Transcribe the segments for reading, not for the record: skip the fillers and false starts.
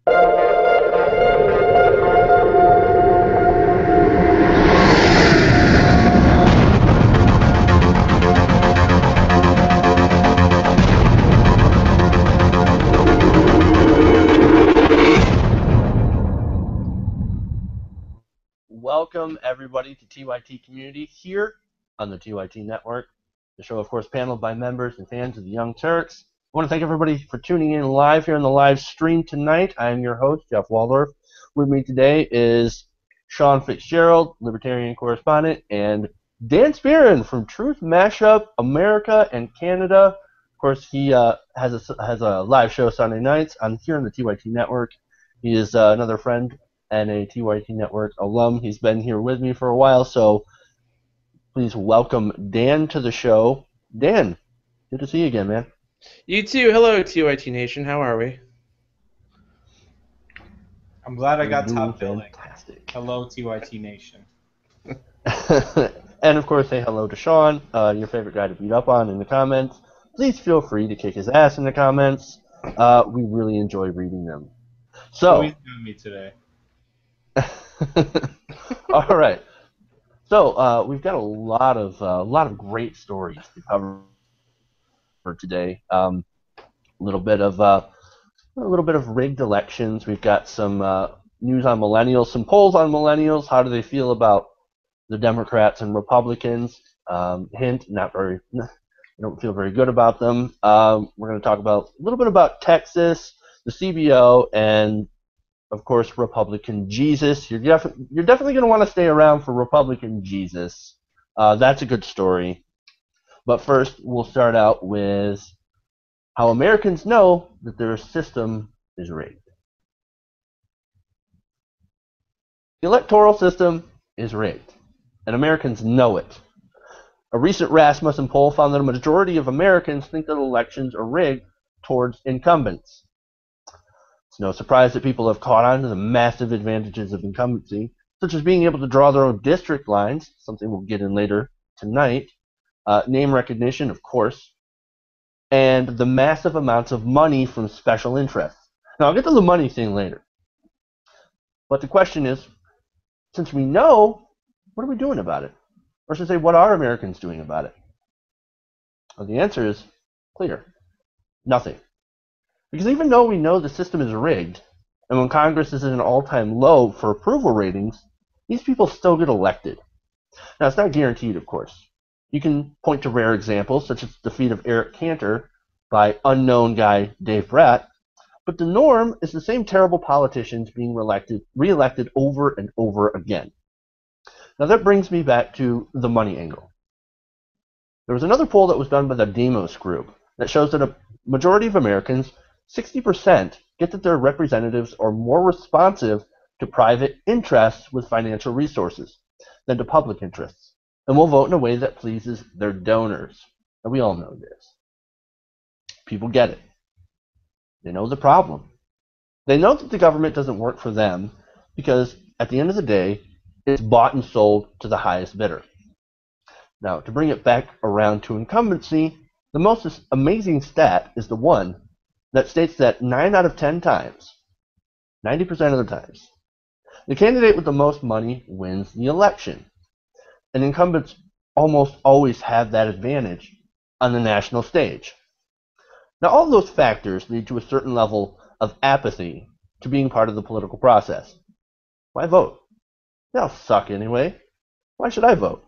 Welcome, everybody, to TYT Community here on the TYT Network. The show, of course, paneled by members and fans of the Young Turks. I want to thank everybody for tuning in live here on the live stream tonight. I am your host, Jeff Waldorf. With me today is Sean Fitzgerald, Libertarian correspondent, and Dan Spearin from Truth Mashup America and Canada. Of course, he has a live show Sunday nights here on the TYT Network. He is another friend and a TYT Network alum. He's been here with me for a while, so please welcome Dan to the show. Dan, good to see you again, man. You too. Hello, TYT Nation. How are we? I'm glad I got top billing. Fantastic. Hello, TYT Nation. And, of course, say hello to Sean, your favorite guy to beat up on in the comments. Please feel free to kick his ass in the comments. We really enjoy reading them. So, who's doing me today? All right. So we've got a lot of great stories to cover for today. A little bit of rigged elections. We've got some news on millennials, some polls on millennials. How do they feel about the Democrats and Republicans? Hint: they don't feel very good about them. We're going to talk about a little bit about Texas, the CBO, and of course, Republican Jesus. You're definitely going to want to stay around for Republican Jesus. That's a good story. But first, we'll start out with how Americans know that their system is rigged. The electoral system is rigged, and Americans know it. A recent Rasmussen poll found that a majority of Americans think that elections are rigged towards incumbents. It's no surprise that people have caught on to the massive advantages of incumbency, such as being able to draw their own district lines, something we'll get in later tonight, name recognition, of course, and the massive amounts of money from special interests. Now, I'll get to the money thing later. But the question is, since we know, what are we doing about it? Or should I say, what are Americans doing about it? Well, the answer is clear. Nothing. Because even though we know the system is rigged, and when Congress is at an all-time low for approval ratings, these people still get elected. Now, it's not guaranteed, of course. You can point to rare examples, such as the defeat of Eric Cantor by unknown guy Dave Bratt, but the norm is the same terrible politicians being reelected over and over again. Now, that brings me back to the money angle. There was another poll that was done by the Demos group that shows that a majority of Americans, 60%, get that their representatives are more responsive to private interests with financial resources than to public interests, and will vote in a way that pleases their donors. And we all know this. People get it. They know the problem. They know that the government doesn't work for them because, at the end of the day, it's bought and sold to the highest bidder. Now, to bring it back around to incumbency, the most amazing stat is the one that states that 9 out of 10 times, 90% of the times, the candidate with the most money wins the election. And incumbents almost always have that advantage on the national stage. Now, all of those factors lead to a certain level of apathy to being part of the political process. Why vote? They'll suck anyway. Why should I vote?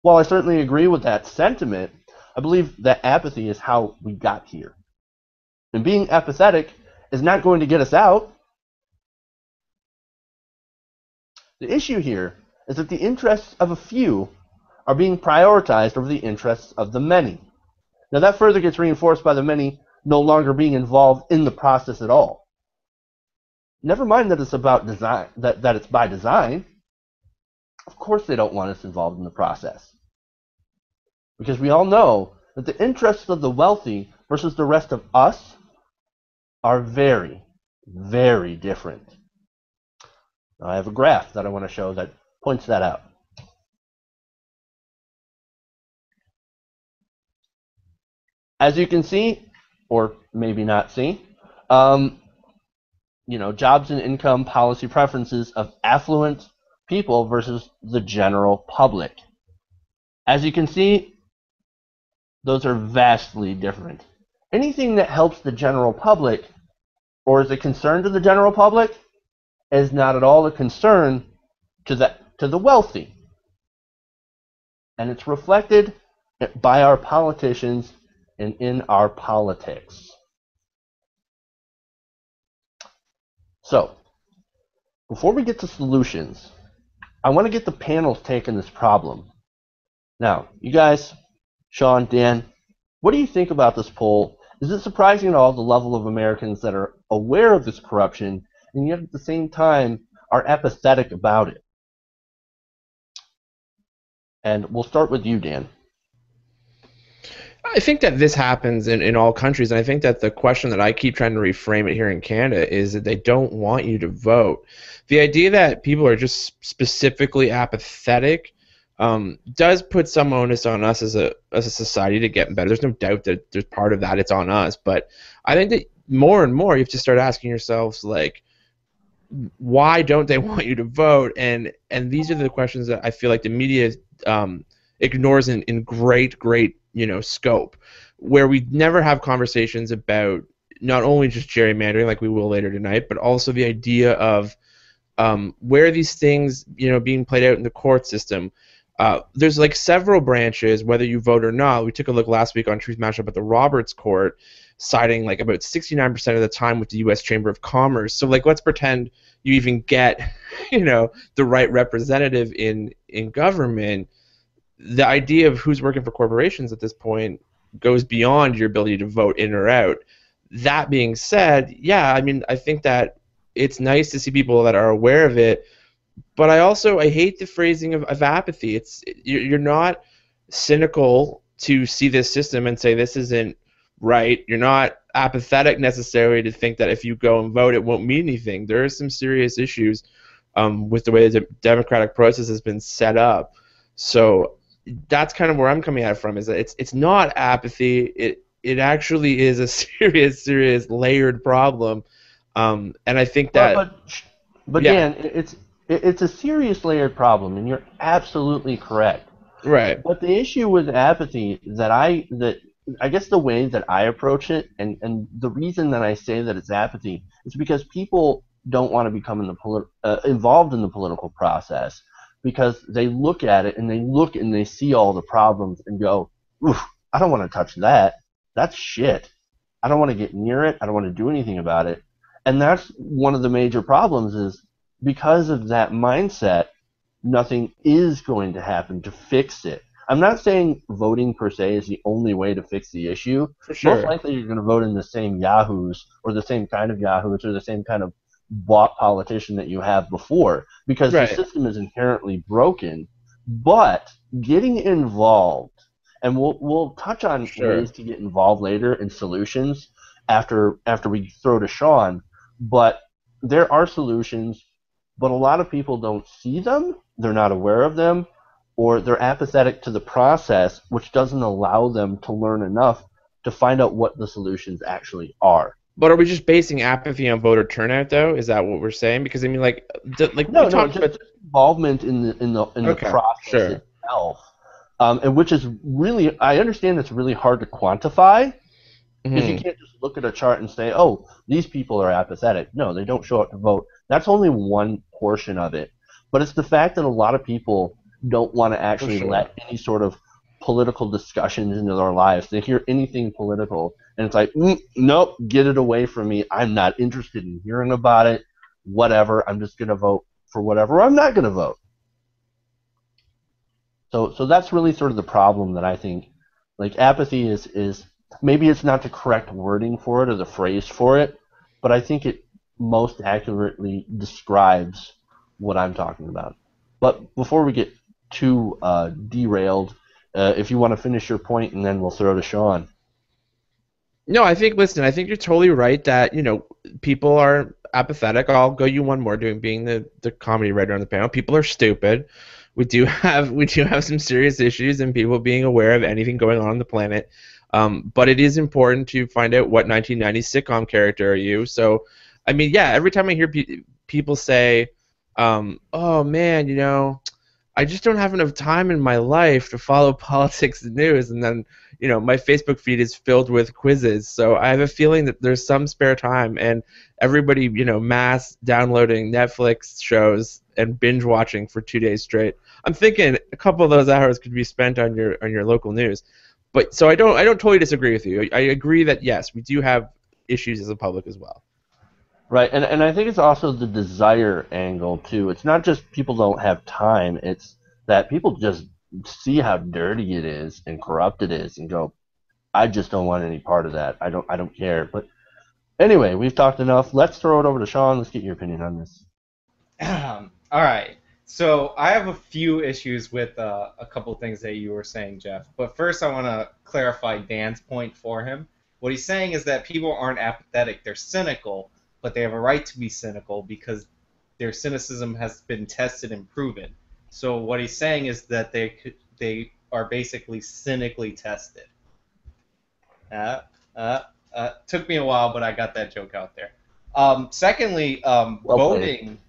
While I certainly agree with that sentiment, I believe that apathy is how we got here. And being apathetic is not going to get us out. The issue here is that the interests of a few are being prioritized over the interests of the many. Now, that further gets reinforced by the many no longer being involved in the process at all. Never mind that it's about design, that it's by design. Of course they don't want us involved in the process. Because we all know that the interests of the wealthy versus the rest of us are very, very different. Now, I have a graph that I want to show that points that out. As you can see, or maybe not see, jobs and income policy preferences of affluent people versus the general public. As you can see, those are vastly different. Anything that helps the general public or is a concern to the general public is not at all a concern to the wealthy. And it's reflected by our politicians and in our politics. So, before we get to solutions, I want to get the panel's take on this problem. Now, you guys, Sean, Dan, what do you think about this poll? Is it surprising at all the level of Americans that are aware of this corruption and yet at the same time are apathetic about it? And we'll start with you, Dan. I think that this happens in all countries, and I think that the question that I keep trying to reframe it here in Canada is that they don't want you to vote. The idea that people are just specifically apathetic does put some onus on us as a society to get better. There's no doubt that there's part of that, it's on us, but I think that more and more you have to start asking yourselves, like, why don't they want you to vote? And these are the questions that I feel like the media ignores in great scope, where we never have conversations about not only just gerrymandering like we will later tonight, but also the idea of where these things being played out in the court system. There's like several branches, whether you vote or not. We took a look last week on Truth Matchup at the Roberts Court, siding like about 69% of the time with the U.S. Chamber of Commerce. So like, let's pretend you even get the right representative in government. The idea of who's working for corporations at this point goes beyond your ability to vote in or out. That being said, yeah, I mean, I think that it's nice to see people that are aware of it, but I hate the phrasing of apathy. You're not cynical to see this system and say this isn't right. You're not apathetic necessarily to think that if you go and vote it won't mean anything. There are some serious issues with the way the democratic process has been set up. So that's kind of where I'm coming at it from, is that it's not apathy. It actually is a serious layered problem, and I think that. But yeah. Dan, it's a serious layered problem, and you're absolutely correct. Right. But the issue with apathy that I guess the way that I approach it, and the reason that I say that it's apathy is because people don't want to become involved in the political process, because they look at it and they see all the problems and go, oof, I don't want to touch that. That's shit. I don't want to get near it. I don't want to do anything about it. And that's one of the major problems, is because of that mindset, nothing is going to happen to fix it. I'm not saying voting per se is the only way to fix the issue. For sure. Most likely you're going to vote in the same yahoos, or the same kind of yahoos, or the same kind of bought politician that you have before, because right. The system is inherently broken. But getting involved, and we'll touch on ways to get involved later and solutions after we throw to Sean, but there are solutions, but a lot of people don't see them, they're not aware of them, or they're apathetic to the process, which doesn't allow them to learn enough to find out what the solutions actually are. But are we just basing apathy on voter turnout, though? Is that what we're saying? Because I mean, no, just involvement in the process itself, and which is really, I understand it's really hard to quantify, because you can't just look at a chart and say, oh, these people are apathetic. No, they don't show up to vote. That's only one portion of it. But it's the fact that a lot of people don't want to actually let any sort of political discussions into their lives. They hear anything political, and it's like, nope, get it away from me. I'm not interested in hearing about it. Whatever. I'm just going to vote for whatever. I'm not going to vote. So that's really sort of the problem that I think. Like, apathy is maybe it's not the correct wording for it or the phrase for it, but I think it most accurately describes what I'm talking about. But before we get too derailed, if you want to finish your point, and then we'll throw to Sean. No, I think you're totally right that, people are apathetic. I'll go you one more, being the comedy writer on the panel. People are stupid. We do have some serious issues, and people being aware of anything going on the planet. But it is important to find out what 1990s sitcom character are you. So I mean, yeah, every time I hear people say, oh man, you know, I just don't have enough time in my life to follow politics and news, and then, you know, my Facebook feed is filled with quizzes. So I have a feeling that there's some spare time, and everybody, you know, mass downloading Netflix shows and binge watching for 2 days straight. I'm thinking a couple of those hours could be spent on your local news. But so I don't totally disagree with you. I agree that yes, we do have issues as a public as well. Right, and I think it's also the desire angle too. It's not just people don't have time, it's that people just see how dirty it is and corrupt it is and go, I just don't want any part of that. I don't care. But anyway, we've talked enough. Let's throw it over to Sean. Let's get your opinion on this. All right. So I have a few issues with a couple things that you were saying, Jeff. But first, I want to clarify Dan's point for him. What he's saying is that people aren't apathetic; they're cynical, but they have a right to be cynical because their cynicism has been tested and proven. So what he's saying is that they are basically cynically tested. Took me a while, but I got that joke out there. Secondly, voting,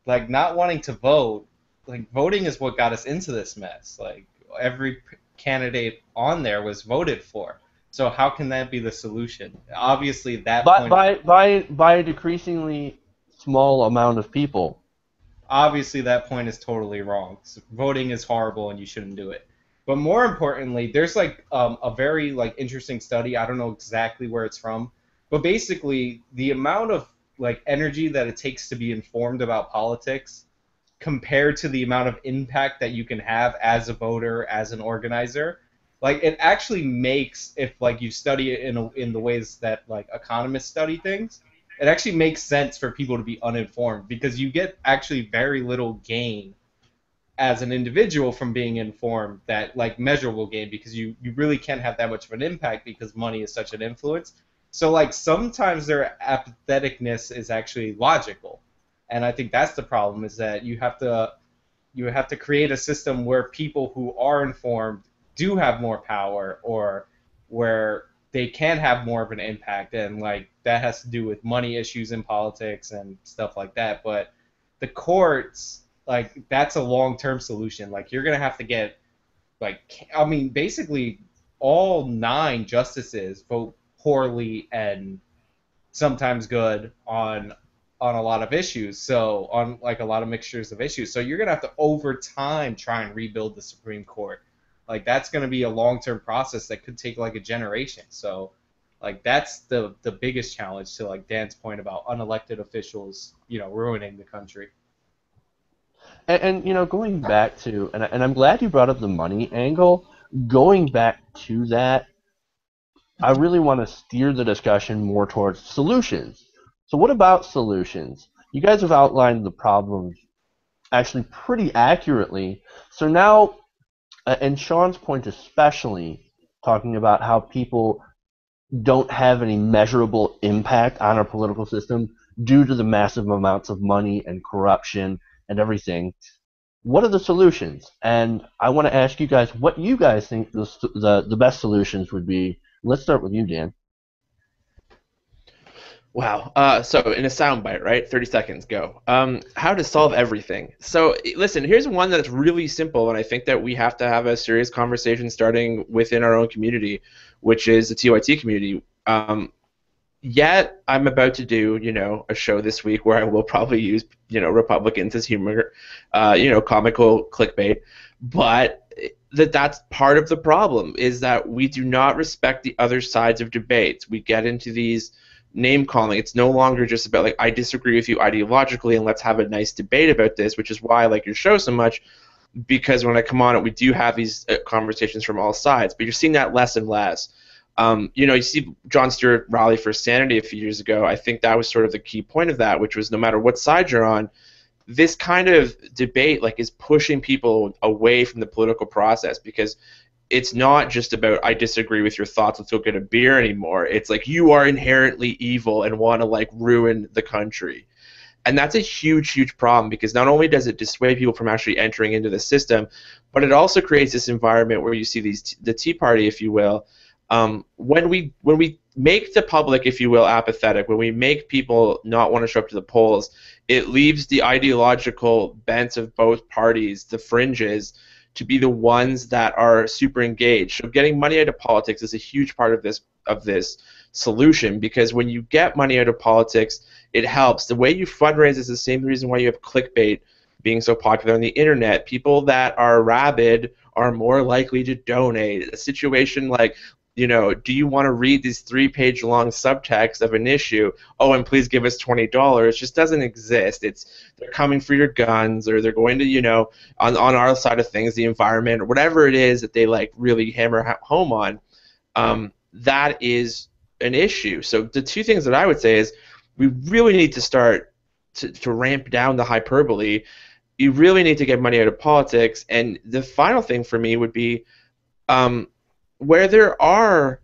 like not wanting to vote, like voting is what got us into this mess. Like every candidate on there was voted for. So how can that be the solution? Obviously, that by a decreasingly small amount of people. Obviously, that point is totally wrong. So voting is horrible, and you shouldn't do it. But more importantly, there's like a very like interesting study. I don't know exactly where it's from, but basically the amount of like energy that it takes to be informed about politics compared to the amount of impact that you can have as a voter, as an organizer, like it actually makes, if like you study it in the ways that like economists study things, it actually makes sense for people to be uninformed because you get actually very little gain as an individual from being informed, that like measurable gain, because you really can't have that much of an impact because money is such an influence. So like sometimes their apatheticness is actually logical, and I think that's the problem, is that you have to create a system where people who are informed do have more power, or where they can have more of an impact, and like that has to do with money issues in politics and stuff like that. But the courts, like that's a long-term solution. Like you're gonna have to get, like, I mean, basically all 9 justices vote poorly and sometimes good on a lot of issues. So on like a lot of mixtures of issues. So you're gonna have to over time try and rebuild the Supreme Court. Like that's gonna be a long-term process that could take like a generation. So like that's the biggest challenge, to like Dan's point about unelected officials, you know, ruining the country. And you know, going back to, and I'm glad you brought up the money angle. Going back to that, I really want to steer the discussion more towards solutions. So what about solutions? You guys have outlined the problems actually pretty accurately. So now, and Sean's point especially, talking about how people don't have any measurable impact on our political system due to the massive amounts of money and corruption and everything. What are the solutions? And I want to ask you guys what you guys think the best solutions would be. Let's start with you, Dan. Wow. So in a soundbite, right? 30 seconds, go. How to solve everything. So listen, here's one that's really simple, and I think that we have to have a serious conversation starting within our own community, which is the TYT community. Yet I'm about to do, you know, a show this week where I will probably use, you know, Republicans as humor, you know, comical clickbait, but that's part of the problem, is that we do not respect the other sides of debates. We get into these name calling. It's no longer just about like, I disagree with you ideologically and let's have a nice debate about this, which is why I like your show so much, because when I come on it, we do have these conversations from all sides, but you're seeing that less and less. You know, you see Jon Stewart rally for sanity a few years ago. I think that was sort of the key point of that, which was no matter what side you're on, this kind of debate like is pushing people away from the political process, because it's not just about I disagree with your thoughts, let's go get a beer anymore. It's like you are inherently evil and want to like ruin the country. And that's a huge, huge problem, because not only does it dissuade people from actually entering into the system, but it also creates this environment where you see the Tea Party, if you will. When we make the public, if you will, apathetic, when we make people not want to show up to the polls, it leaves the ideological bents of both parties, the fringes, to be the ones that are super engaged. So getting money out of politics is a huge part of this solution, because when you get money out of politics, it helps. The way you fundraise is the same reason why you have clickbait being so popular on the internet. People that are rabid are more likely to donate. A situation like, do you want to read these 3-page long subtext of an issue? Oh, and please give us $20. Just doesn't exist. They're coming for your guns, or they're going to, on our side of things, the environment, or whatever it is that they like really hammer home on. That is an issue. So the two things that I would say is we really need to start to ramp down the hyperbole. You really need to get money out of politics. And the final thing for me would be, where there are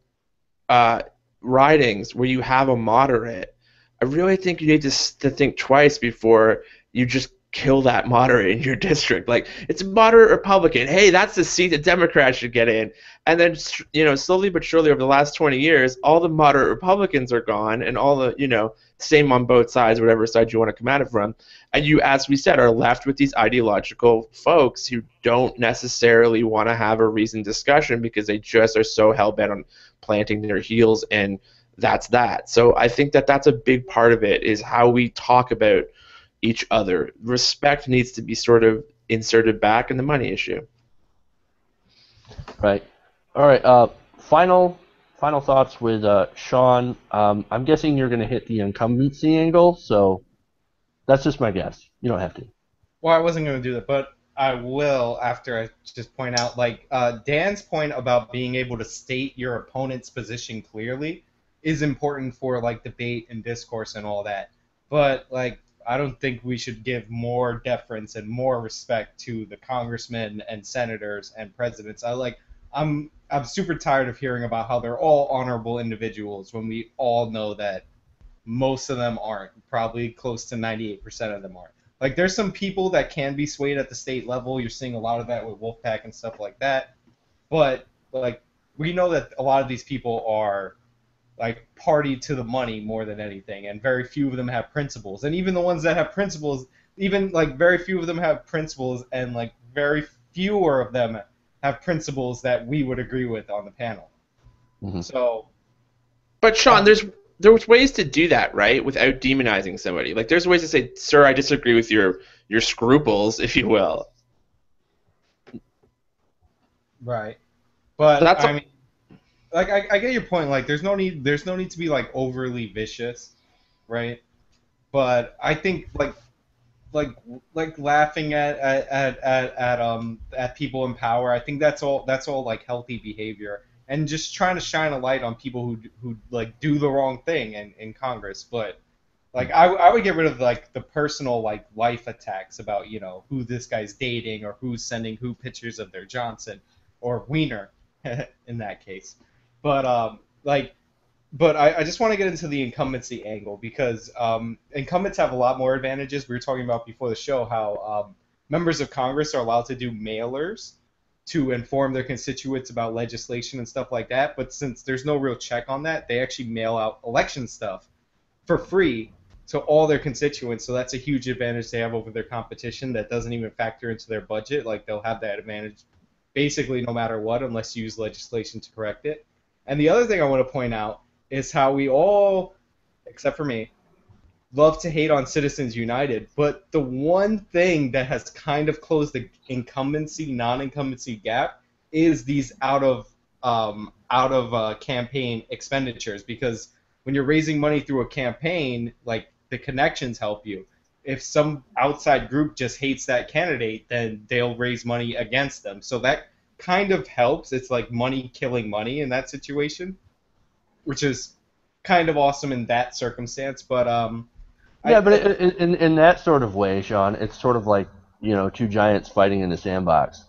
ridings where you have a moderate, I really think you need to think twice before you just kill that moderate in your district. Like, it's a moderate Republican. Hey, that's the seat that Democrats should get in. And then, slowly but surely over the last 20 years, all the moderate Republicans are gone, and all the, same on both sides, whatever side you want to come at it from. And you, as we said, are left with these ideological folks who don't necessarily want to have a reasoned discussion because they just are so hell-bent on planting their heels, and that's that. So I think that that's a big part of it, is how we talk about each other. Respect needs to be sort of inserted back in the money issue. Right. All right. Final thoughts with Sean. I'm guessing you're going to hit the incumbency angle, so that's just my guess. You don't have to. Well, I wasn't going to do that, but I will after I just point out, like, Dan's point about being able to state your opponent's position clearly is important for, like, debate and discourse and all that. But, like, I don't think we should give more deference and more respect to the congressmen and senators and presidents. I'm super tired of hearing about how they're all honorable individuals when we all know that most of them aren't. Probably close to 98% of them aren't. Like, there's some people that can be swayed at the state level. You're seeing a lot of that with Wolfpack and stuff like that. But, like, we know that a lot of these people are, like, party to the money more than anything, and very few of them have principles. And even the ones that have principles, very few of them have principles, and, like, very fewer of them have principles that we would agree with on the panel. Mm-hmm. So, but Sean, there's ways to do that, right, without demonizing somebody. Like, there's ways to say, sir, I disagree with your scruples, if you will. Right. But that's I mean, like, I get your point. Like, there's no need to be, like, overly vicious, right? But I think like laughing at people in power, I think that's all like healthy behavior, and just trying to shine a light on people who like do the wrong thing in Congress. But like, I would get rid of, like, the personal, like, life attacks about, who this guy's dating, or who's sending who pictures of their Johnson or Wiener in that case. But I just want to get into the incumbency angle, because incumbents have a lot more advantages. We were talking about before the show how members of Congress are allowed to do mailers to inform their constituents about legislation and stuff like that. But since there's no real check on that, they actually mail out election stuff for free to all their constituents. So that's a huge advantage they have over their competition that doesn't even factor into their budget. Like, they'll have that advantage basically no matter what, unless you use legislation to correct it. And the other thing I want to point out is how we all, except for me, love to hate on Citizens United. But the one thing that has kind of closed the incumbency, non-incumbency gap is these out of campaign expenditures. Because when you're raising money through a campaign, like, the connections help you. If some outside group just hates that candidate, then they'll raise money against them. So that kind of helps. It's like money killing money in that situation, which is kind of awesome in that circumstance. But in that sort of way, Sean, it's sort of like, two giants fighting in a sandbox.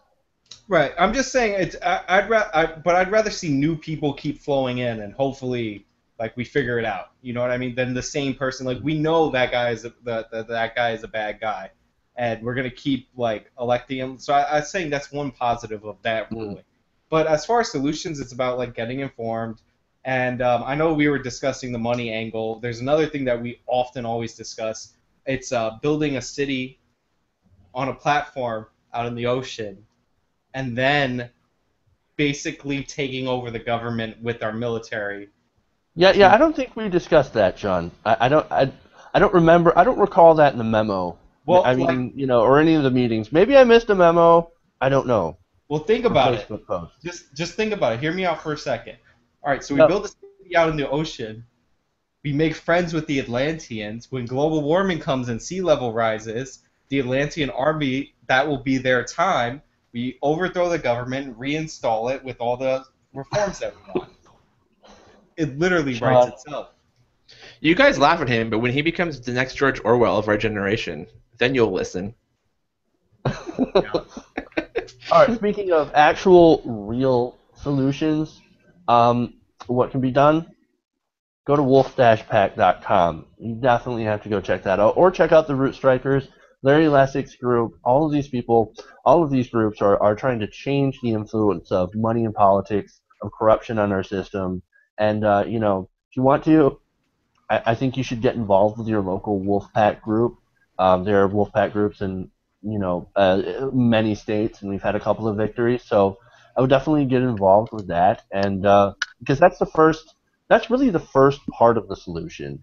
Right. I'm just saying I'd rather see new people keep flowing in, and hopefully, like, we figure it out. You know what I mean? Than the same person. Like, we know that guy is that guy is a bad guy, and we're gonna keep, like, electing him. So I was saying that's one positive of that ruling. But as far as solutions, it's about, like, getting informed, And I know we were discussing the money angle. There's another thing that we often always discuss. It's building a city on a platform out in the ocean, and then basically taking over the government with our military. Yeah. I don't think we discussed that, John. I don't remember. I don't recall that in the memo. Well, I mean, or any of the meetings. Maybe I missed a memo. I don't know. well, think Or about it. Facebook post. Just think about it. Hear me out for a second. All right, so we Yep. build a city out in the ocean. We make friends with the Atlanteans. When global warming comes and sea level rises, the Atlantean army, that will be their time. We overthrow the government, reinstall it with all the reforms that we want. It literally writes itself. You guys laugh at him, but when he becomes the next George Orwell of our generation, then you'll listen. All right. Speaking of actual, real solutions, what can be done? Go to wolf-pack.com. You definitely have to go check that out, or check out the Root Strikers, Larry Lassik's group. All of these people, all of these groups are trying to change the influence of money in politics, of corruption on our system. And if you want to, I think you should get involved with your local Wolfpack group. There are Wolfpack groups in many states, and we've had a couple of victories. So I would definitely get involved with that, and because that's really the first part of the solution.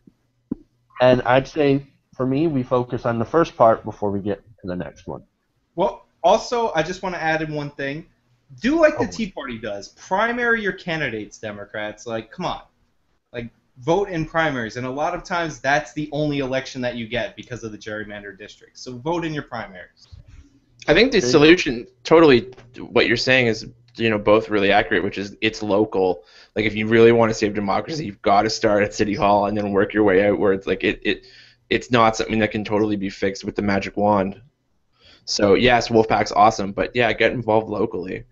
And I'd say for me, we focus on the first part before we get to the next one. Well, also, I just want to add in one thing. Do like the Tea Party does. Primary your candidates, Democrats. Like, come on. Like, vote in primaries. And a lot of times that's the only election that you get because of the gerrymandered districts. So vote in your primaries. I think the solution, totally, what you're saying is, both really accurate, which is it's local. Like, if you really want to save democracy, you've got to start at City Hall and then work your way outwards. Like, it's not something that can totally be fixed with the magic wand. So, yes, Wolfpack's awesome, but, yeah, get involved locally.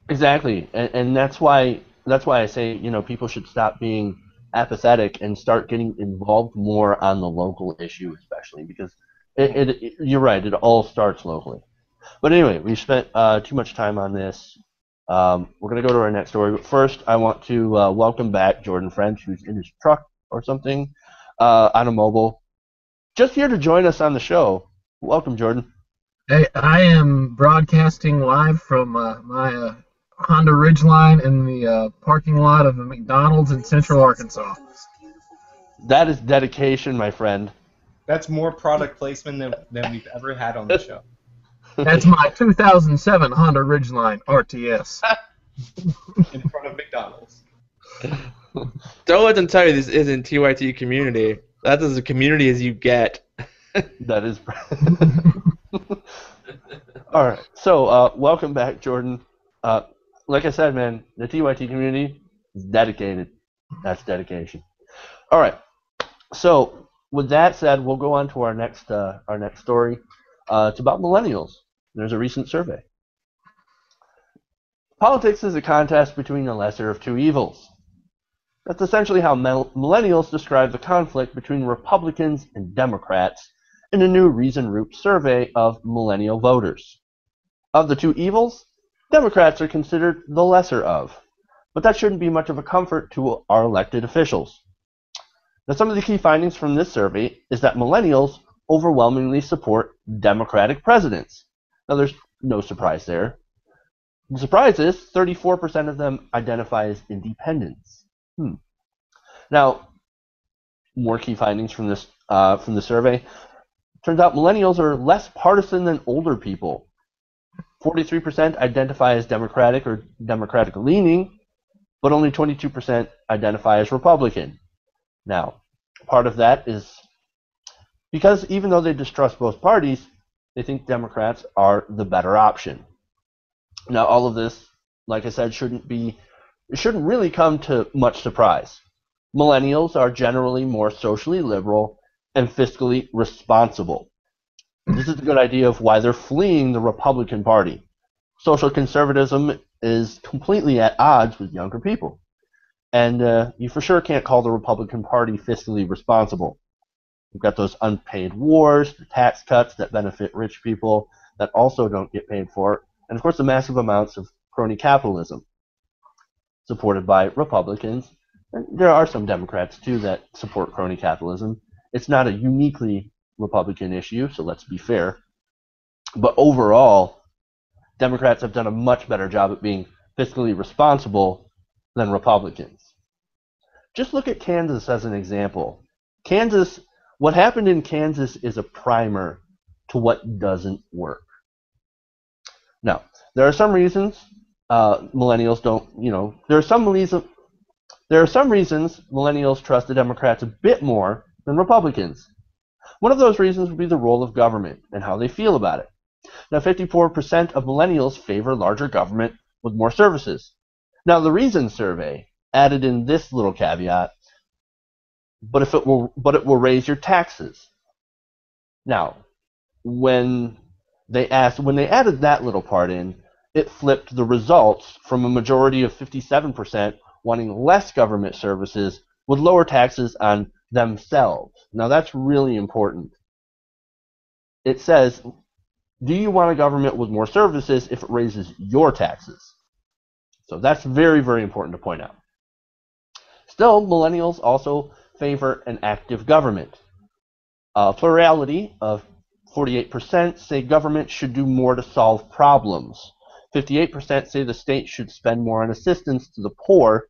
Exactly, and that's why I say people should stop being apathetic and start getting involved more on the local issue, especially because you're right, it all starts locally. But anyway, we've spent too much time on this. We're gonna go to our next story, but first I want to welcome back Jordan French, who's in his truck or something on a mobile, just here to join us on the show. Welcome, Jordan. Hey, I am broadcasting live from my Honda Ridgeline in the parking lot of the McDonald's in Central Arkansas. That is dedication, my friend. That's more product placement than we've ever had on the show. That's my 2007 Honda Ridgeline RTS. In front of McDonald's. Don't let them tell you this isn't TYT Community. That's as a community as you get. That is. All right. So, welcome back, Jordan. Like I said, man, the TYT community is dedicated. That's dedication. All right. So, with that said, we'll go on to our next story. It's about millennials. There's a recent survey. Politics is a contest between the lesser of two evils. That's essentially how millennials describe the conflict between Republicans and Democrats in a new Reason Root survey of millennial voters. Of the two evils, Democrats are considered the lesser of, but that shouldn't be much of a comfort to our elected officials. Now, some of the key findings from this survey is that millennials overwhelmingly support Democratic presidents. Now, there's no surprise there. The surprise is 34% of them identify as independents. Now, more key findings from the survey. Turns out millennials are less partisan than older people. 43% identify as Democratic or Democratic leaning, but only 22% identify as Republican. Now, part of that is because even though they distrust both parties, they think Democrats are the better option. Now, all of this, like I said, shouldn't really come to much surprise. Millennials are generally more socially liberal and fiscally responsible. This is a good idea of why they're fleeing the Republican Party. Social conservatism is completely at odds with younger people. And you for sure can't call the Republican Party fiscally responsible. We've got those unpaid wars, the tax cuts that benefit rich people that also don't get paid for, and of course the massive amounts of crony capitalism. supported by Republicans. And there are some Democrats, too, that support crony capitalism. It's not a uniquely Republican issue, so let's be fair. But overall, Democrats have done a much better job at being fiscally responsible than Republicans. Just look at Kansas as an example. Kansas, what happened in Kansas is a primer to what doesn't work. Now, there are some reasons millennials don't, there are some reasons millennials trust the Democrats a bit more than Republicans. One of those reasons would be the role of government and how they feel about it. Now, 54% of millennials favor larger government with more services. Now, the Reason survey added in this little caveat, but it will raise your taxes. Now, when they added that little part in, it flipped the results from a majority of 57% wanting less government services with lower taxes on themselves. Now, that's really important. It says, do you want a government with more services if it raises your taxes? So that's very, very important to point out. Still, millennials also favor an active government. A plurality of 48% say government should do more to solve problems. 58% say the state should spend more on assistance to the poor.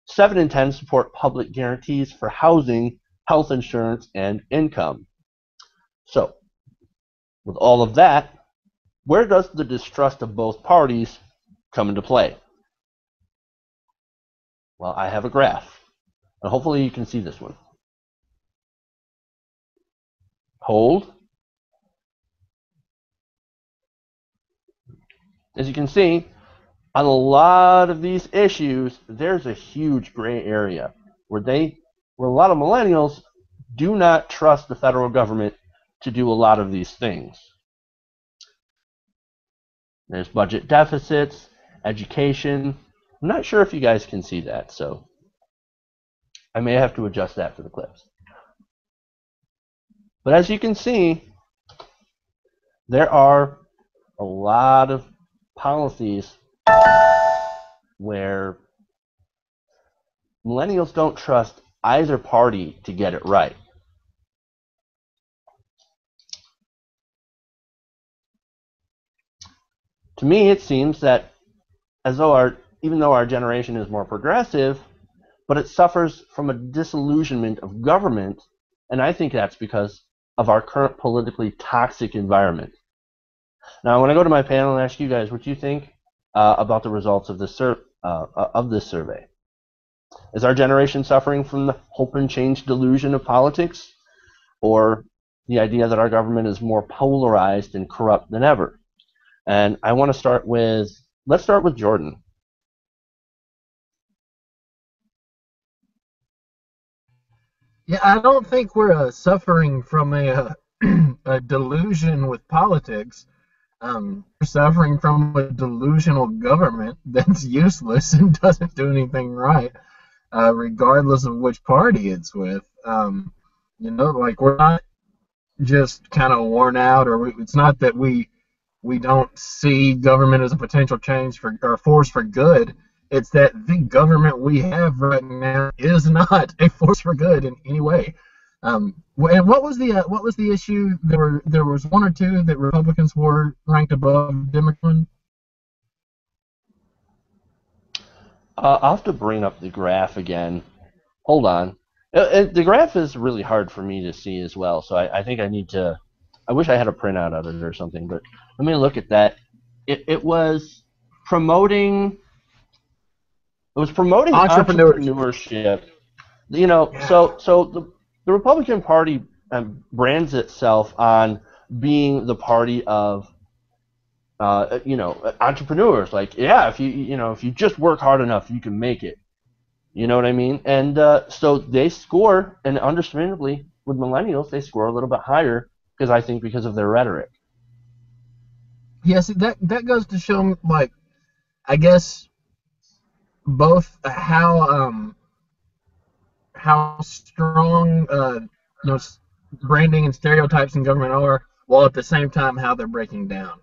7 in 10 support public guarantees for housing, health insurance, and income. So, with all of that, where does the distrust of both parties come into play? Well, I have a graph, and hopefully you can see this one. Hold. As you can see, on a lot of these issues, there's a huge gray area where a lot of millennials do not trust the federal government to do a lot of these things. There's budget deficits, education. I'm not sure if you guys can see that, so I may have to adjust that for the clips. But as you can see, there are a lot of policies where millennials don't trust either party to get it right. To me, it seems that even though our generation is more progressive, but it suffers from a disillusionment of government, and I think that's because of our current politically toxic environment. Now, I want to go to my panel and ask you guys what you think about the results of this survey. Is our generation suffering from the hope and change delusion of politics, or the idea that our government is more polarized and corrupt than ever? And I want to let's start with Jordan. Yeah, I don't think we're suffering from a delusion with politics. We're suffering from a delusional government that's useless and doesn't do anything right, regardless of which party it's with. Like, we're not just kind of worn out, or it's not that we don't see government as a potential change or force for good. It's that the government we have right now is not a force for good in any way. And what was the issue? There was one or two that Republicans were ranked above Democrats. I'll have to bring up the graph again. Hold on. The graph is really hard for me to see as well, so I think I need to. I wish I had a printout of it or something, but let me look at that. It was promoting. It was promoting entrepreneurship. So the Republican Party brands itself on being the party of entrepreneurs. Like, yeah, if you just work hard enough, you can make it. You know what I mean? And so they score, and understandably, with millennials, they score a little bit higher because of their rhetoric. Yes, that goes to show, like, I guess, both how strong branding and stereotypes in government are, while at the same time how they're breaking down.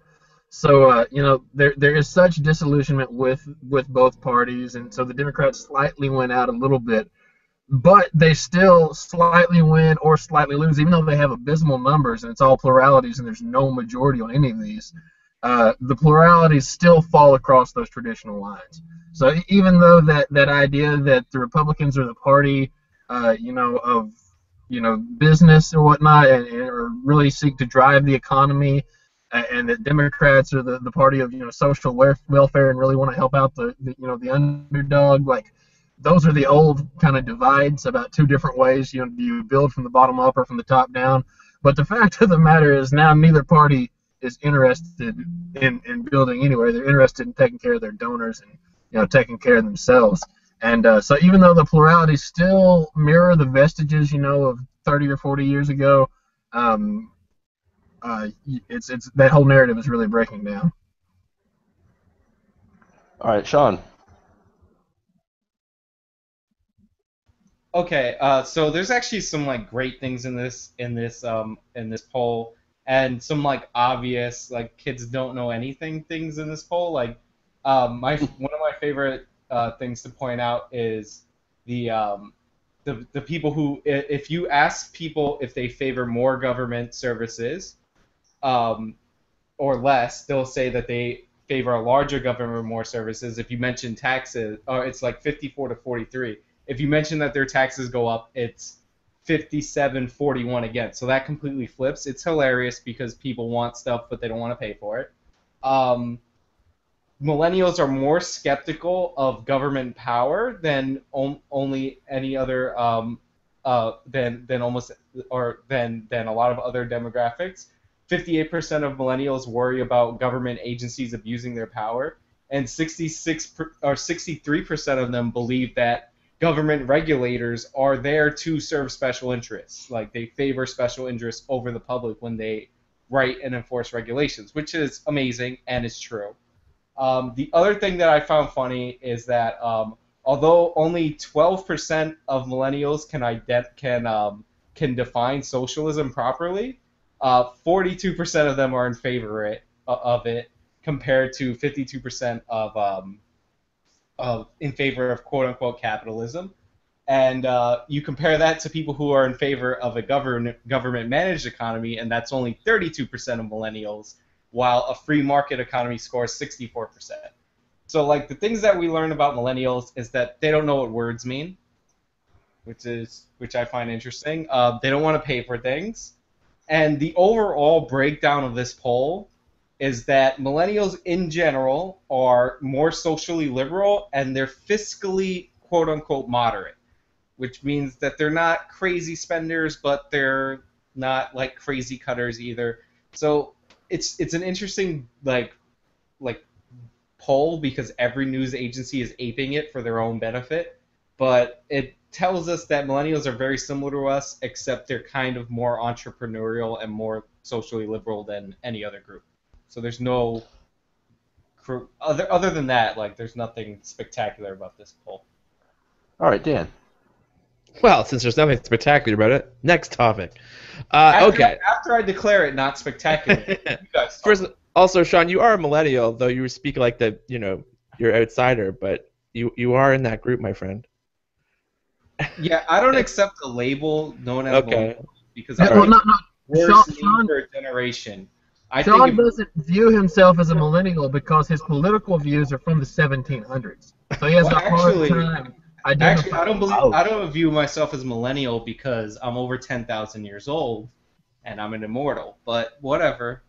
So there is such disillusionment with both parties, and so the Democrats slightly went out a little bit, but they still slightly win or slightly lose, even though they have abysmal numbers and it's all pluralities and there's no majority on any of these. The pluralities still fall across those traditional lines. So even though that idea that the Republicans are the party, of business or whatnot, or really seek to drive the economy, and that Democrats are the party of social welfare and really want to help out the underdog, like those are the old kind of divides about two different ways. Do you build from the bottom up or from the top down? But the fact of the matter is now neither party is interested in building anywhere. They're interested in taking care of their donors and taking care of themselves. And so even though the pluralities still mirror the vestiges of 30 or 40 years ago, it's that whole narrative is really breaking down. All right, Sean. Okay, so there's actually some like great things in this poll, and some like obvious like kids don't know anything things in this poll. Like one of my favorite things to point out is the people who, if you ask people if they favor more government services or less, they'll say that they favor a larger government or more services. If you mention taxes, it's like 54 to 43. If you mention that their taxes go up, it's 57-41 again. So that completely flips. It's hilarious because people want stuff, but they don't want to pay for it. Millennials are more skeptical of government power than only any other than almost or than a lot of other demographics. 58% of millennials worry about government agencies abusing their power, and 63% of them believe that government regulators are there to serve special interests. Like they favor special interests over the public when they write and enforce regulations, which is amazing and is true. The other thing that I found funny is that although only 12% of millennials can define socialism properly, 42% of them are in favor of it, compared to 52% in favor of quote-unquote capitalism. And you compare that to people who are in favor of a government-managed economy, and that's only 32% of millennials, while a free market economy scores 64%. So, like, the things that we learn about millennials is that they don't know what words mean, which I find interesting. They don't want to pay for things. And the overall breakdown of this poll is that millennials in general are more socially liberal and they're fiscally quote-unquote moderate, which means that they're not crazy spenders, but they're not like crazy cutters either. So it's an interesting like poll because every news agency is aping it for their own benefit, but it tells us that millennials are very similar to us, except they're kind of more entrepreneurial and more socially liberal than any other group. So there's no other than that, like there's nothing spectacular about this poll. All right, Dan. Well, since there's nothing spectacular about it, next topic. Okay. After I declare it not spectacular, you guys talk. First, also, Sean, you are a millennial, though you speak like you're outsider, but you are in that group, my friend. Yeah, I don't accept the label known as millennial because we're for a generation. Sean doesn't view himself as a millennial because his political views are from the 1700s. So he has a hard time. Actually, I don't view myself as a millennial because I'm over 10,000 years old and I'm an immortal. But whatever.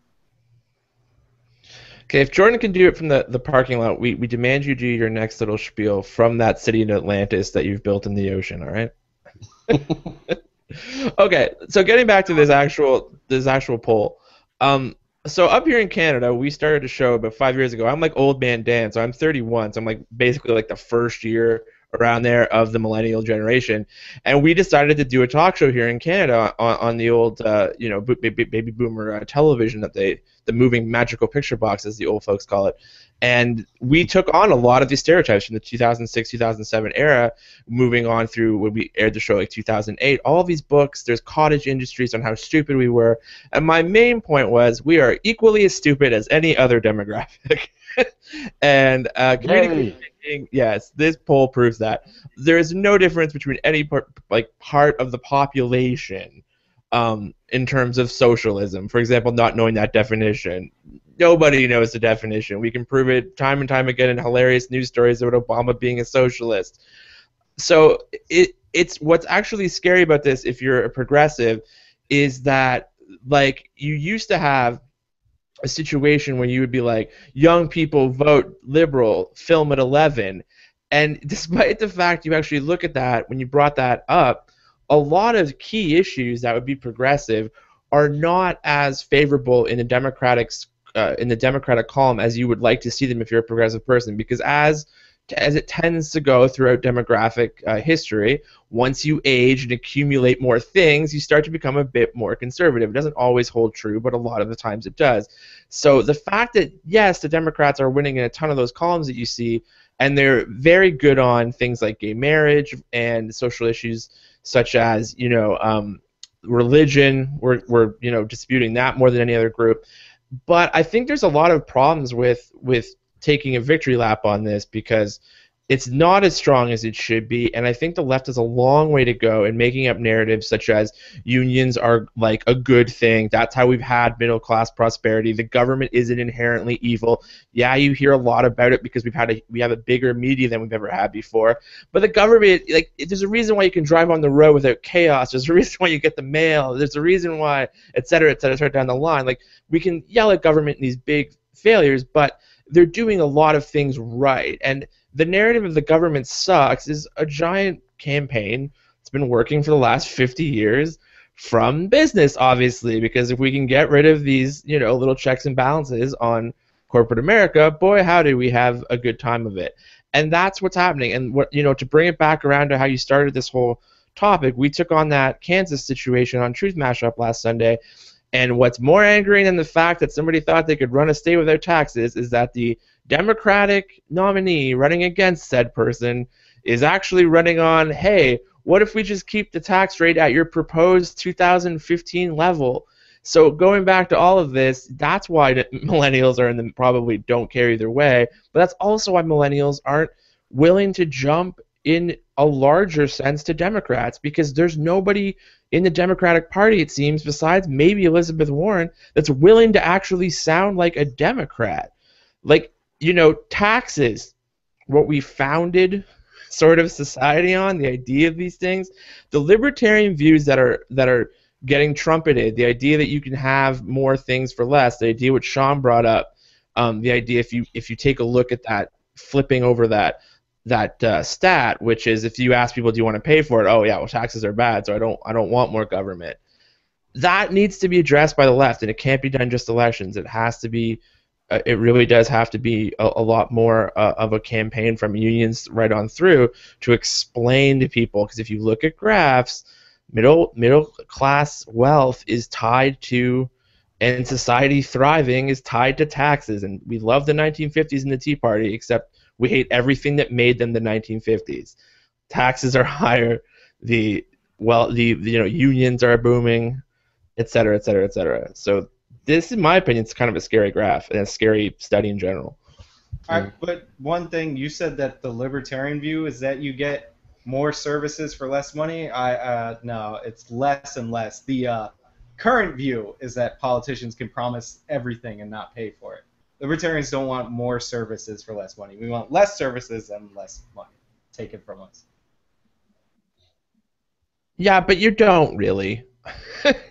Okay, if Jordan can do it from the parking lot, we demand you do your next little spiel from that city in Atlantis that you've built in the ocean, all right? Okay, so getting back to this actual poll. So up here in Canada, we started a show about 5 years ago. I'm like old man Dan, so I'm 31, so I'm like basically like the first year around there of the millennial generation, and we decided to do a talk show here in Canada on the old baby boomer television the moving magical picture box, as the old folks call it. And we took on a lot of these stereotypes from the 2006, 2007 era, moving on through when we aired the show like 2008. All of these books, there's cottage industries on how stupid we were. And my main point was we are equally as stupid as any other demographic. And community thinking, yes, this poll proves that. There is no difference between any part of the population in terms of socialism. For example, not knowing that definition. Nobody knows the definition. We can prove it time and time again in hilarious news stories about Obama being a socialist. So it's what's actually scary about this, if you're a progressive, is that like you used to have a situation where you would be like, young people vote liberal, film at 11, and despite the fact you actually look at that, when you brought that up, a lot of key issues that would be progressive are not as favorable in the Democratic column as you would like to see them if you're a progressive person, because as it tends to go throughout demographic history, once you age and accumulate more things, you start to become a bit more conservative. It doesn't always hold true, but a lot of the times it does. So the fact that, yes, the Democrats are winning in a ton of those columns that you see, and they're very good on things like gay marriage and social issues such as, religion. We're disputing that more than any other group. But I think there's a lot of problems with taking a victory lap on this, because it's not as strong as it should be, and I think the left has a long way to go in making up narratives such as unions are like a good thing. That's how we've had middle class prosperity. The government isn't inherently evil. Yeah, you hear a lot about it because we have a bigger media than we've ever had before. But the government, there's a reason why you can drive on the road without chaos. There's a reason why you get the mail. There's a reason why, et cetera, start down the line. Like, we can yell at government in these big failures, but they're doing a lot of things right. And the narrative of the government sucks is a giant campaign. It's been working for the last 50 years from business, obviously, because if we can get rid of these, little checks and balances on corporate America, boy, howdy, we have a good time of it. And that's what's happening. And to bring it back around to how you started this whole topic, we took on that Kansas situation on Truth Mashup last Sunday. And what's more angering than the fact that somebody thought they could run a state with their taxes is that the Democratic nominee running against said person is actually running on, hey, what if we just keep the tax rate at your proposed 2015 level? So going back to all of this, that's why millennials are probably don't care either way, but that's also why millennials aren't willing to jump in a larger sense to Democrats, because there's nobody in the Democratic Party, it seems, besides maybe Elizabeth Warren, that's willing to actually sound like a Democrat. Like, taxes, what we founded sort of society on, the idea of these things, the libertarian views that are getting trumpeted, the idea that you can have more things for less, the idea what Sean brought up, the idea if you take a look at that, flipping over that stat, which is if you ask people, do you want to pay for it? Oh yeah, well, taxes are bad, so I don't want more government. That needs to be addressed by the left, and it can't be done just elections. It has to be. It really does have to be a lot more of a campaign from unions right on through to explain to people. Because if you look at graphs, middle class wealth is tied to, and society thriving is tied to taxes. And we love the 1950s and the Tea Party, except we hate everything that made them the 1950s. Taxes are higher, the unions are booming, et cetera, et cetera, et cetera. So this, in my opinion, is kind of a scary graph and a scary study in general. But one thing, you said that the libertarian view is that you get more services for less money. No, it's less and less. The current view is that politicians can promise everything and not pay for it. Libertarians don't want more services for less money. We want less services and less money taken from us. Yeah, but you don't really.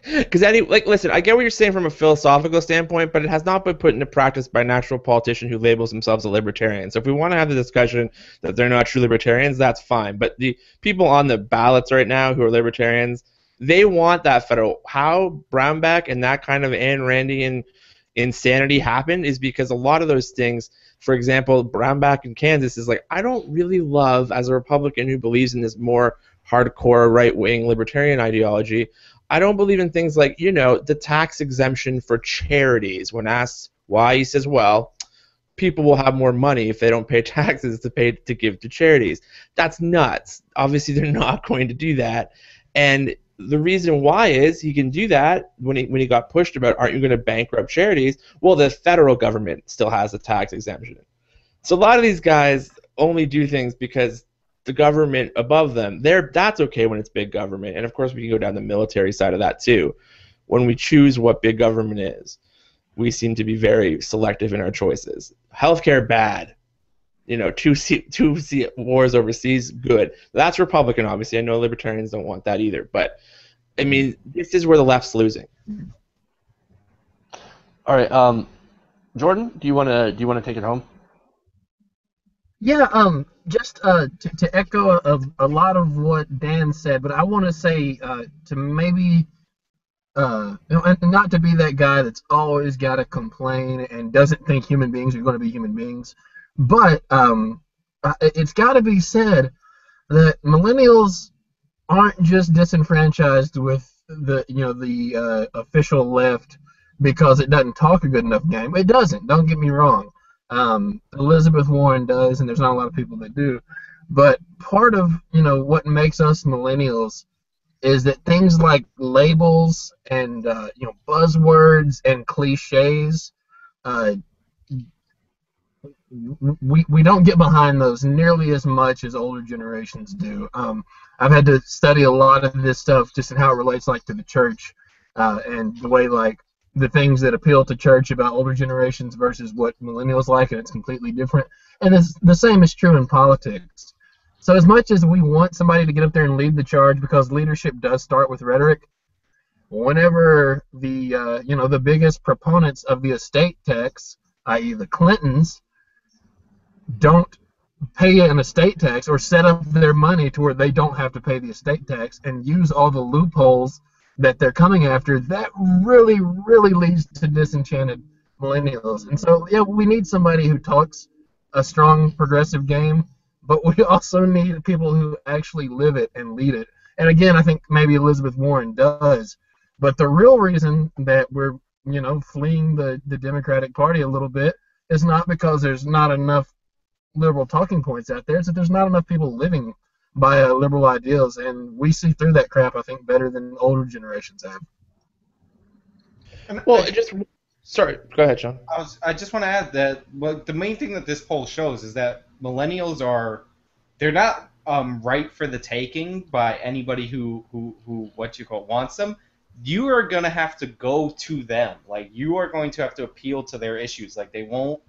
Because listen, I get what you're saying from a philosophical standpoint, but it has not been put into practice by an actual politician who labels themselves a libertarian. So if we want to have the discussion that they're not true libertarians, that's fine. But the people on the ballots right now who are libertarians, they want that federal. How Brownback and that kind of Ayn Randian insanity happened is because a lot of those things, for example, Brownback in Kansas is like, I don't really love, as a Republican who believes in this more hardcore right-wing libertarian ideology, I don't believe in things like, the tax exemption for charities. When asked why, he says, well, people will have more money if they don't pay taxes to give to charities. That's nuts. Obviously, they're not going to do that. And the reason why is he can do that when he got pushed about, aren't you going to bankrupt charities? Well, the federal government still has a tax exemption. So a lot of these guys only do things because the government above them, that's okay when it's big government. And of course, we can go down the military side of that too. When we choose what big government is, we seem to be very selective in our choices. Healthcare, bad. Two wars overseas, good. That's Republican, obviously. I know libertarians don't want that either. But, I mean, this is where the left's losing. All right, Jordan, do you want to take it home? Yeah, just to echo a lot of what Dan said, but I want to say to maybe and not to be that guy that's always got to complain and doesn't think human beings are going to be human beings, but it's got to be said that millennials aren't just disenfranchised with the official left because it doesn't talk a good enough game. It doesn't. Don't get me wrong. Elizabeth Warren does, and there's not a lot of people that do. But part of what makes us millennials is that things like labels and buzzwords and cliches, we don't get behind those nearly as much as older generations do. I've had to study a lot of this stuff just in how it relates to the church and the way the things that appeal to church about older generations versus what millennials like, and it's completely different. And the same is true in politics. So as much as we want somebody to get up there and lead the charge, because leadership does start with rhetoric, whenever the biggest proponents of the estate tax, i.e. the Clintons, don't pay an estate tax or set up their money to where they don't have to pay the estate tax and use all the loopholes that they're coming after, that really, really leads to disenchanted millennials. And so, yeah, we need somebody who talks a strong progressive game, but we also need people who actually live it and lead it. And again, I think maybe Elizabeth Warren does. But the real reason that we're, fleeing the Democratic Party a little bit is not because there's not enough liberal talking points out there. It's that there's not enough people living by liberal ideals. And we see through that crap, I think, better than older generations have. Well, sorry, go ahead, Sean. I just want to add that the main thing that this poll shows is that millennials they're not right for the taking by anybody who wants them. You are gonna have to go to them. You are going to have to appeal to their issues. The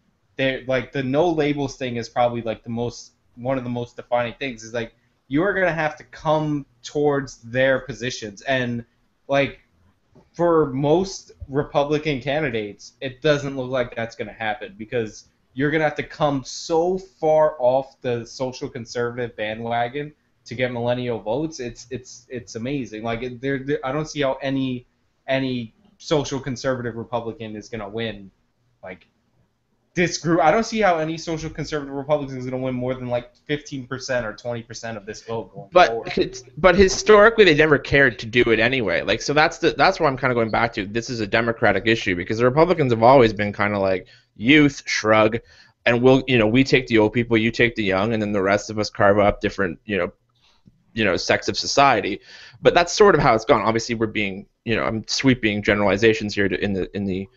no labels thing is probably one of the most defining things. Is you are gonna have to come towards their positions, and for most Republican candidates, it doesn't look like that's gonna happen, because you're going to have to come so far off the social conservative bandwagon to get millennial votes. It's amazing. I don't see how any social conservative Republican is going to win. This group, I don't see how any social conservative Republican is going to win more than 15% or 20% of this vote going forward. But historically, they never cared to do it anyway. So that's where I'm kind of going back to. This is a Democratic issue, because the Republicans have always been kind of youth, shrug, and we take the old people, you take the young, and then the rest of us carve up different sects of society. But that's sort of how it's gone. Obviously, we're being I'm sweeping generalizations here in the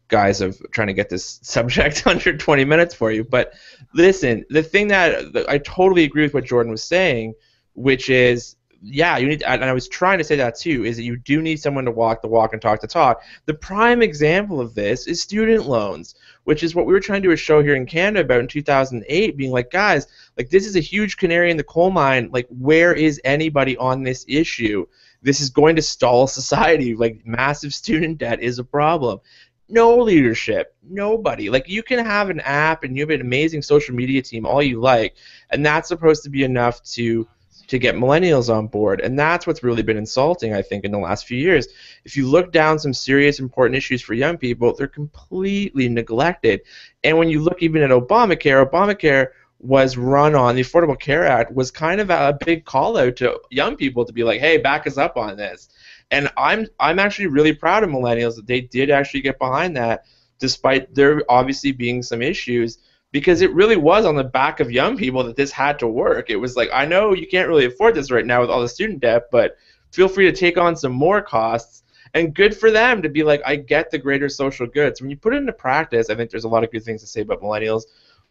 guise of trying to get this subject under 20 minutes for you. But listen, the thing that I totally agree with what Jordan was saying, which is, yeah, you need, and I was trying to say that too, is that you do need someone to walk the walk and talk the talk. The prime example of this is student loans, which is what we were trying to do a show here in Canada about in 2008, being guys, this is a huge canary in the coal mine. Where is anybody on this issue? This is going to stall society. Massive student debt is a problem. No leadership, nobody. You can have an app and you have an amazing social media team, all you like, and that's supposed to be enough to to get millennials on board. And that's what's really been insulting, I think, in the last few years. If you look down some serious, important issues for young people, they're completely neglected. And when you look even at Obamacare was run on, the Affordable Care Act was kind of a big call out to young people to be like, hey, back us up on this. And I'm actually really proud of millennials that they did actually get behind that, despite there obviously being some issues, because it really was on the back of young people that this had to work. It was like, I know you can't really afford this right now with all the student debt, but feel free to take on some more costs. And good for them to be like, I get the greater social goods. When you put it into practice, I think there's a lot of good things to say about millennials,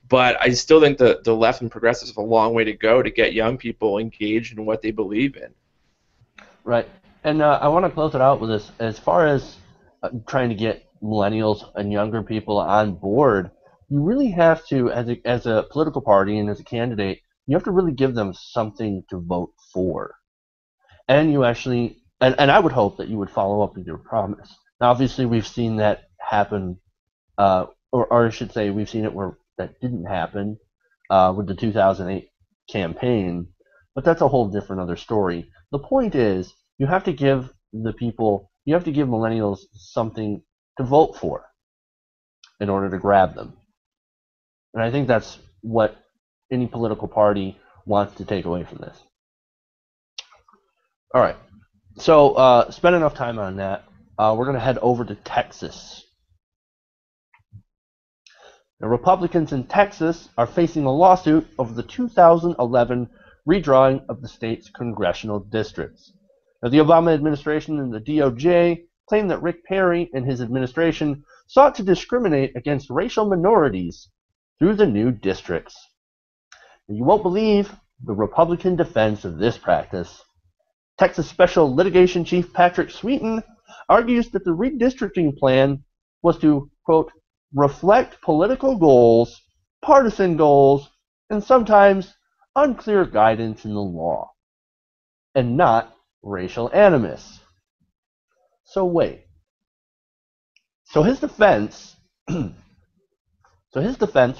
but I still think the left and progressives have a long way to go to get young people engaged in what they believe in. Right. And I want to close it out with this. As far as trying to get millennials and younger people on board, you really have to, as a political party and as a candidate, you have to really give them something to vote for. And you actually, and I would hope that you would follow up with your promise. Now, obviously, we've seen that happen, or I should say, we've seen it where that didn't happen with the 2008 campaign, but that's a whole different other story. The point is, you have to give millennials something to vote for in order to grab them. And I think that's what any political party wants to take away from this. All right. So spend enough time on that. We're going to head over to Texas. The Republicans in Texas are facing a lawsuit over the 2011 redrawing of the state's congressional districts. Now, the Obama administration and the DOJ claim that Rick Perry and his administration sought to discriminate against racial minorities through the new districts. And you won't believe the Republican defense of this practice. Texas Special Litigation Chief Patrick Sweeten argues that the redistricting plan was to, quote, reflect political goals, partisan goals, and sometimes unclear guidance in the law, and not racial animus. So wait. So his defense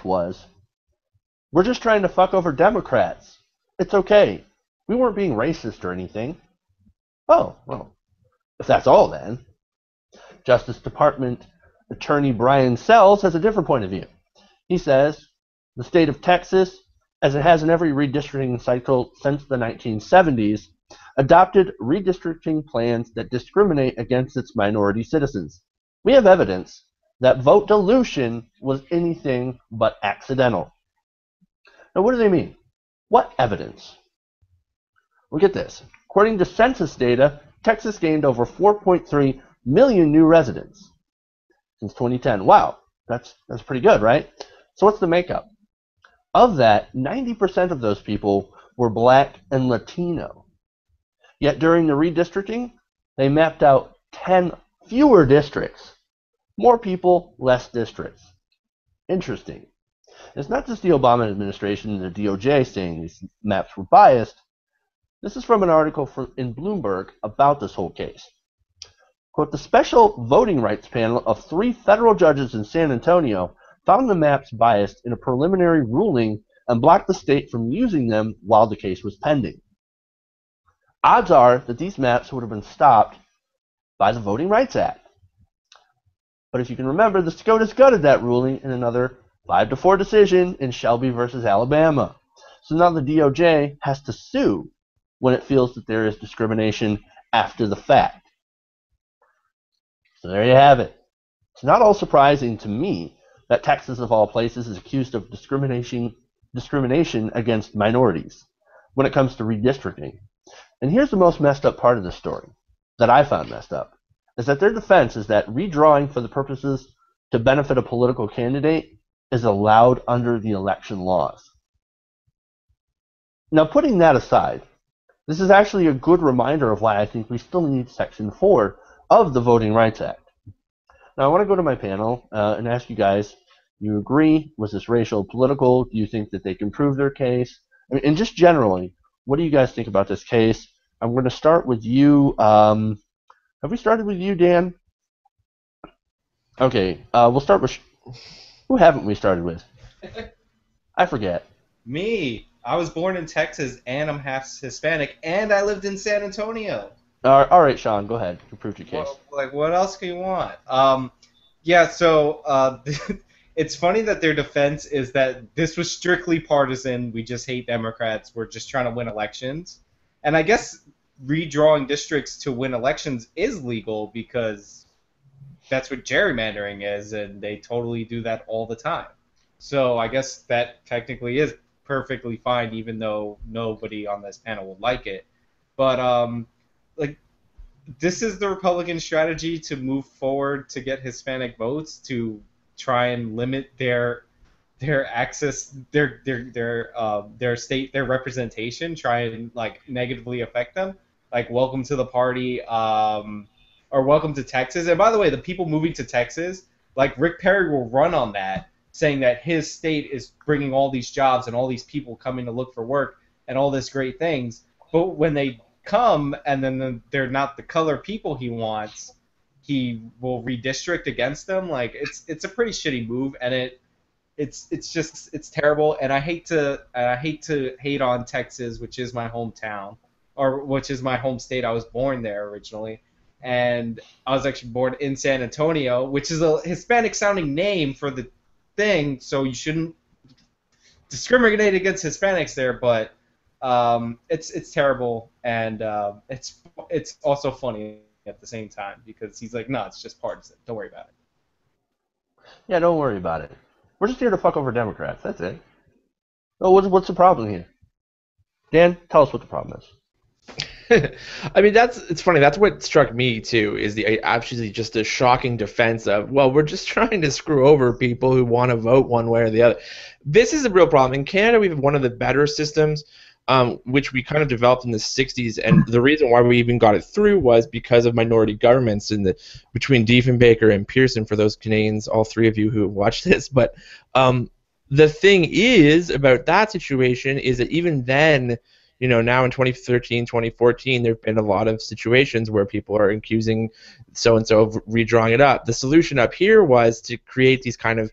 was, we're just trying to fuck over Democrats. It's okay. We weren't being racist or anything. Oh, well, if that's all then. Justice Department Attorney Brian Sells has a different point of view. He says, the state of Texas, as it has in every redistricting cycle since the 1970s, adopted redistricting plans that discriminate against its minority citizens. We have evidence that vote dilution was anything but accidental. Now, what do they mean? What evidence? Well, get this. According to census data, Texas gained over 4.3 million new residents since 2010. Wow, that's pretty good, right? So what's the makeup? Of that, 90% of those people were Black and Latino. Yet during the redistricting, they mapped out 10 fewer districts. More people, less districts. Interesting. It's not just the Obama administration and the DOJ saying these maps were biased. This is from an article in Bloomberg about this whole case. Quote, the special voting rights panel of 3 federal judges in San Antonio found the maps biased in a preliminary ruling and blocked the state from using them while the case was pending. Odds are that these maps would have been stopped by the Voting Rights Act. But if you can remember, the SCOTUS gutted that ruling in another 5-4 decision in Shelby versus Alabama. So now the DOJ has to sue when it feels that there is discrimination after the fact. So there you have it. It's not all surprising to me that Texas, of all places, is accused of discrimination against minorities when it comes to redistricting. And here's the most messed up part of the story that I found messed up, is that their defense is that redrawing for the purposes to benefit a political candidate is allowed under the election laws. Now, putting that aside, this is actually a good reminder of why I think we still need Section 4 of the Voting Rights Act. Now, I want to go to my panel and ask you guys, you agree? Was this racial, political? Do you think that they can prove their case? And just generally, what do you guys think about this case? I'm going to start with you. Have we started with you, Dan? Okay, we'll start with... Who haven't we started with? I forget. Me. I was born in Texas, and I'm half Hispanic, and I lived in San Antonio. All right, Sean, go ahead. You proved your case. Well, like, what else can you want? Yeah, so it's funny that their defense is that this was strictly partisan. We just hate Democrats. We're just trying to win elections. And I guess redrawing districts to win elections is legal because that's what gerrymandering is, and they totally do that all the time. So I guess that technically is perfectly fine, even though nobody on this panel would like it. But like, this is the Republican strategy to move forward to get Hispanic votes, to try and limit their access, their state, their representation, try and like negatively affect them. Like, welcome to the party, or welcome to Texas. And by the way, the people moving to Texas, like Rick Perry will run on that, saying that his state is bringing all these jobs and all these people coming to look for work and all this great things. But when they come and then they're not the color people he wants, he will redistrict against them. Like, it's a pretty shitty move, and it's terrible. And I hate to hate on Texas, which is my hometown, or which is my home state. I was born there originally, and I was actually born in San Antonio, which is a Hispanic sounding name for the thing, so you shouldn't discriminate against Hispanics there, but it's terrible, and it's also funny at the same time because he's like, no, it's just partisan. Don't worry about it. Yeah, don't worry about it. We're just here to fuck over Democrats. That's it. Oh, what's the problem here? Dan, tell us what the problem is. I mean, it's funny. That's what struck me too. Is actually just a shocking defense of, well, we're just trying to screw over people who want to vote one way or the other. This is a real problem. In Canada, we have one of the better systems, which we kind of developed in the 60s, and the reason why we even got it through was because of minority governments between Diefenbaker and Pearson, for those Canadians, all three of you who watched this. But the thing is about that situation is that even then, you know, now in 2013, 2014, there have been a lot of situations where people are accusing so-and-so of redrawing it up. The solution up here was to create these kind of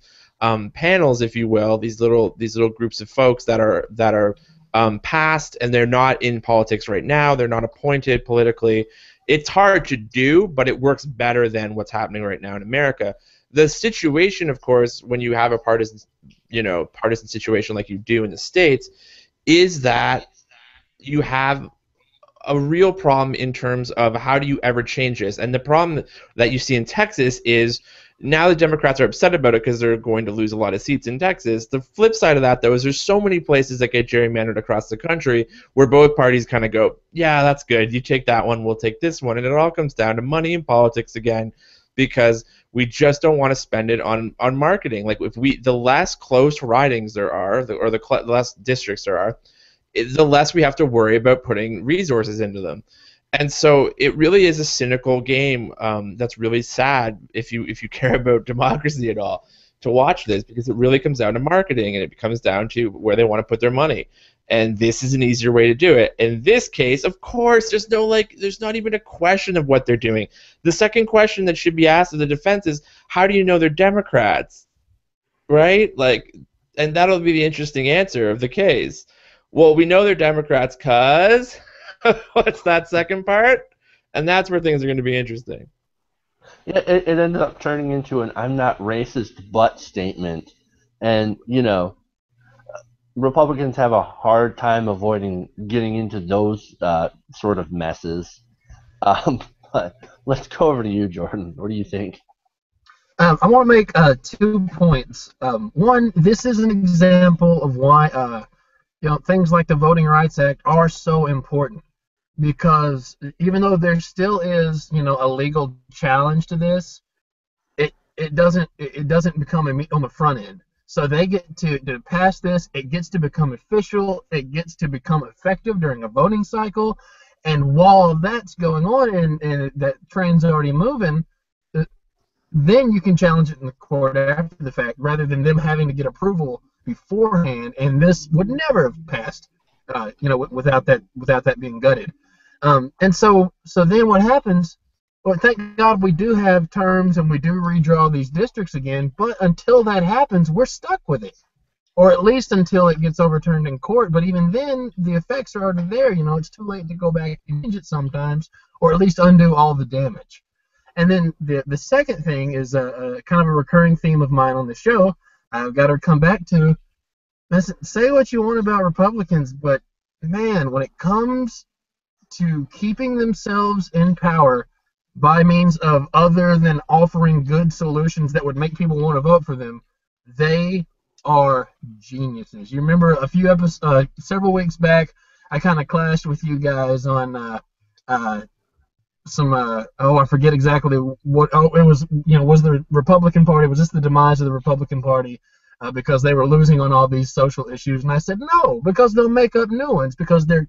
panels, if you will, these little groups of folks that are past, and they're not in politics right now. They're not appointed politically. It's hard to do, but it works better than what's happening right now in America. The situation, of course, when you have a partisan situation like you do in the States, is that you have a real problem in terms of how do you ever change this. And the problem that you see in Texas is now the Democrats are upset about it because they're going to lose a lot of seats in Texas. The flip side of that, though, is there's so many places that get gerrymandered across the country where both parties kind of go, yeah, that's good. You take that one, we'll take this one. And it all comes down to money and politics again, because we just don't want to spend it on marketing. Like, the less close ridings there are, or the less districts there are, the less we have to worry about putting resources into them. And so it really is a cynical game that's really sad if you care about democracy at all to watch this, because it really comes down to marketing, and it comes down to where they want to put their money. And this is an easier way to do it. In this case, of course, there's not even a question of what they're doing. The second question that should be asked of the defense is, how do you know they're Democrats? Right? Like, and that'll be the interesting answer of the case. Well, we know they're Democrats because what's that second part? And that's where things are going to be interesting. Yeah, it ended up turning into an "I'm not racist, but" statement, and you know, Republicans have a hard time avoiding getting into those sort of messes. But let's go over to you, Jordan. What do you think? I want to make 2 points. One, this is an example of why things like the Voting Rights Act are so important, because even though there still is, a legal challenge to this, it doesn't become on the front end. So they get to pass this. It gets to become official. It gets to become effective during a voting cycle. And while that's going on and that train's already moving, then you can challenge it in the court after the fact, rather than them having to get approval beforehand. And this would never have passed, without that being gutted. And so then what happens? Well, thank God we do have terms and we do redraw these districts again, but until that happens, we're stuck with it. or at least until it gets overturned in court. But even then, the effects are already there. You know, it's too late to go back and change it sometimes, or at least undo all the damage. And then the second thing is a kind of a recurring theme of mine on the show. I've got to come back to. Listen, say what you want about Republicans, but man, when it comes to keeping themselves in power by means of other than offering good solutions that would make people want to vote for them, they are geniuses. You remember a few episodes, several weeks back, I kind of clashed with you guys on some I forget exactly what. Oh, it was, was the Republican Party, was this the demise of the Republican Party because they were losing on all these social issues? And I said no, because they'll make up new ones, because they're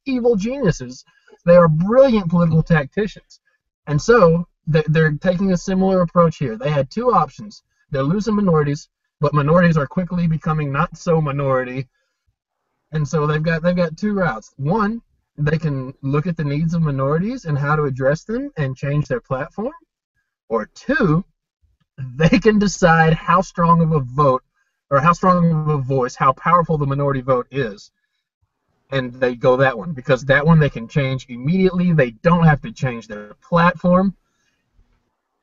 evil geniuses. They are brilliant political tacticians. And so they're taking a similar approach here. They had two options. They're losing minorities, but minorities are quickly becoming not so minority. And so they've got two routes. One, they can look at the needs of minorities and how to address them and change their platform. Or two, they can decide how strong of a vote or how strong of a voice, how powerful the minority vote is. And they go that one, because that one they can change immediately. They don't have to change their platform.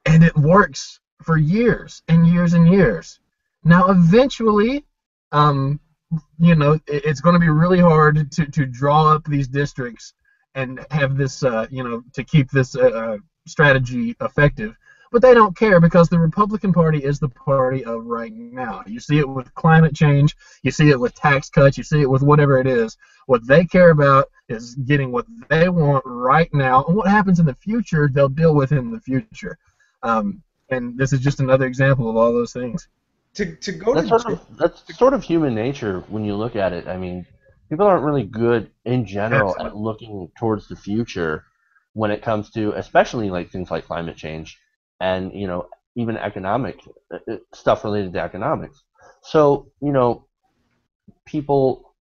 And it works for years and years and years. Now, eventually, it's going to be really hard to draw up these districts and have this, to keep this strategy effective. But they don't care, because the Republican Party is the party of right now. You see it with climate change. You see it with tax cuts. You see it with whatever it is. What they care about is getting what they want right now. And what happens in the future, they'll deal with in the future. And this is just another example of all those things. That's sort of human nature when you look at it. I mean, people aren't really good in general at looking towards the future when it comes to, especially like things like climate change and even economic stuff related to economics. So people.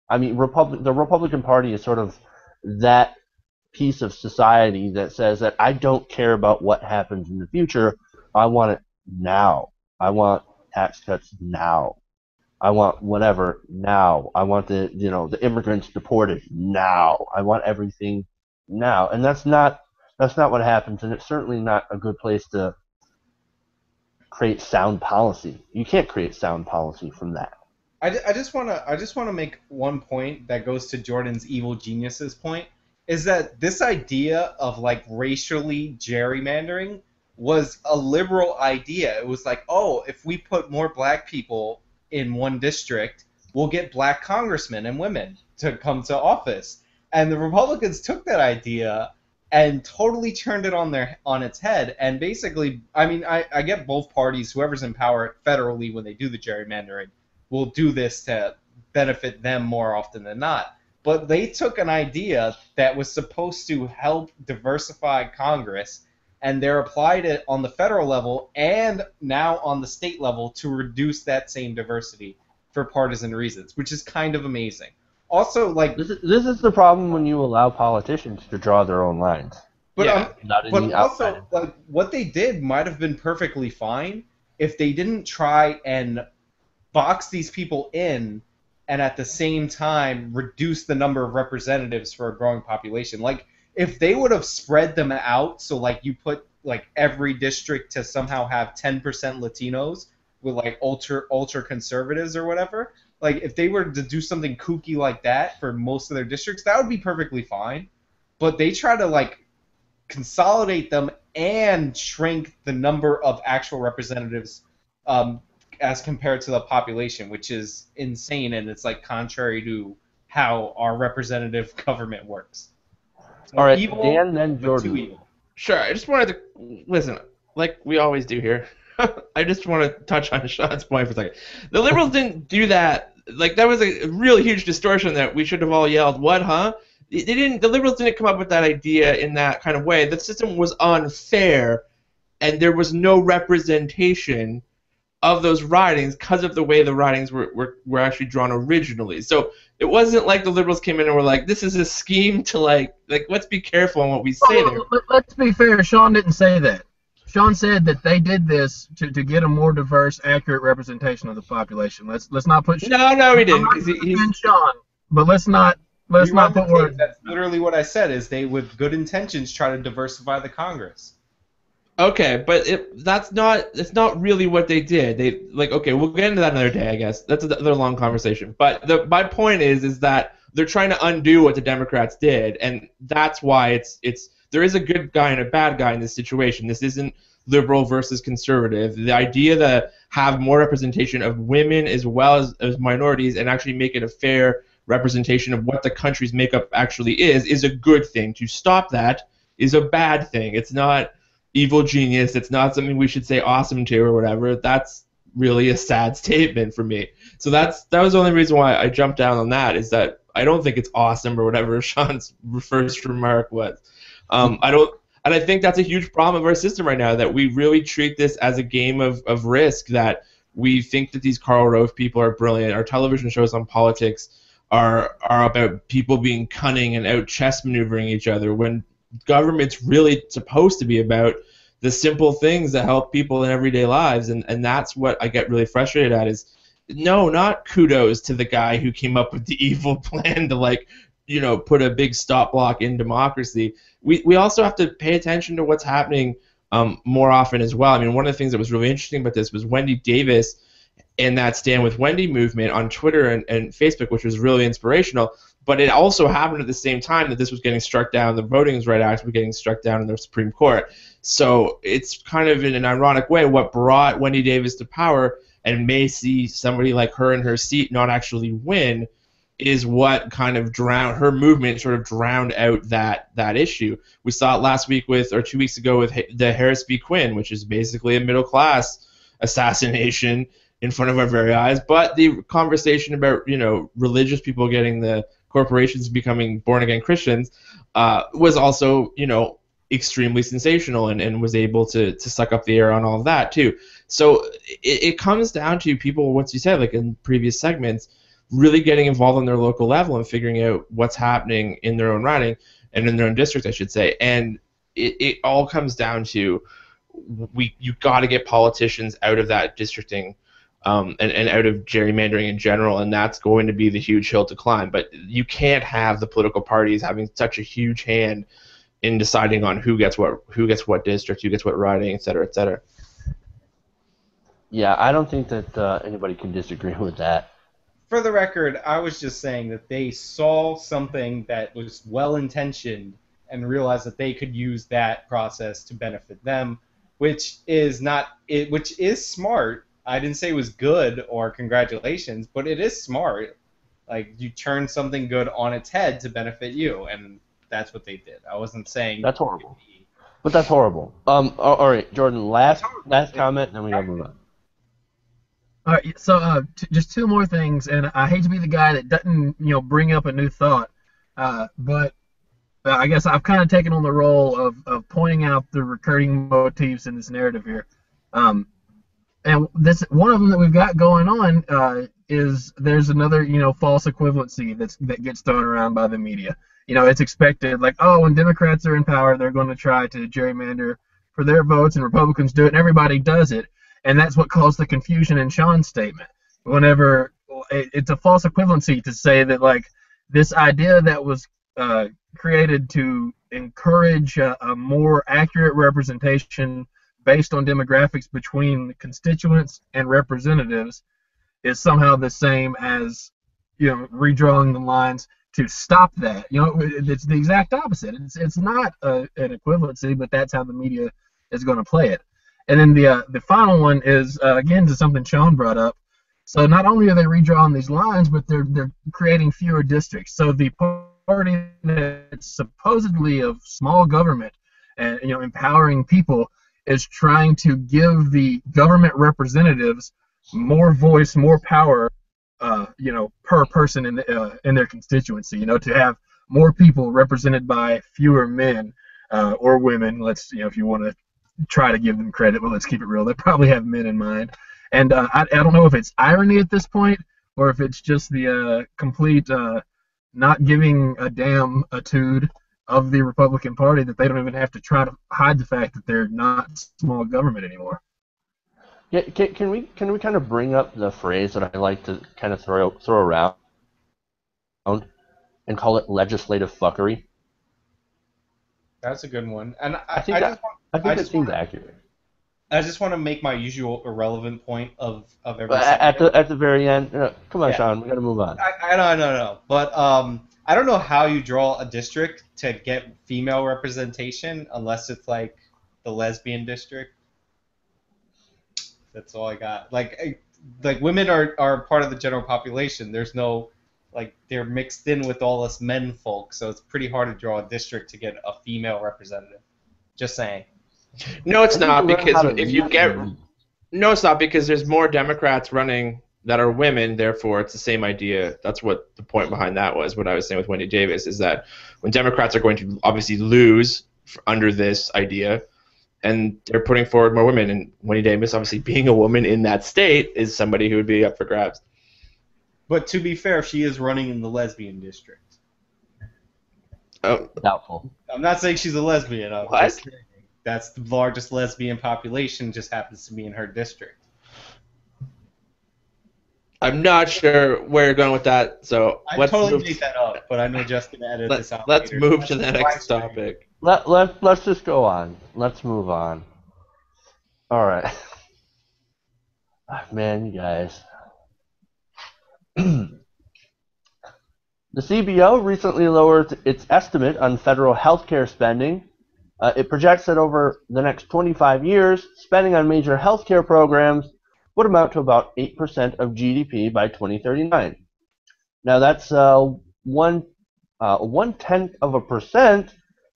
I mean, the Republican Party is sort of that piece of society that says that I don't care about what happens in the future. I want it now. I want tax cuts now. I want whatever now. I want the immigrants deported now. I want everything now. And that's not what happens, and it's certainly not a good place to create sound policy. You can't create sound policy from that. I just want to make one point that goes to Jordan's evil geniuses point, is that this idea of like racially gerrymandering was a liberal idea. It was like, oh, if we put more black people in one district, we'll get black congressmen and women to come to office. And the Republicans took that idea and totally turned it on its head. And basically, I mean, I get both parties, whoever's in power federally when they do the gerrymandering, will do this to benefit them more often than not. But they took an idea that was supposed to help diversify Congress, and they're applied it on the federal level and now on the state level to reduce that same diversity for partisan reasons, which is kind of amazing. Also, like this is the problem when you allow politicians to draw their own lines. But also, like, what they did might have been perfectly fine if they didn't try and box these people in and at the same time reduce the number of representatives for a growing population. Like, if they would have spread them out, so like you put like every district to somehow have 10% Latinos with like ultra conservatives or whatever, like if they were to do something kooky like that for most of their districts, that would be perfectly fine. But they try to like consolidate them and shrink the number of actual representatives as compared to the population, which is insane, and it's like contrary to how our representative government works. So all right, evil, Dan, then Jordan. too evil. Sure, I just wanted to listen, like we always do here. I just want to touch on Sean's point for a second. The liberals didn't do that. Like, that was a really huge distortion that we should have all yelled, "What, huh?" They didn't. The liberals didn't come up with that idea in that kind of way. The system was unfair, and there was no representation of those ridings because of the way the ridings were actually drawn originally. So it wasn't like the liberals came in and were like, this is a scheme to like let's be careful on what we say there. Let's be fair, Sean didn't say that. Sean said that they did this to get a more diverse, accurate representation of the population. Let's not put. No, he didn't. I'm not Because defend Sean, but let's not put words. That's literally what I said. Is they, with good intentions, try to diversify the Congress. Okay, but it's not really what they did. Okay, we'll get into that another day, I guess. That's another long conversation. But my point is that they're trying to undo what the Democrats did, and that's why there is a good guy and a bad guy in this situation. This isn't liberal versus conservative. The idea to have more representation of women as well as minorities and actually make it a fair representation of what the country's makeup actually is a good thing. To stop that is a bad thing. It's not evil genius. It's not something we should say awesome to or whatever. That's really a sad statement for me. So that was the only reason why I jumped down on that, is that I don't think it's awesome or whatever Sean's first remark was. I think that's a huge problem of our system right now, that we really treat this as a game of risk, that we think that these Karl Rove people are brilliant. Our television shows on politics are about people being cunning and out chess maneuvering each other, when government's really supposed to be about the simple things that help people in everyday lives. And that's what I get really frustrated at, is no, not kudos to the guy who came up with the evil plan to put a big stop block in democracy. We also have to pay attention to what's happening more often as well. I mean, one of the things that was really interesting about this was Wendy Davis and that Stand With Wendy movement on Twitter and Facebook, which was really inspirational. But it also happened at the same time that this was getting struck down, the Voting Rights Act was getting struck down in the Supreme Court. So it's kind of, in an ironic way, what brought Wendy Davis to power and may see somebody like her in her seat not actually win is what kind of drowned out that issue. We saw it last week 2 weeks ago with the Harris v. Quinn, which is basically a middle class assassination in front of our very eyes. But the conversation about religious people getting the corporations becoming born again Christians was also extremely sensational and was able to suck up the air on all of that too. So it comes down to people, once you said, like in previous segments, really getting involved on their local level and figuring out what's happening in their own riding and in their own district, I should say. And it all comes down to you got to get politicians out of that districting and out of gerrymandering in general, and that's going to be the huge hill to climb. But you can't have the political parties having such a huge hand in deciding on who gets what district, who gets what riding, et cetera, et cetera. Yeah, I don't think that anybody can disagree with that. For the record, I was just saying that they saw something that was well-intentioned and realized that they could use that process to benefit them, which is smart. I didn't say it was good or congratulations, but it is smart. Like, you turn something good on its head to benefit you, and that's what they did. I wasn't saying that's horrible, but that's horrible. All right, Jordan, last comment, and then we gotta move on. All right, so just two more things, and I hate to be the guy that doesn't, bring up a new thought, but I guess I've kind of taken on the role of pointing out the recurring motifs in this narrative here. And this one of them that we've got going on is there's another, false equivalency that gets thrown around by the media. It's expected, like, oh, when Democrats are in power, they're going to try to gerrymander for their votes, and Republicans do it, and everybody does it. And that's what caused the confusion in Sean's statement. Whenever it's a false equivalency to say that, like, this idea that was created to encourage a more accurate representation based on demographics between constituents and representatives is somehow the same as, redrawing the lines to stop that. It's the exact opposite. It's not an equivalency, but that's how the media is going to play it. And then the final one is, again, to something Sean brought up. So not only are they redrawing these lines, but they're creating fewer districts. So the party that's supposedly of small government and empowering people is trying to give the government representatives more voice, more power, per person in their constituency. To have more people represented by fewer men or women. Let's, if you want to try to give them credit, but let's keep it real. They probably have men in mind. And I don't know if it's irony at this point or if it's just the complete not giving a damn attitude of the Republican Party that they don't even have to try to hide the fact that they're not small government anymore. Yeah, can we kind of bring up the phrase that I like to kind of throw around and call it legislative fuckery? That's a good one. And I think that seems accurate. I just want to make my usual irrelevant point of every But segment. at the very end, come on, Yeah. Sean, we got to move on. I know. But I don't know how you draw a district to get female representation unless it's like the lesbian district. That's all I got. Like women are part of the general population. There's no, like, they're mixed in with all us men folk, so it's pretty hard to draw a district to get a female representative. Just saying. No, it's not, because No, it's not, because there's more Democrats running that are women, therefore it's the same idea. That's what the point behind that was. What I was saying with Wendy Davis is that when Democrats are going to obviously lose under this idea, and they're putting forward more women, and Wendy Davis, obviously being a woman in that state, is somebody who would be up for grabs. But to be fair, she is running in the lesbian district. Oh, doubtful. I'm not saying she's a lesbian. I'm What? just saying that's the largest lesbian population, just happens to be in her district. I'm not sure where you're going with that, so I let's totally move. made that up, but I know Justin can edit this out. Let's later. move to the next topic. Let's just go on. Let's move on. All right. Man, you guys. The CBO recently lowered its estimate on federal healthcare spending. It projects that over the next 25 years, spending on major healthcare programs would amount to about 8% of GDP by 2039. Now that's 1/10%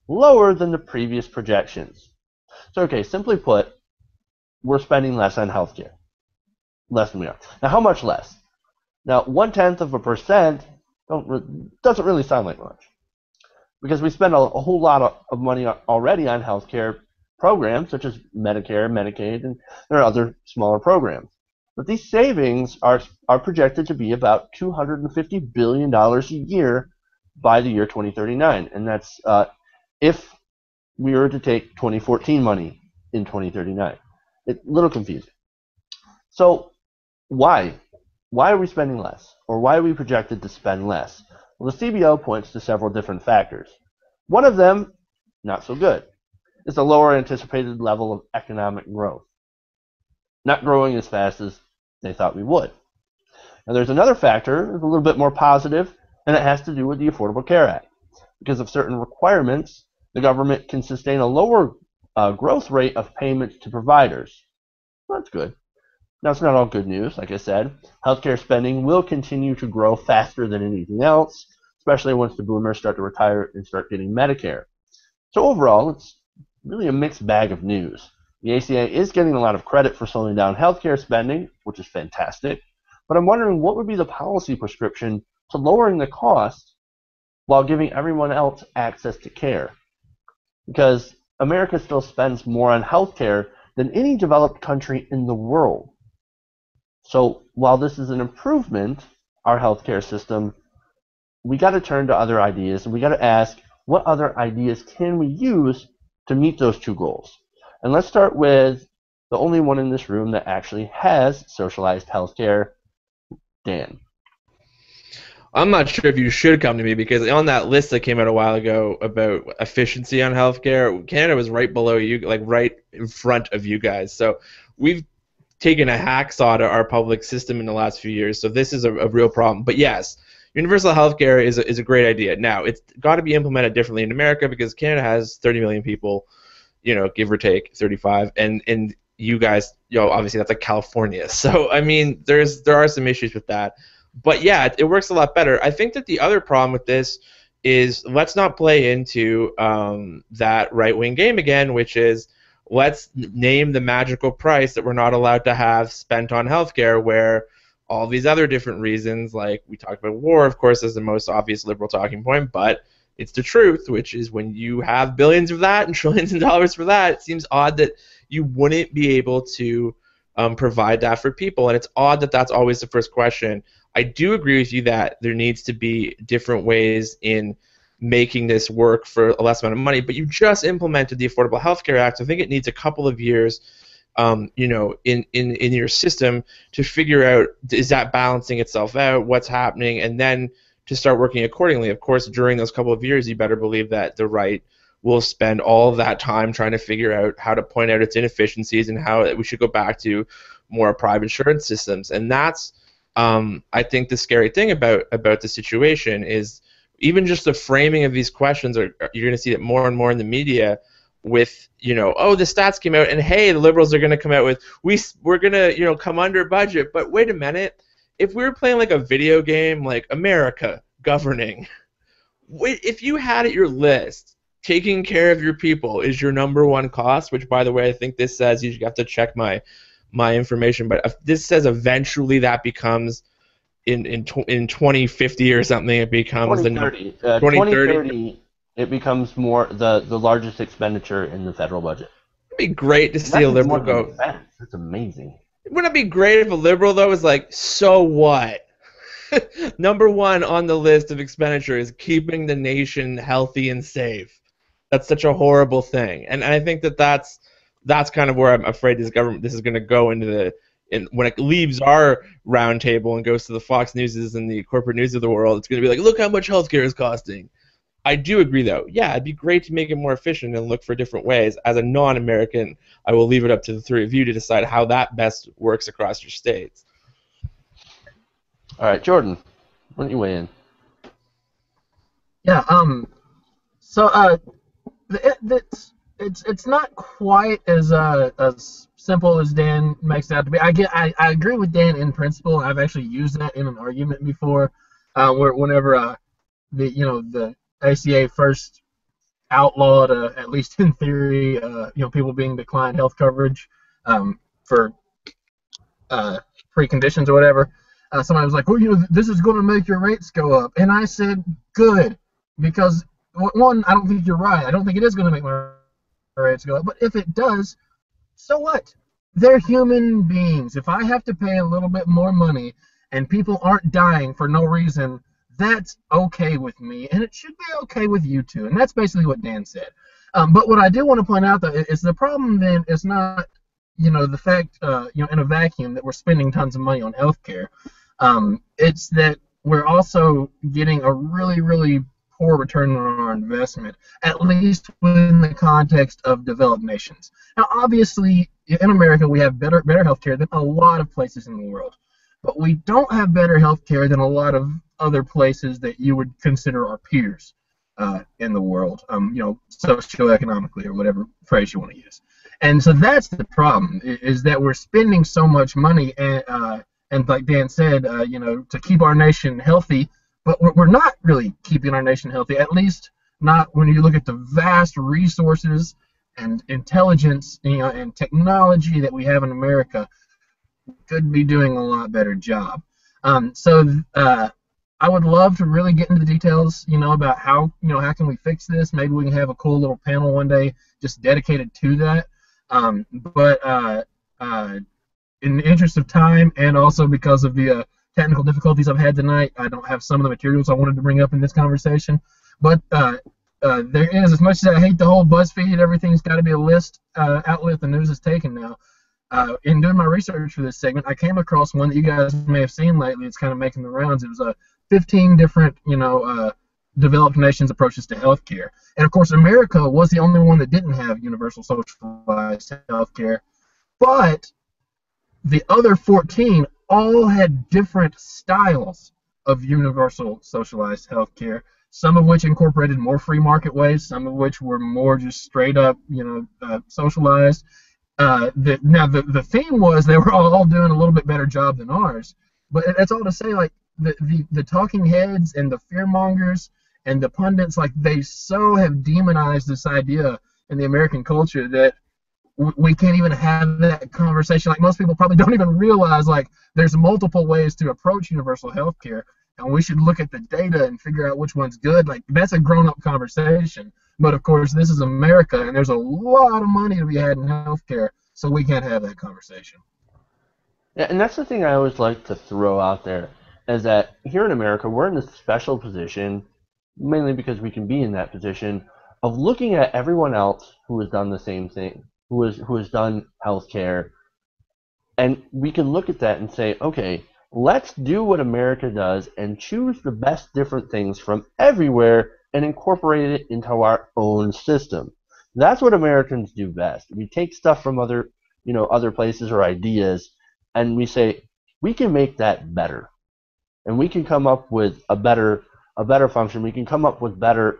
lower than the previous projections. So, okay, simply put, we're spending less on healthcare. Less than we are. Now, how much less? Now, 1/10% doesn't really sound like much, because we spend a whole lot of money already on healthcare programs such as Medicare, Medicaid, and there are other smaller programs. But these savings are projected to be about $250 billion a year by the year 2039, and that's if we were to take 2014 money in 2039. It's a little confusing. So why? Why are we spending less? Or why are we projected to spend less? Well, the CBO points to several different factors. One of them, not so good, is the lower anticipated level of economic growth. Not growing as fast as they thought we would. Now there's another factor, a little bit more positive, and it has to do with the Affordable Care Act. Because of certain requirements, the government can sustain a lower growth rate of payments to providers. Well, that's good. Now, it's not all good news. Like I said, healthcare spending will continue to grow faster than anything else, especially once the boomers start to retire and start getting Medicare. So overall, it's really a mixed bag of news. The ACA is getting a lot of credit for slowing down healthcare spending, which is fantastic, but I'm wondering what would be the policy prescription to lowering the cost while giving everyone else access to care. Because America still spends more on healthcare than any developed country in the world. So while this is an improvement, our healthcare system, we got to turn to other ideas, and we got to ask, what other ideas can we use to meet those two goals? And let's start with the only one in this room that actually has socialized healthcare, Dan. I'm not sure if you should come to me, because on that list that came out a while ago about efficiency on healthcare, Canada was right below you, like right in front of you guys. So we've taken a hacksaw to our public system in the last few years. So this is a real problem. But yes, universal healthcare is a great idea. Now, it's got to be implemented differently in America, because Canada has 30 million people, give or take 35, and you guys, obviously that's like California. So I mean, there are some issues with that. But yeah, it works a lot better. I think that the other problem with this is, let's not play into that right-wing game again, which is, let's name the magical price that we're not allowed to have spent on healthcare, where all these other different reasons, like we talked about war, of course, is the most obvious liberal talking point, but it's the truth, which is when you have billions of that and trillions of dollars for that, it seems odd that you wouldn't be able to provide that for people, and it's odd that that's always the first question. I do agree with you that there needs to be different ways in making this work for a less amount of money, but you just implemented the Affordable Health Care Act. I think it needs a couple of years, in your system to figure out, is that balancing itself out, what's happening, and then to start working accordingly. Of course, during those couple of years, you better believe that the right will spend all of that time trying to figure out how to point out its inefficiencies and how we should go back to more private insurance systems. And that's, I think, the scary thing about the situation is even just the framing of these questions you're going to see it more and more in the media with, oh, the stats came out and hey, the liberals are going to come out with, we're going to, come under budget. But wait a minute, if we were playing like a video game like America governing, if you had at your list taking care of your people is your number one cost, which by the way, I think this says, you have to check my information, but this says eventually that becomes in 2050 or something, it becomes 2030. 2030 it becomes more the largest expenditure in the federal budget. It'd be great to see a liberal go. That's amazing. Wouldn't it be great if a liberal though was like, so what? Number one on the list of expenditure is keeping the nation healthy and safe. That's such a horrible thing, and I think that's kind of where I'm afraid this is going to go into when it leaves our roundtable and goes to the Fox Newses and the corporate news of the world. It's going to be like, look how much healthcare is costing. I do agree, though. Yeah, it'd be great to make it more efficient and look for different ways. As a non-American, I will leave it up to the three of you to decide how that best works across your states. All right, Jordan, why don't you weigh in? Yeah. It's not quite as simple as Dan makes it out to be. I agree with Dan in principle. I've actually used that in an argument before, whenever the ACA first outlawed, at least in theory, people being declined health coverage for preconditions or whatever. Somebody was like, well, this is going to make your rates go up, and I said, good, because one, I don't think you're right. I don't think it is going to make my rates go up, but if it does, so what? They're human beings. If I have to pay a little bit more money and people aren't dying for no reason, that's okay with me, and it should be okay with you too. And that's basically what Dan said. But what I do want to point out, though, is the problem then is not, the fact, in a vacuum that we're spending tons of money on healthcare. It's that we're also getting a really, really poor return on our investment, at least within the context of developed nations. Now, obviously, in America, we have better healthcare than a lot of places in the world, but we don't have better healthcare than a lot of other places that you would consider our peers in the world, socioeconomically or whatever phrase you want to use. And so that's the problem, is that we're spending so much money, and like Dan said, to keep our nation healthy. But we're not really keeping our nation healthy, at least not when you look at the vast resources and intelligence, and technology that we have in America. We could be doing a lot better job. So I would love to really get into the details, about how can we fix this. Maybe we can have a cool little panel one day just dedicated to that. But in the interest of time, and also because of the technical difficulties I've had tonight, I don't have some of the materials I wanted to bring up in this conversation. But there is, as much as I hate the whole BuzzFeed, everything's got to be a list outlet the news is taken now. In doing my research for this segment, I came across one that you guys may have seen lately. It's kind of making the rounds. It was 15 different, developed nations' approaches to healthcare. And of course, America was the only one that didn't have universal socialized healthcare. But the other 14 all had different styles of universal socialized healthcare, some of which incorporated more free market ways, some of which were more just straight up, socialized. The theme was they were all doing a little bit better job than ours. But that's all to say, like, the talking heads and the fearmongers and the pundits, like, they so have demonized this idea in the American culture that we can't even have that conversation. Like, most people probably don't even realize, like, there's multiple ways to approach universal health care, and we should look at the data and figure out which one's good. Like, that's a grown-up conversation. But, of course, this is America, and there's a lot of money to be had in health care, so we can't have that conversation. Yeah, and that's the thing I always like to throw out there, is that here in America, we're in this special position mainly because we can be in that position of looking at everyone else who has done the same thing, who has done healthcare, and we can look at that and say, okay, let's do what America does and choose the best different things from everywhere and incorporate it into our own system. That's what Americans do best. We take stuff from other places or ideas, and we say we can make that better, and we can come up with a better function. We can come up with better,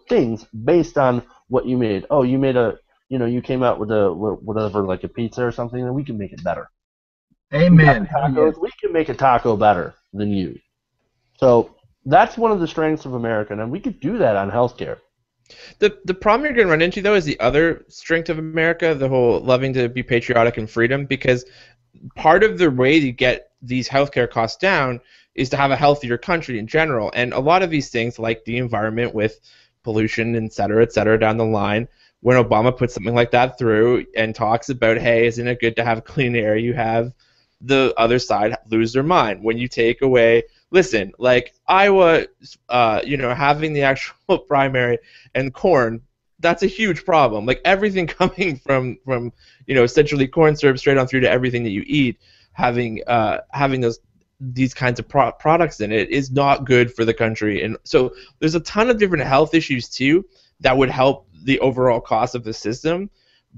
things based on what you made. Oh, you made you came out with whatever, like a pizza or something, and we can make it better. Amen. Tacos, we can make a taco better than you. So that's one of the strengths of America, and we could do that on healthcare. The problem you're going to run into, though, is the other strength of America, the whole loving to be patriotic and freedom, because part of the way to get these healthcare costs down is to have a healthier country in general. And a lot of these things, like the environment with pollution, et cetera, down the line, when Obama puts something like that through and talks about, hey, isn't it good to have clean air, you have the other side lose their mind. When you take away, listen, like Iowa, having the actual primary and corn, that's a huge problem. Like everything coming from essentially corn syrup straight on through to everything that you eat, having these kinds of products in it is not good for the country. And so there's a ton of different health issues too that would help the overall cost of the system.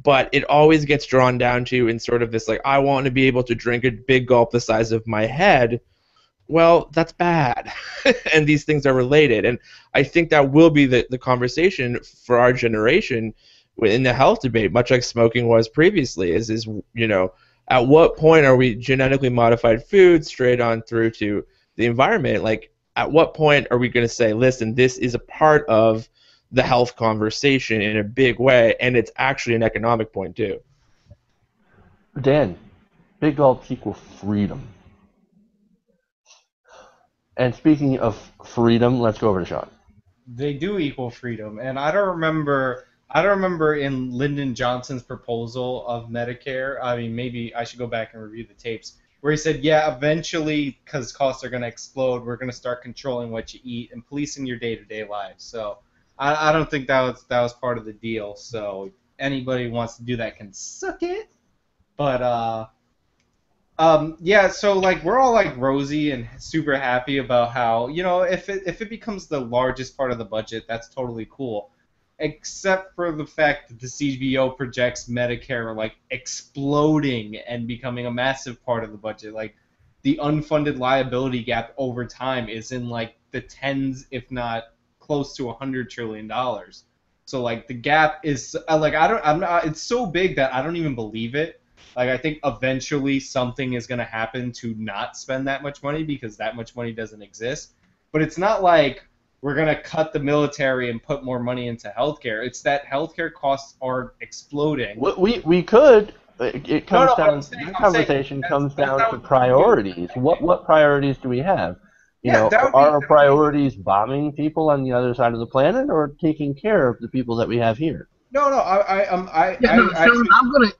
But it always gets drawn down to in sort of this, like, I want to be able to drink a big gulp the size of my head. Well, that's bad. And these things are related. And I think that will be the conversation for our generation in the health debate, much like smoking was previously, is at what point are we genetically modified food straight on through to the environment? Like, at what point are we going to say, listen, this is a part of the health conversation in a big way, and it's actually an economic point too. Dan, big gulps equal freedom. And speaking of freedom, let's go over to Sean. They do equal freedom, and I don't remember in Lyndon Johnson's proposal of Medicare. I mean, maybe I should go back and review the tapes where he said, yeah, eventually, because costs are going to explode, we're going to start controlling what you eat and policing your day-to-day lives. So I don't think that was part of the deal. So anybody who wants to do that can suck it. But yeah. So like we're all like rosy and super happy about how if it becomes the largest part of the budget, that's totally cool. Except for the fact that the CBO projects Medicare like exploding and becoming a massive part of the budget. Like the unfunded liability gap over time is in like the tens, if not close to $100 trillion. So like the gap is it's so big that I don't even believe it. Like I think eventually something is going to happen to not spend that much money because that much money doesn't exist. But it's not like we're going to cut the military and put more money into healthcare. It's that healthcare costs are exploding. We could. It comes down. The conversation comes down to priorities. What priorities do we have? Are our priorities bombing people on the other side of the planet, or taking care of the people that we have here? No, Sean,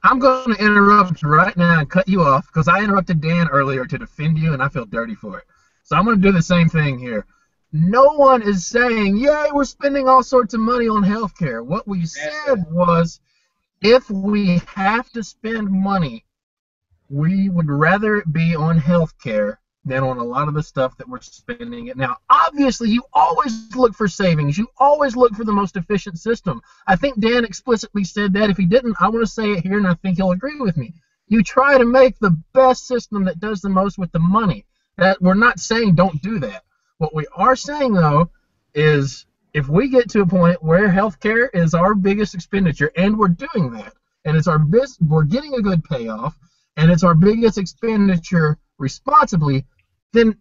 I'm gonna interrupt right now and cut you off because I interrupted Dan earlier to defend you, and I feel dirty for it. So I'm gonna do the same thing here. No one is saying, yay, we're spending all sorts of money on healthcare. What we said was, if we have to spend money, we would rather it be on healthcare than on a lot of the stuff that we're spending it now. Obviously, you always look for savings. You always look for the most efficient system. I think Dan explicitly said that. If he didn't, I want to say it here, and I think he'll agree with me. You try to make the best system that does the most with the money. That we're not saying don't do that. What we are saying, though, is if we get to a point where healthcare is our biggest expenditure, and we're doing that, and it's our we're getting a good payoff, and it's our biggest expenditure responsibly, then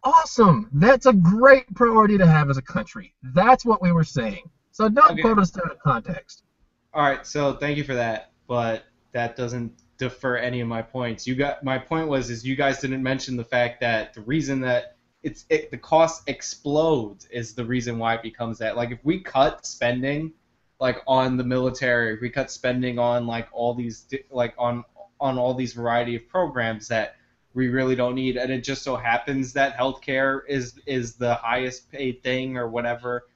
awesome. That's a great priority to have as a country. That's what we were saying. So don't quote us out of context. All right, so thank you for that, but that doesn't defer any of my points. My point was you guys didn't mention the fact that the reason that the cost explodes is the reason why it becomes that. Like if we cut spending like on the military, if we cut spending on like all these on all these variety of programs that we really don't need, and it just so happens that healthcare is the highest paid thing or whatever,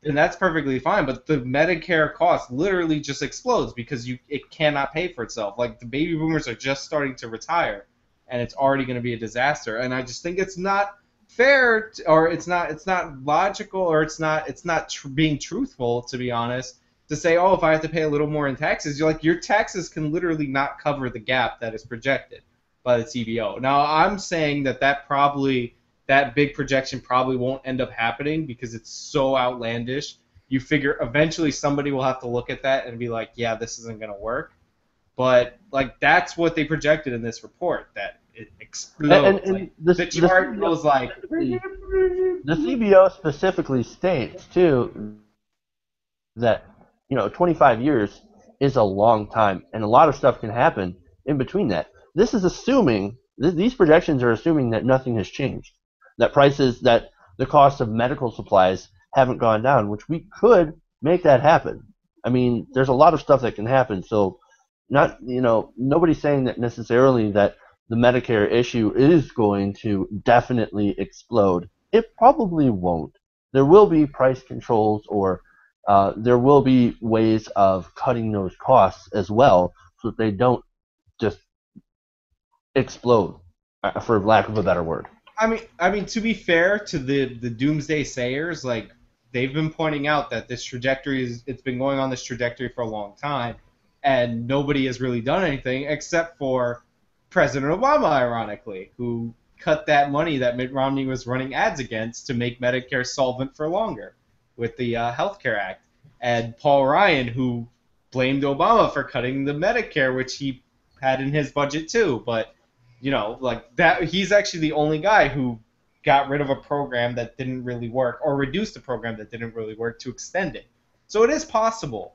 then that's perfectly fine. But the Medicare cost literally just explodes because it cannot pay for itself. Like, the baby boomers are just starting to retire, and it's already going to be a disaster. And I just think it's not fair, or it's not logical, or it's not being truthful, to be honest, to say, oh, if I have to pay a little more in taxes, you're like, your taxes can literally not cover the gap that is projected by the TBO. Now, I'm saying that big projection probably won't end up happening because it's so outlandish. You figure eventually somebody will have to look at that and be like, yeah, this isn't going to work. But, like, that's what they projected in this report, that it explodes. And the chart goes like... The CBO specifically states, too, that, 25 years is a long time, and a lot of stuff can happen in between that. This is assuming, these projections are assuming that nothing has changed, that the cost of medical supplies haven't gone down, which we could make that happen. I mean, there's a lot of stuff that can happen, so nobody's saying that necessarily that the Medicare issue is going to definitely explode. It probably won't. There will be price controls, or there will be ways of cutting those costs as well, so that they don't just explode, for lack of a better word. I mean, to be fair to the doomsday sayers, like, they've been pointing out that this trajectory it's been going on this trajectory for a long time, and nobody has really done anything except for President Obama, ironically, who cut that money that Mitt Romney was running ads against to make Medicare solvent for longer with the Health Care Act, and Paul Ryan, who blamed Obama for cutting the Medicare, which he had in his budget too, but like that, he's actually the only guy who got rid of a program that didn't really work, or reduced a program that didn't really work to extend it. So it is possible,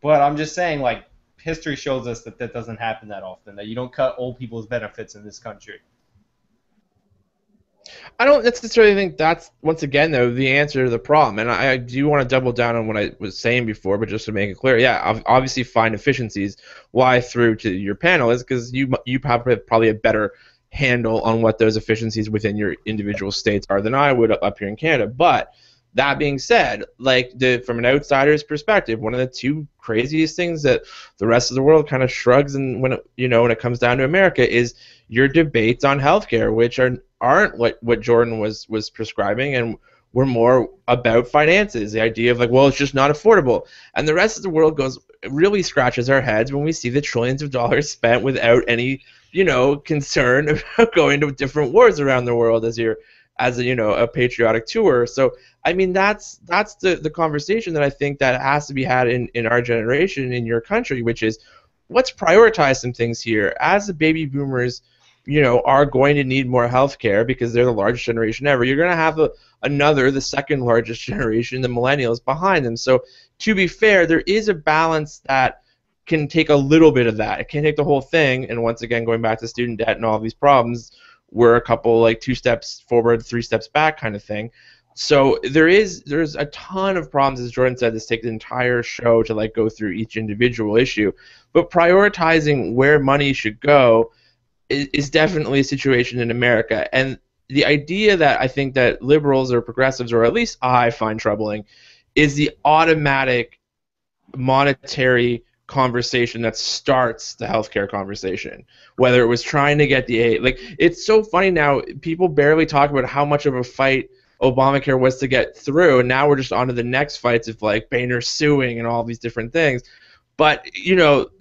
but I'm just saying, like, history shows us that doesn't happen that often, that you don't cut old people's benefits in this country. I don't necessarily think that's, once again, though, the answer to the problem. And I do want to double down on what I was saying before, but just to make it clear, yeah, obviously find efficiencies. Why I threw to your panel is because you probably a better handle on what those efficiencies within your individual states are than I would up here in Canada. But that being said, like, from an outsider's perspective, one of the two craziest things that the rest of the world kind of shrugs, and when it comes down to America, is your debates on healthcare, which aren't what Jordan was prescribing, and were more about finances. The idea of, like, well, it's just not affordable, and the rest of the world really scratches our heads when we see the trillions of dollars spent without any concern about going to different wars around the world as a patriotic tour. So I mean, that's the conversation that I think that has to be had in our generation, in your country, which is, let's prioritize some things here. As the baby boomers are going to need more health care because they're the largest generation ever, you're going to have the second largest generation, the millennials, behind them. So to be fair, there is a balance that can take a little bit of that. It can't take the whole thing. And once again, going back to student debt and all these problems, we're a couple, like, 2 steps forward, 3 steps back kind of thing. So there's a ton of problems, as Jordan said. This takes the entire show to, like, go through each individual issue. But prioritizing where money should go is definitely a situation in America. And the idea that I think that liberals or progressives, or at least I find troubling, is the automatic monetary conversation that starts the healthcare conversation, whether it was trying to get the aid. Like, it's so funny now, people barely talk about how much of a fight Obamacare was to get through, and now we're just on to the next fights of, like, Boehner suing and all these different things. But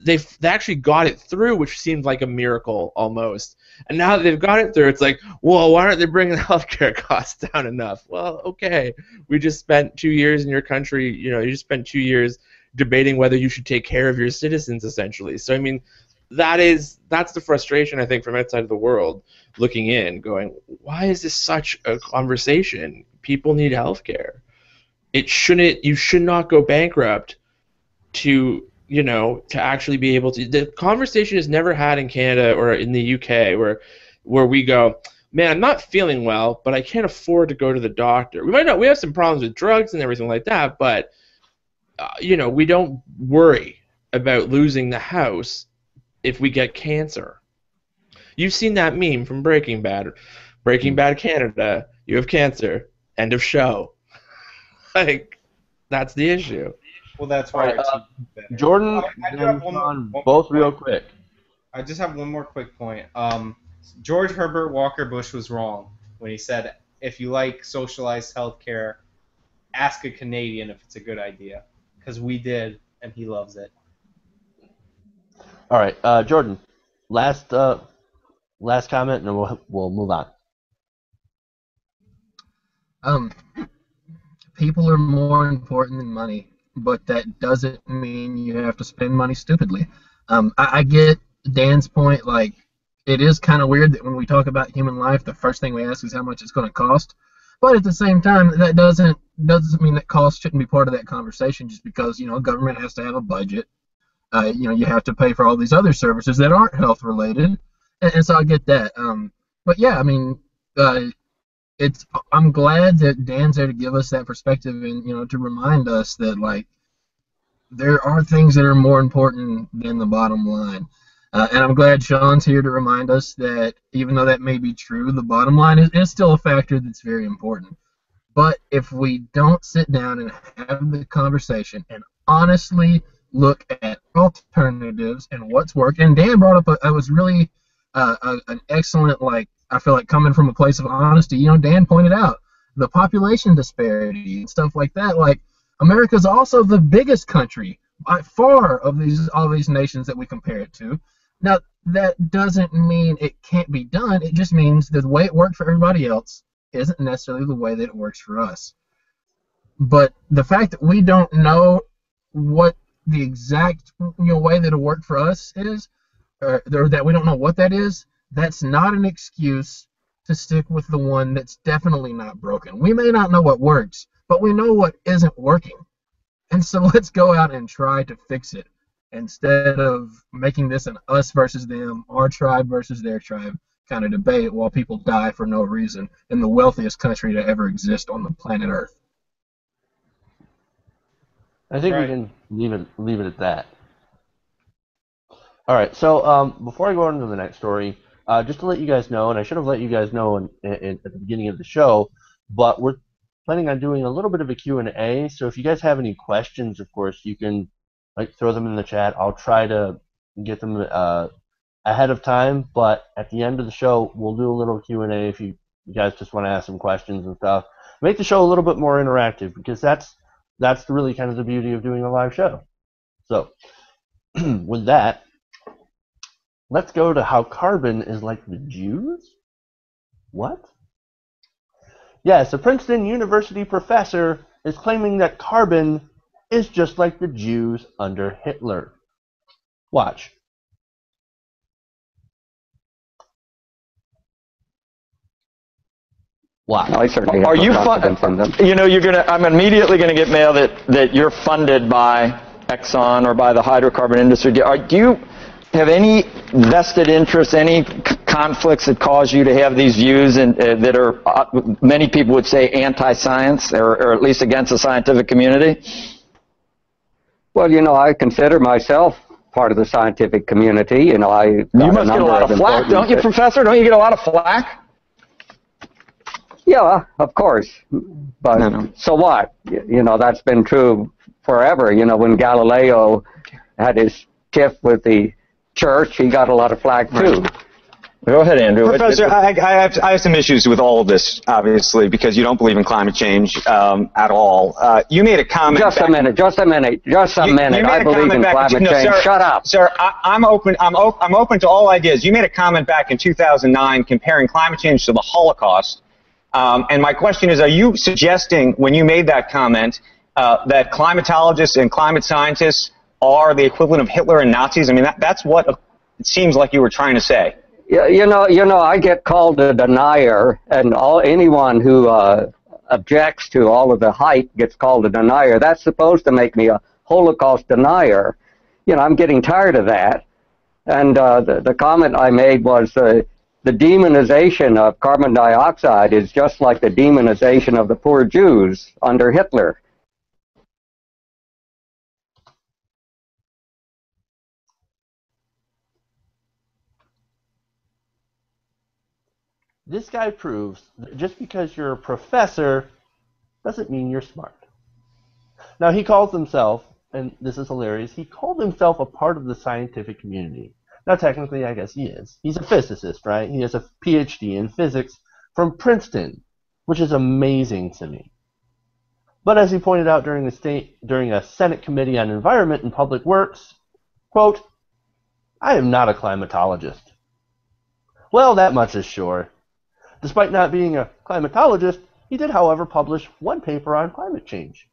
they actually got it through, which seemed like a miracle almost. And now that they've got it through, it's like, well, why aren't they bringing the healthcare costs down enough? Well, okay, we just spent 2 years in your country. You just spent 2 years debating whether you should take care of your citizens, essentially. So I mean, that's the frustration, I think, from outside of the world looking in, going, why is this such a conversation? People need healthcare. You should not go bankrupt to actually be able to. The conversation is never had in Canada or in the UK where we go, man, I'm not feeling well, but I can't afford to go to the doctor. We have some problems with drugs and everything like that, but we don't worry about losing the house if we get cancer. You've seen that meme from Breaking Bad. Breaking Bad Canada, you have cancer. End of show. Like, that's the issue. Well, that's why our team is better. Jordan I do have and Sean, one both more real point. quick. I just have one more quick point. George Herbert Walker Bush was wrong when he said, if you like socialized healthcare, ask a Canadian if it's a good idea. Because we did, and he loves it. All right, Jordan, last comment, and then we'll move on. People are more important than money, but that doesn't mean you have to spend money stupidly. I get Dan's point. Like, it is kind of weird that when we talk about human life, the first thing we ask is how much it's going to cost. But at the same time, that doesn't mean that cost shouldn't be part of that conversation. Just because government has to have a budget, you have to pay for all these other services that aren't health related, and so I get that. But yeah, I mean, I'm glad that Dan's there to give us that perspective and to remind us that like there are things that are more important than the bottom line. And I'm glad Sean's here to remind us that even though that may be true, the bottom line is still a factor that's very important. But if we don't sit down and have the conversation and honestly look at alternatives and what's worked, and Dan brought up it was really an excellent, like, I feel like coming from a place of honesty. Dan pointed out the population disparity and stuff like that. Like, America's also the biggest country by far of all these nations that we compare it to. Now, that doesn't mean it can't be done. It just means that the way it worked for everybody else isn't necessarily the way that it works for us. But the fact that we don't know what the exact way that it worked for us is, or that we don't know what that is, that's not an excuse to stick with the one that's definitely not broken. We may not know what works, but we know what isn't working. And so let's go out and try to fix it instead of making this an us versus them, our tribe versus their tribe kind of debate while people die for no reason in the wealthiest country to ever exist on the planet Earth. I think we can leave it at that. All right, so before I go on to the next story, just to let you guys know, and I should have let you guys know at the beginning of the show, but we're planning on doing a little bit of a Q&A, so if you guys have any questions, of course, you can throw them in the chat. I'll try to get them ahead of time, but at the end of the show, we'll do a little Q&A if you guys just want to ask some questions and stuff. Make the show a little bit more interactive, because that's really kind of the beauty of doing a live show. So, with that, let's go to how carbon is like the Jews? What? Yes, a Princeton University professor is claiming that carbon is just like the Jews under Hitler. Watch. Wow. No, I certainly Are have you no confidence in them. I'm immediately gonna get mail that you're funded by Exxon or by the hydrocarbon industry. Do you have any vested interest, any conflicts that cause you to have these views and that are many people would say anti-science or at least against the scientific community? Well, I consider myself part of the scientific community. You must get a lot of flack, don't you, Professor? Don't you get a lot of flack? Yeah, of course. But so what? That's been true forever. When Galileo had his tiff with the church, he got a lot of flack too. Go ahead, Andrew. Professor, I have some issues with all of this, obviously, because you don't believe in climate change at all. You made a comment. Just a minute. I believe in climate change. Sir, Shut up. Sir, I'm open to all ideas. You made a comment back in 2009 comparing climate change to the Holocaust. And my question is, are you suggesting, when you made that comment, that climatologists and climate scientists are the equivalent of Hitler and Nazis? I mean, that's what it seems like you were trying to say. Yeah, I get called a denier, and anyone who objects to all of the hype gets called a denier. That's supposed to make me a Holocaust denier. I'm getting tired of that. And the comment I made was the demonization of carbon dioxide is just like the demonization of the poor Jews under Hitler. This guy proves that just because you're a professor doesn't mean you're smart. Now, he calls himself, and this is hilarious, he called himself a part of the scientific community. Now, technically, I guess he is. He's a physicist, right? He has a PhD in physics from Princeton, which is amazing to me. But as he pointed out during a Senate Committee on Environment and Public Works, quote, "I am not a climatologist." Well, that much is sure. Despite not being a climatologist, he did, however, publish one paper on climate change.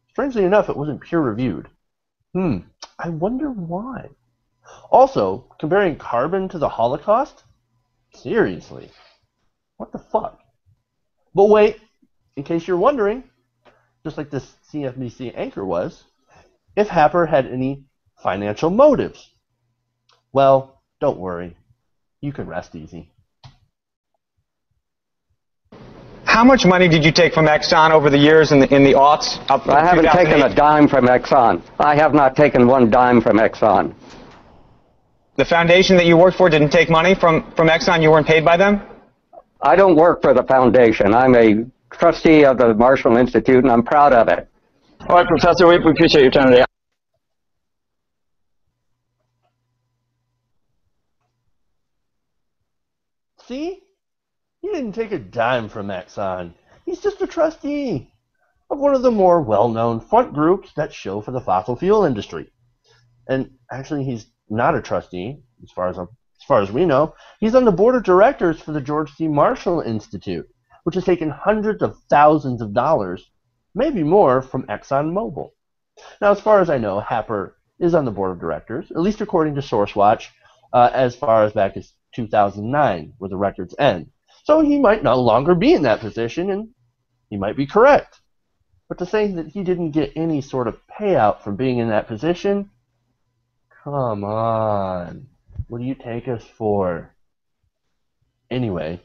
Strangely enough, it wasn't peer-reviewed. I wonder why. Also, comparing carbon to the Holocaust? Seriously. What the fuck? But wait, in case you're wondering, just like this CNBC anchor was, if Happer had any financial motives. Well, don't worry. You can rest easy. How much money did you take from Exxon over the years in the aughts? I haven't taken a dime from Exxon. I have not taken one dime from Exxon. The foundation that you worked for didn't take money from Exxon? You weren't paid by them? I don't work for the foundation. I'm a trustee of the Marshall Institute, and I'm proud of it. All right, Professor, we appreciate your time today. See? He didn't take a dime from Exxon. He's just a trustee of one of the more well-known front groups that show for the fossil fuel industry. And actually, he's not a trustee, as far as we know. He's on the board of directors for the George C. Marshall Institute, which has taken hundreds of thousands of dollars, maybe more, from ExxonMobil. Now, as far as I know, Happer is on the board of directors, at least according to SourceWatch, as far as back as 2009, where the records end. So he might no longer be in that position, and he might be correct. But to say that he didn't get any sort of payout from being in that position, come on. What do you take us for? Anyway,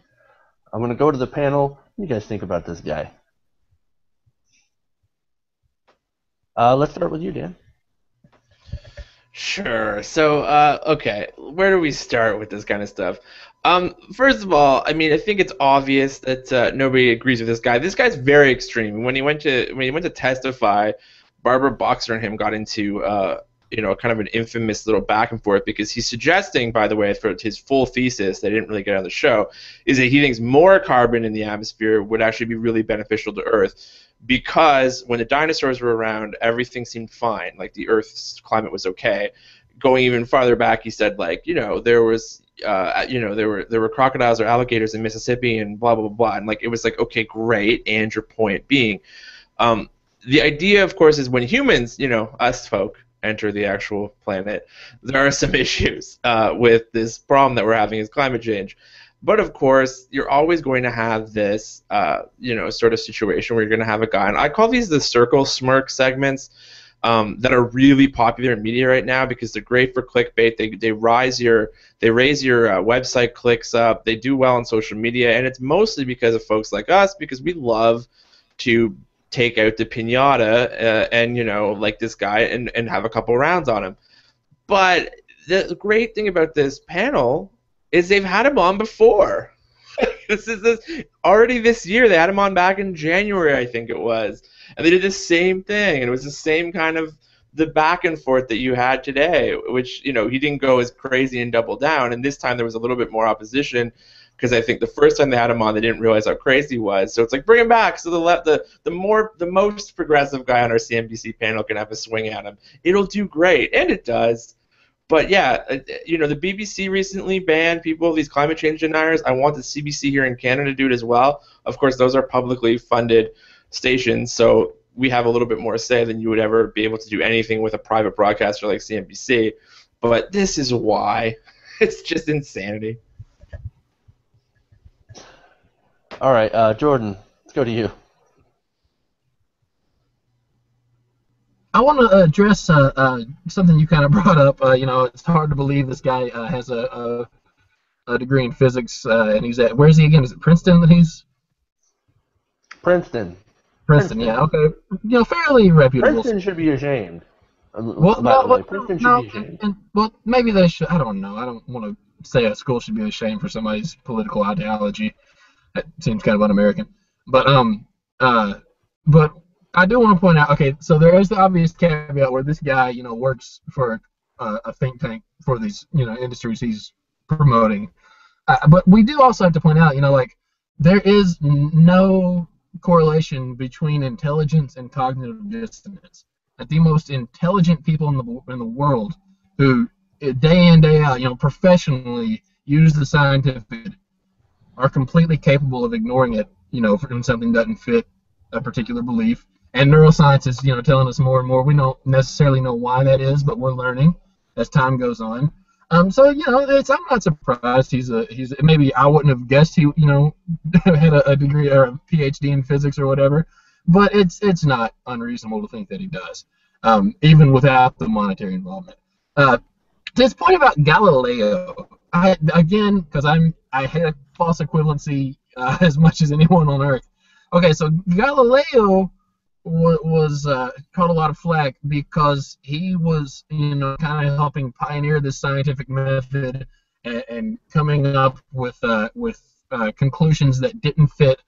I'm going to go to the panel. What do you guys think about this guy? Let's start with you, Dan. Sure. So, okay, where do we start with this kind of stuff? First of all, I mean, I think it's obvious that nobody agrees with this guy. This guy's very extreme. When he went to testify, Barbara Boxer and him got into kind of an infamous little back and forth, because he's suggesting, by the way, for his full thesis, they didn't really get on the show, is that he thinks more carbon in the atmosphere would actually be really beneficial to Earth, because when the dinosaurs were around, everything seemed fine, like the Earth's climate was okay. Going even farther back, he said, like, there was there were crocodiles or alligators in Mississippi and blah blah blah, and like it was like, okay, great. And your point being, the idea, of course, is when humans, us folk, enter the actual planet, there are some issues with this problem that we're having is climate change. But of course, you're always going to have this, sort of situation where you're going to have a guy, and I call these the circle smirk segments, that are really popular in media right now because they're great for clickbait. They raise your website clicks up. They do well on social media, and it's mostly because of folks like us, because we love to take out the piñata and like this guy and have a couple rounds on him. But the great thing about this panel is they've had him on before. Already this year. They had him on back in January, I think it was. And they did the same thing, and it was the same kind of the back and forth that you had today, which, he didn't go as crazy and double down, and this time there was a little bit more opposition, because I think the first time they had him on, they didn't realize how crazy he was. So it's like, bring him back, so the most progressive guy on our CNBC panel can have a swing at him. It'll do great, and it does. But yeah, the BBC recently banned people, these climate change deniers. I want the CBC here in Canada to do it as well. Of course, those are publicly funded stations, so we have a little bit more say than you would ever be able to do anything with a private broadcaster like CNBC. But this is why. It's just insanity. All right, Jordan, let's go to you. I want to address something you kind of brought up. It's hard to believe this guy has a degree in physics, and he's at, where is he again? Is it Princeton that he's? Princeton, yeah, okay. Fairly reputable. Princeton should be ashamed. Princeton should be ashamed. Well, maybe they should. I don't know. I don't want to say a school should be ashamed for somebody's political ideology. That seems kind of un-American. But but I do want to point out. Okay, so there is the obvious caveat where this guy, works for a think tank for these, industries he's promoting. But we do also have to point out, like there is no correlation between intelligence and cognitive dissonance. That the most intelligent people in the world who day in day out, professionally use the scientific are completely capable of ignoring it, when something doesn't fit a particular belief. And neuroscience is, telling us more and more. We don't necessarily know why that is, but we're learning as time goes on. So I'm not surprised he's maybe I wouldn't have guessed he had a degree or a PhD in physics or whatever, but it's not unreasonable to think that he does, even without the monetary involvement. To his point about Galileo, because I hate false equivalency as much as anyone on Earth. Okay, so Galileo was caught a lot of flack because he was, kind of helping pioneer this scientific method and coming up with conclusions that didn't fit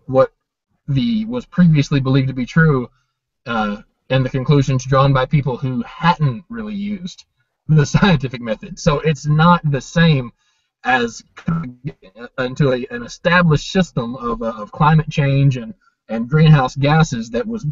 what was previously believed to be true, and the conclusions drawn by people who hadn't really used the scientific method. So it's not the same as into an established system of climate change and greenhouse gases that's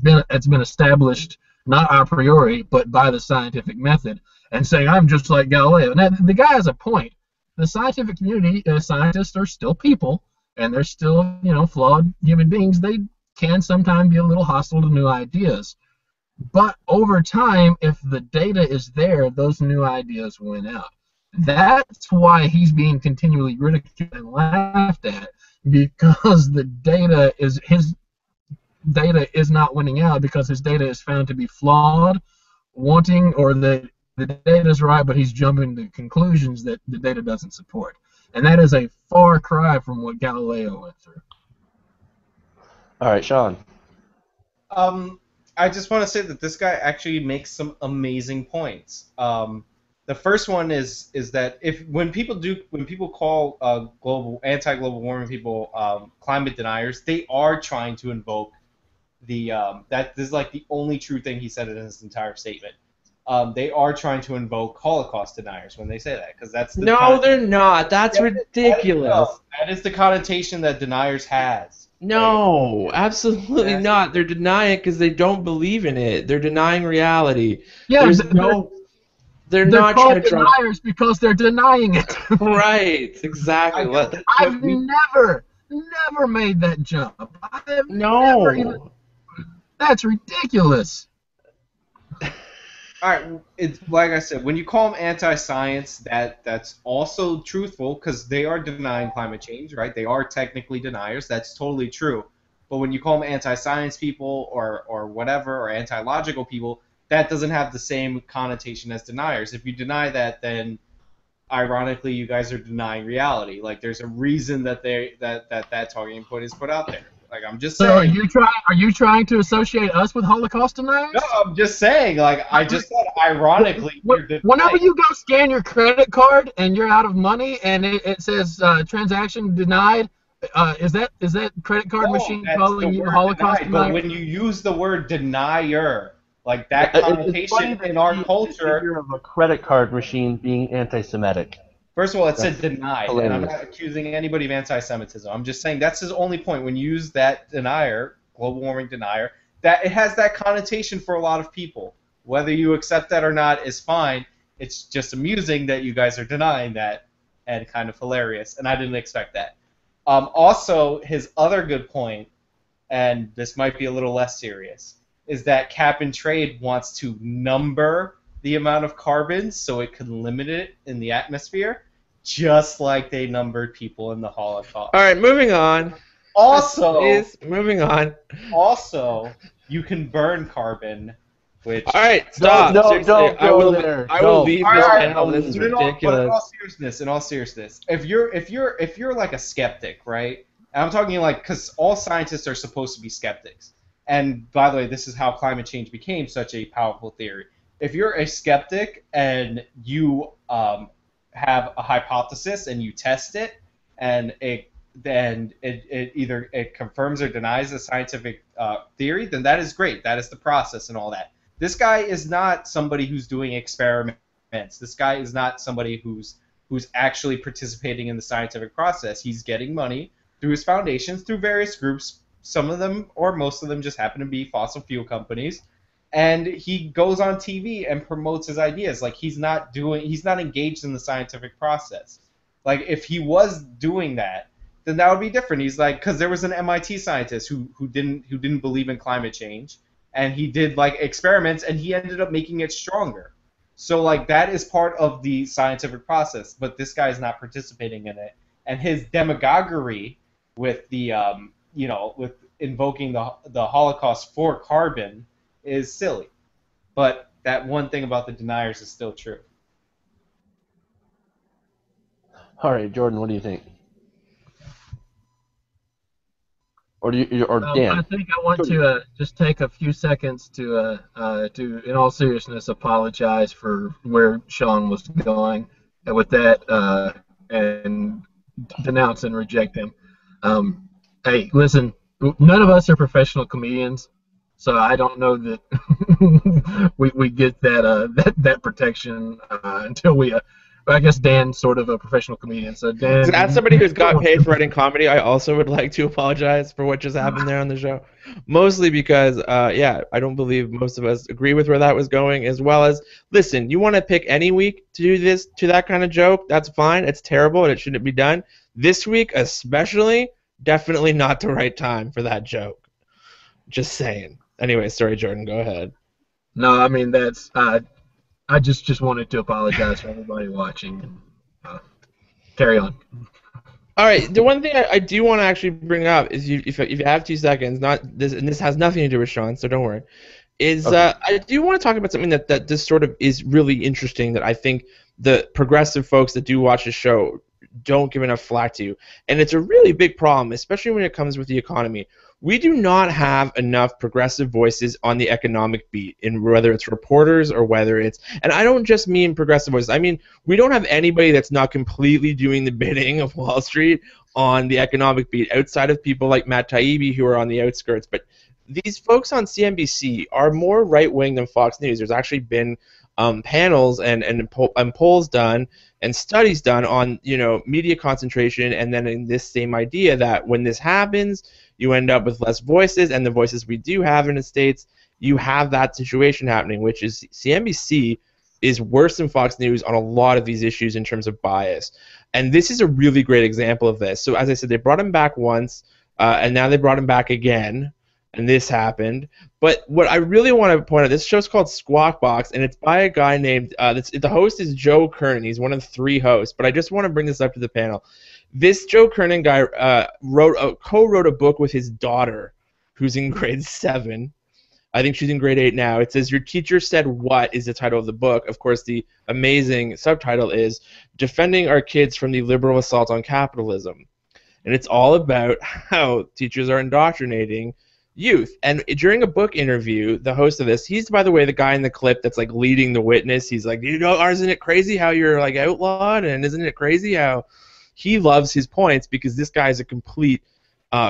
been established not a priori but by the scientific method, and saying I'm just like Galileo. Now the guy has a point. The scientific community, scientists are still people, and they're still flawed human beings. They can sometimes be a little hostile to new ideas, but over time, if the data is there, those new ideas win out. That's why he's being continually ridiculed and laughed at, because his data is not winning out because his data is found to be flawed, wanting, or the data is right, but he's jumping to conclusions that the data doesn't support. And that is a far cry from what Galileo went through. All right, Sean. I just want to say that this guy actually makes some amazing points. The first one is that when people call anti-global warming people climate deniers, they are trying to invoke that this is like the only true thing he said in his entire statement. They are trying to invoke Holocaust deniers when they say that, because that's they're not. That's ridiculous. That is the connotation that deniers has. No, absolutely not. They're denying it because they don't believe in it. They're denying reality. Yeah, they're not called trying to deniers because they're denying it. Right, exactly. I've never made that jump. That's ridiculous. All right, it's like I said, when you call them anti-science, that's also truthful because they are denying climate change, right? They are technically deniers. That's totally true. But when you call them anti-science people or whatever, or anti-logical people, that doesn't have the same connotation as deniers. If you deny that, then ironically, you guys are denying reality. Like, there's a reason that that talking point is put out there. Like, I'm just saying. So are you trying to associate us with Holocaust deniers? No, I'm just saying. Like, I just said, ironically, whenever you go scan your credit card and you're out of money and it says transaction denied, is that credit card machine calling you a Holocaust denier? But when you use the word denier, like that connotation in our culture of a credit card machine being anti-Semitic. First of all, it said denied, and I'm not accusing anybody of anti-Semitism. I'm just saying that's his only point. When you use that denier, global warming denier, that it has that connotation for a lot of people. Whether you accept that or not is fine. It's just amusing that you guys are denying that, and kind of hilarious, and I didn't expect that. Also, his other good point, and this might be a little less serious, is that cap and trade wants to number the amount of carbon so it can limit it in the atmosphere, just like they numbered people in the Holocaust. All right, moving on. Moving on. Also, you can burn carbon, which. All right, stop. Don't go there. I will leave this panel. This is ridiculous. In all seriousness, if you're like a skeptic, right? And I'm talking like, because all scientists are supposed to be skeptics. And by the way, this is how climate change became such a powerful theory. If you're a skeptic and you have a hypothesis and you test it, and it either it confirms or denies the scientific theory, then that is great. That is the process and all that. This guy is not somebody who's doing experiments. This guy is not somebody who's actually participating in the scientific process. He's getting money through his foundations, through various groups. Some of them, or most of them, just happen to be fossil fuel companies. And he goes on TV and promotes his ideas. Like, he's not engaged in the scientific process. Like, if he was doing that, then that would be different. He's like, because there was an MIT scientist who didn't believe in climate change, and he did like experiments, and he ended up making it stronger. So like that is part of the scientific process, but this guy is not participating in it, and his demagoguery with the with invoking the Holocaust for carbon is silly. But that one thing about the deniers is still true. All right, Jordan, what do you think? Or Dan? I think I want to just take a few seconds to, in all seriousness, apologize for where Sean was going with that, and denounce and reject him. Hey, listen, none of us are professional comedians, so I don't know that we get that protection until we. I guess Dan's sort of a professional comedian, so Dan. As somebody who's got paid for writing comedy, I also would like to apologize for what just happened there on the show. Mostly because, I don't believe most of us agree with where that was going, as well as, listen, you want to pick any week to do this, to that kind of joke, that's fine. It's terrible and it shouldn't be done. This week, especially, definitely not the right time for that joke. Just saying. Anyway, sorry, Jordan, go ahead. No, I mean, that's... I just wanted to apologize for everybody watching. Carry on. All right. The one thing I do want to actually bring up is, if you have 2 seconds, and this has nothing to do with Sean, so don't worry. Okay. I do want to talk about something that this sort of is really interesting, that I think the progressive folks that do watch the show don't give enough flack to, and it's a really big problem, especially when it comes with the economy. We do not have enough progressive voices on the economic beat, in whether it's reporters or whether it's, and I don't just mean progressive voices, I mean we don't have anybody that's not completely doing the bidding of Wall Street on the economic beat, outside of people like Matt Taibbi who are on the outskirts. But these folks on CNBC are more right-wing than Fox News. There's actually been panels and polls done and studies done on media concentration, and then in this same idea that when this happens, you end up with less voices, and the voices we do have in the States, you have that situation happening, which is CNBC is worse than Fox News on a lot of these issues in terms of bias. And this is a really great example of this. So as I said, they brought him back once, and now they brought him back again, and this happened. But what I really want to point out, this show's called Squawk Box, and it's by a guy named, the host is Joe Kernan. He's one of 3 hosts, but I just want to bring this up to the panel. This Joe Kernan guy co-wrote a book with his daughter, who's in grade 7. I think she's in grade 8 now. It says, "Your Teacher Said What" is the title of the book. Of course, the amazing subtitle is "Defending Our Kids from the Liberal Assault on Capitalism." And it's all about how teachers are indoctrinating youth. And during a book interview, the host of this, he's, by the way, the guy in the clip that's like leading the witness. He's like, isn't it crazy how you're like outlawed? And isn't it crazy how... He loves his points, because this guy is a complete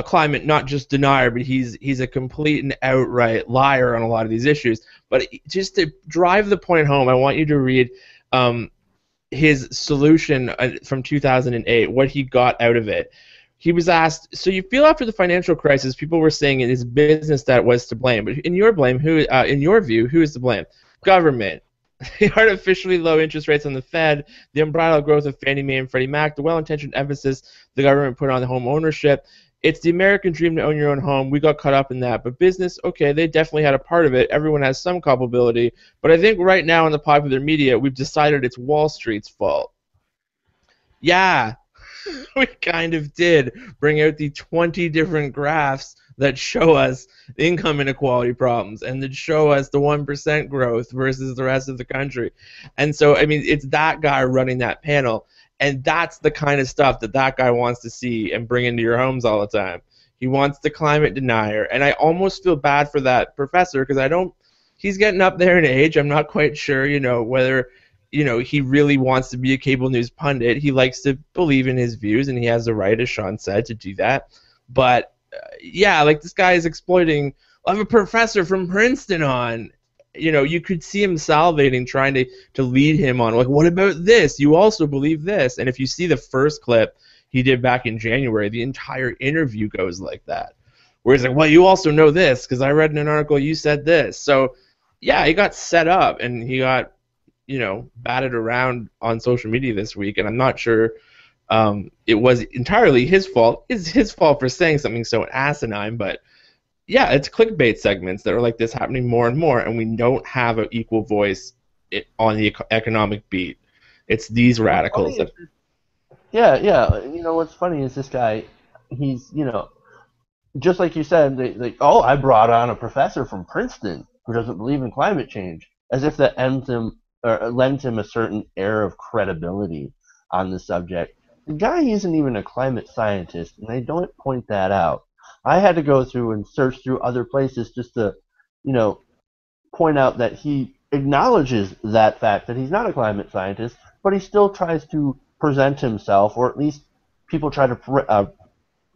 climate, not just denier, but he's a complete and outright liar on a lot of these issues. But just to drive the point home, I want you to read his solution from 2008, what he got out of it. He was asked, so you feel after the financial crisis, people were saying it is business that was to blame, but in your view, who is to blame? Government. The artificially low interest rates on the Fed, the unbridled growth of Fannie Mae and Freddie Mac, the well-intentioned emphasis the government put on home ownership. It's the American dream to own your own home. We got caught up in that. But business, okay, they definitely had a part of it. Everyone has some culpability. But I think right now in the popular media, we've decided it's Wall Street's fault. Yeah, we kind of did bring out the 20 different graphs that show us income inequality problems and that show us the 1% growth versus the rest of the country. And so, I mean, it's that guy running that panel, and that's the kind of stuff that guy wants to see and bring into your homes all the time. He wants the climate denier, and I almost feel bad for that professor, because he's getting up there in age. I'm not quite sure, whether you know, he really wants to be a cable news pundit. He likes to believe in his views, and he has the right, as Sean said, to do that. But yeah, like this guy is exploiting. I have a professor from Princeton on. You know, you could see him salivating, trying to lead him on. Like, what about this? You also believe this. And if you see the first clip he did back in January, the entire interview goes like that. Where he's like, well, you also know this because I read in an article you said this. So, yeah, he got set up and he got, you know, batted around on social media this week. And I'm not sure it was entirely his fault. It's his fault for saying something so asinine, but yeah, it's clickbait segments that are like this happening more and more, and we don't have an equal voice on the economic beat. It's these radicals. Yeah. You know, what's funny is this guy, he's, you know, just like you said, oh, I brought on a professor from Princeton who doesn't believe in climate change, as if that lends him a certain air of credibility on the subject. The guy isn't even a climate scientist, and they don't point that out. I had to go through and search through other places just to, you know, point out that he acknowledges that fact that he's not a climate scientist, but he still tries to present himself, or at least people try to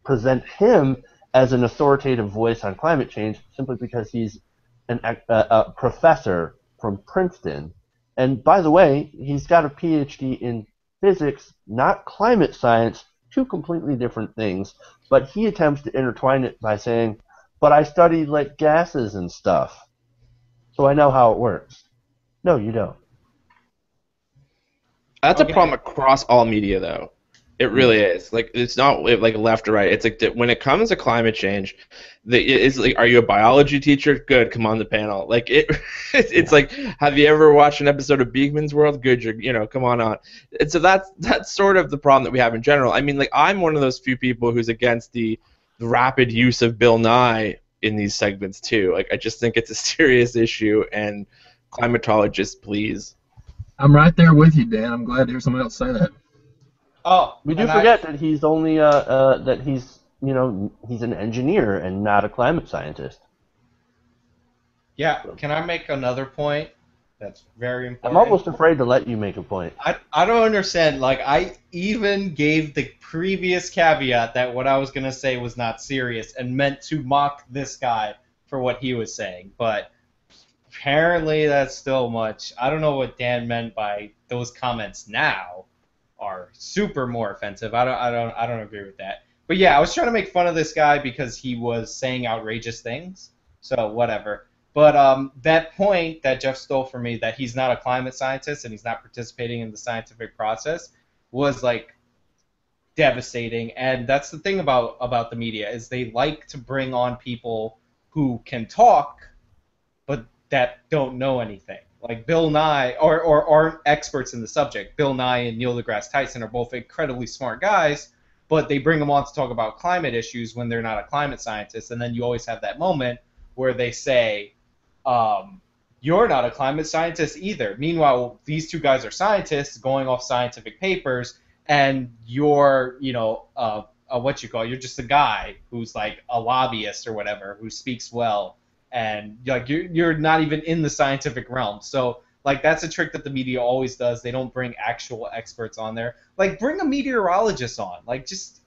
present him as an authoritative voice on climate change simply because he's a professor from Princeton. And by the way, he's got a PhD in physics, not climate science, two completely different things. But he attempts to intertwine it by saying, but I studied like gases and stuff, so I know how it works. No, you don't. That's a problem across all media, though. It really is. Like, it's not like left or right. It's like when it comes to climate change, it's like, are you a biology teacher? Good, come on the panel. Like it's like, have you ever watched an episode of Beekman's World? Good, you know, come on. And so that's sort of the problem that we have in general. I mean, like, I'm one of those few people who's against the rapid use of Bill Nye in these segments too. Like, I just think it's a serious issue, and climatologists, please. I'm right there with you, Dan. I'm glad to hear someone else say that. Oh, we do forget that he's only that he's, you know, he's an engineer and not a climate scientist. Yeah, can I make another point that's very important? I'm almost afraid to let you make a point. I don't understand. Like, I even gave the previous caveat that what I was going to say was not serious and meant to mock this guy for what he was saying, but apparently that's still much. I don't know what Dan meant by those comments now are super more offensive. I don't agree with that. But yeah, I was trying to make fun of this guy because he was saying outrageous things. So whatever. But that point that Jeff stole from me, that he's not a climate scientist and he's not participating in the scientific process, was like devastating. And that's the thing about the media, is they like to bring on people who can talk but that don't know anything. Like Bill Nye, or aren't experts in the subject. Bill Nye and Neil deGrasse Tyson are both incredibly smart guys, but they bring them on to talk about climate issues when they're not a climate scientist. And then you always have that moment where they say, you're not a climate scientist either. Meanwhile, these two guys are scientists going off scientific papers, and you're, you know, you're just a guy who's like a lobbyist or whatever, who speaks well. And like you're not even in the scientific realm. So like that's a trick that the media always does. They don't bring actual experts on there. Like bring a meteorologist on. Like just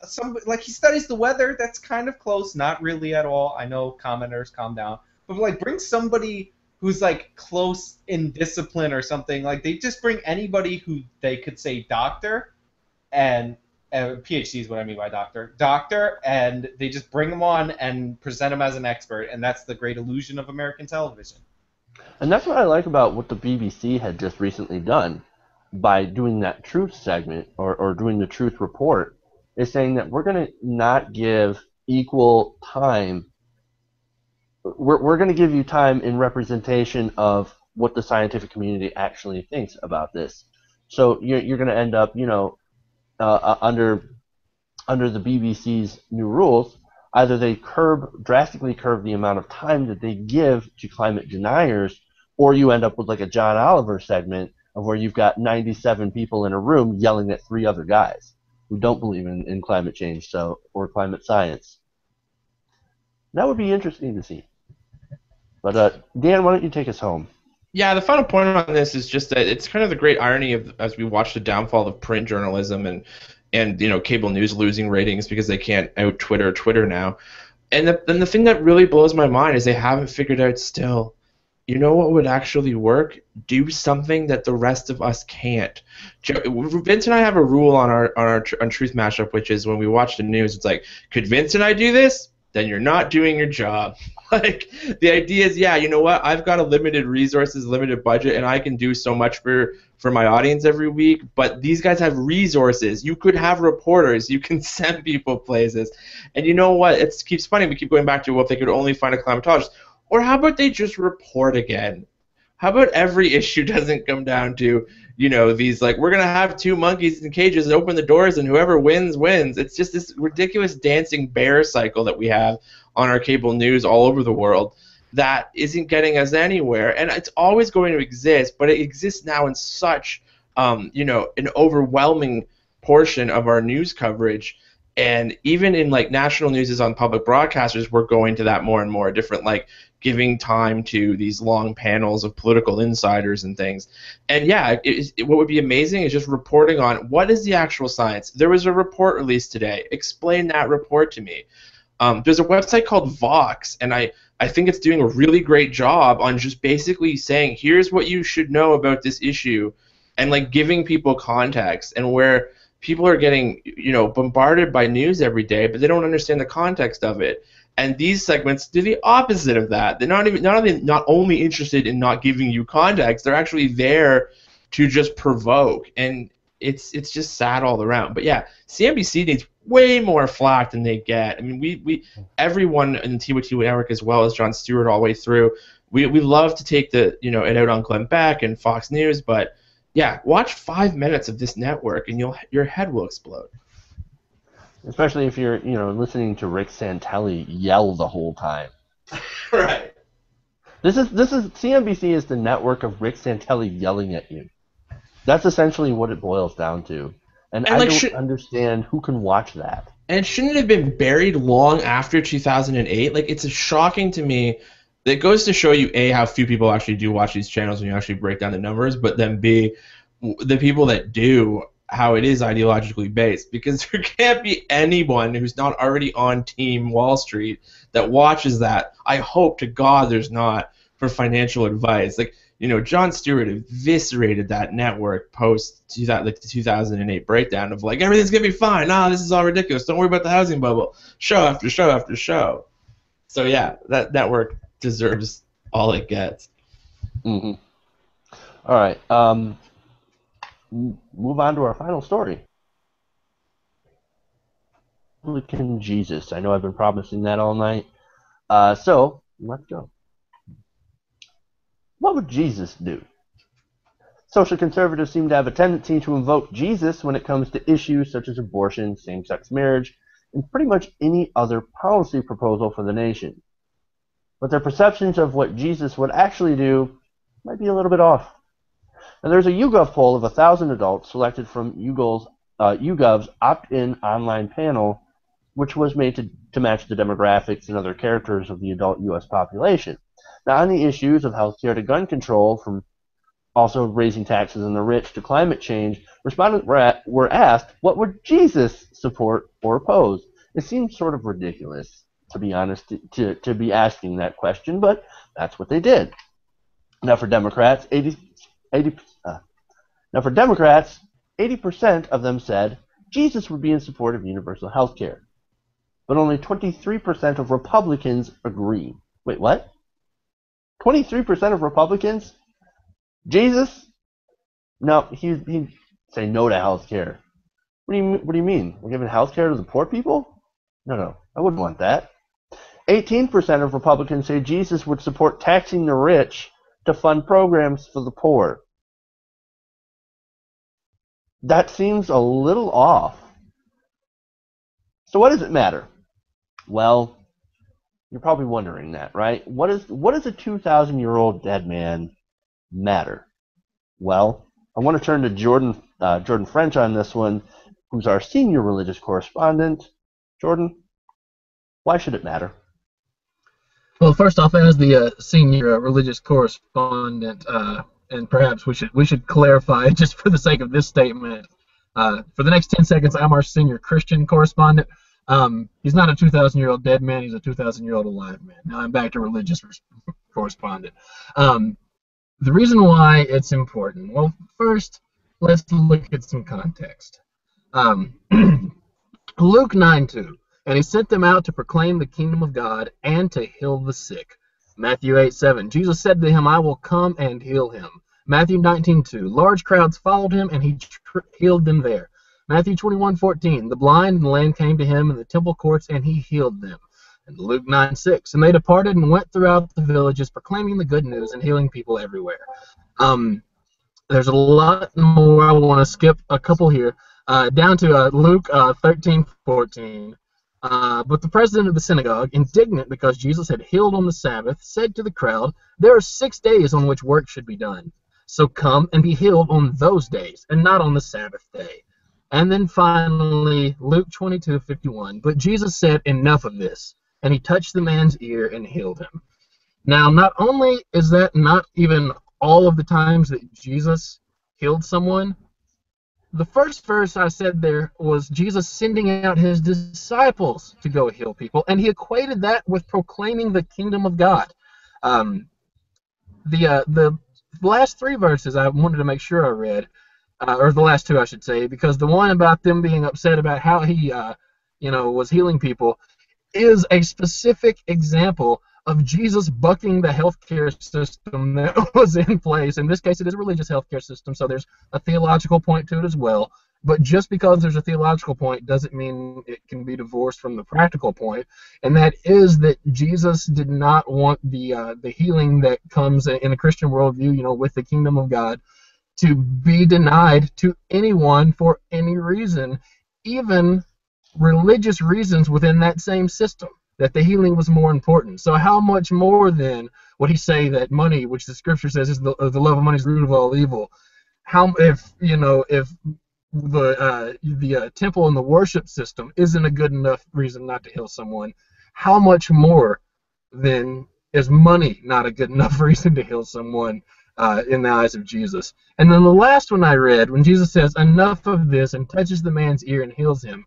like he studies the weather. That's kind of close. Not really at all. I know commenters, calm down. But like bring somebody who's like close in discipline or something. Like they just bring anybody who they could say doctor and PhD is what I mean by doctor, and they just bring them on and present them as an expert, and that's the great illusion of American television. And that's what I like about what the BBC had just recently done by doing that truth segment, or doing the truth report, is saying that we're going to not give equal time. We're going to give you time in representation of what the scientific community actually thinks about this. So you're going to end up, you know, under the BBC's new rules, either they drastically curb the amount of time that they give to climate deniers, or you end up with like a John Oliver segment of where you've got 97 people in a room yelling at 3 other guys who don't believe in climate change or climate science. That would be interesting to see. But Dan, why don't you take us home? Yeah, the final point on this is just that it's kind of the great irony of as we watch the downfall of print journalism and cable news losing ratings because they can't out Twitter now. And the thing that really blows my mind is they haven't figured out still. You know what would actually work? Do something that the rest of us can't. Vince and I have a rule on Truth Mashup, which is when we watch the news, it's like, could Vince and I do this? Then you're not doing your job. Like, the idea is, yeah, you know what? I've got a limited resources, limited budget, and I can do so much for my audience every week. But these guys have resources. You could have reporters. You can send people places. And you know what? It keeps funny. We keep going back to, well, if they could only find a climatologist. Or how about they just report again? How about every issue doesn't come down to, these, like, we're going to have 2 monkeys in cages and open the doors and whoever wins, wins. It's just this ridiculous dancing bear cycle that we have on our cable news all over the world that isn't getting us anywhere. And it's always going to exist, but it exists now in such, an overwhelming portion of our news coverage. And even in, like, national news is on public broadcasters, we're going to that more and more, different, like, giving time to these long panels of political insiders and things. And yeah, what would be amazing is just reporting on what is the actual science. There was a report released today. Explain that report to me. There's a website called Vox, and I think it's doing a really great job on just basically saying, here's what you should know about this issue, and, like, giving people context. And where people are getting, bombarded by news every day, but they don't understand the context of it. And these segments do the opposite of that. They're not only interested in not giving you context, they're actually there to just provoke. And it's just sad all around. But yeah, CNBC needs way more flack than they get. I mean, we everyone in the TYT Network, as well as Jon Stewart all the way through, we love to take it out on Glenn Beck and Fox News, but yeah, watch 5 minutes of this network and your head will explode. Especially if you're, listening to Rick Santelli yell the whole time. Right. This is CNBC is the network of Rick Santelli yelling at you. That's essentially what it boils down to. And I don't understand who can watch that. And shouldn't it have been buried long after 2008? Like, it's shocking to me. It goes to show you, A, how few people actually do watch these channels when you actually break down the numbers, but then B, the people that do, how it is ideologically based, because there can't be anyone who's not already on Team Wall Street that watches that. I hope to God there's not, for financial advice. Like, Jon Stewart eviscerated that network post the 2008 breakdown of, like, everything's going to be fine. This is all ridiculous. Don't worry about the housing bubble. Show after show after show. So, yeah, that network deserves all it gets. Mm-hmm. All right. Move on to our final story. Republican Jesus. I know I've been promising that all night. So, let's go. What would Jesus do? Social conservatives seem to have a tendency to invoke Jesus when it comes to issues such as abortion, same-sex marriage, and pretty much any other policy proposal for the nation. But their perceptions of what Jesus would actually do might be a little bit off. And there's a YouGov poll of 1,000 adults selected from YouGov's opt-in online panel, which was made to match the demographics and other characters of the adult U.S. population. Now, on the issues of health care to gun control, from also raising taxes on the rich to climate change, respondents were asked, what would Jesus support or oppose? It seems sort of ridiculous, to be honest, to be asking that question, but that's what they did. Now, for Democrats, 80% of them said Jesus would be in support of universal health care. But only 23% of Republicans agree. Wait, what? 23% of Republicans? Jesus? No, he'd say no to health care. What do you mean? We're giving health care to the poor people? No, I wouldn't want that. 18% of Republicans say Jesus would support taxing the rich to fund programs for the poor. That seems a little off. So what does it matter? Well, you're probably wondering that, right? What does a 2,000-year-old dead man matter? Well, I want to turn to Jordan French on this one, who's our senior religious correspondent. Jordan, why should it matter? Well, first off, as the senior religious correspondent, and perhaps we should clarify just for the sake of this statement. For the next 10 seconds, I'm our senior Christian correspondent. He's not a 2,000-year-old dead man; he's a 2,000-year-old alive man. Now I'm back to religious correspondent. The reason why it's important. Well, first, let's look at some context. Luke 9:2. And he sent them out to proclaim the kingdom of God and to heal the sick. Matthew 8:7. Jesus said to him, I will come and heal him. Matthew 19:2. Large crowds followed him, and he healed them there. Matthew 21:14. The blind and the lame came to him in the temple courts, and he healed them. And Luke 9:6. And they departed and went throughout the villages, proclaiming the good news and healing people everywhere. There's a lot more. I want to skip a couple here. Down to Luke 13:14. But the president of the synagogue, indignant because Jesus had healed on the Sabbath, said to the crowd, there are 6 days on which work should be done. So come and be healed on those days, and not on the Sabbath day. And then finally, Luke 22:51. But Jesus said, enough of this. And he touched the man's ear and healed him. Now, not only is that not even all of the times that Jesus healed someone, the first verse I said there was Jesus sending out his disciples to go heal people, and he equated that with proclaiming the kingdom of God. The last 3 verses I wanted to make sure I read, or the last 2 I should say, because the one about them being upset about how he was healing people is a specific example of Jesus bucking the healthcare system that was in place. In this case, it is a religious healthcare system, so there's a theological point to it as well. But just because there's a theological point doesn't mean it can be divorced from the practical point, and that is that Jesus did not want the healing that comes in a Christian worldview, with the kingdom of God, to be denied to anyone for any reason, even religious reasons within that same system. That the healing was more important. So how much more then would he say that money, which the scripture says is the love of money is the root of all evil? How if the temple and the worship system isn't a good enough reason not to heal someone, how much more then is money not a good enough reason to heal someone in the eyes of Jesus? And then the last one I read, when Jesus says enough of this and touches the man's ear and heals him,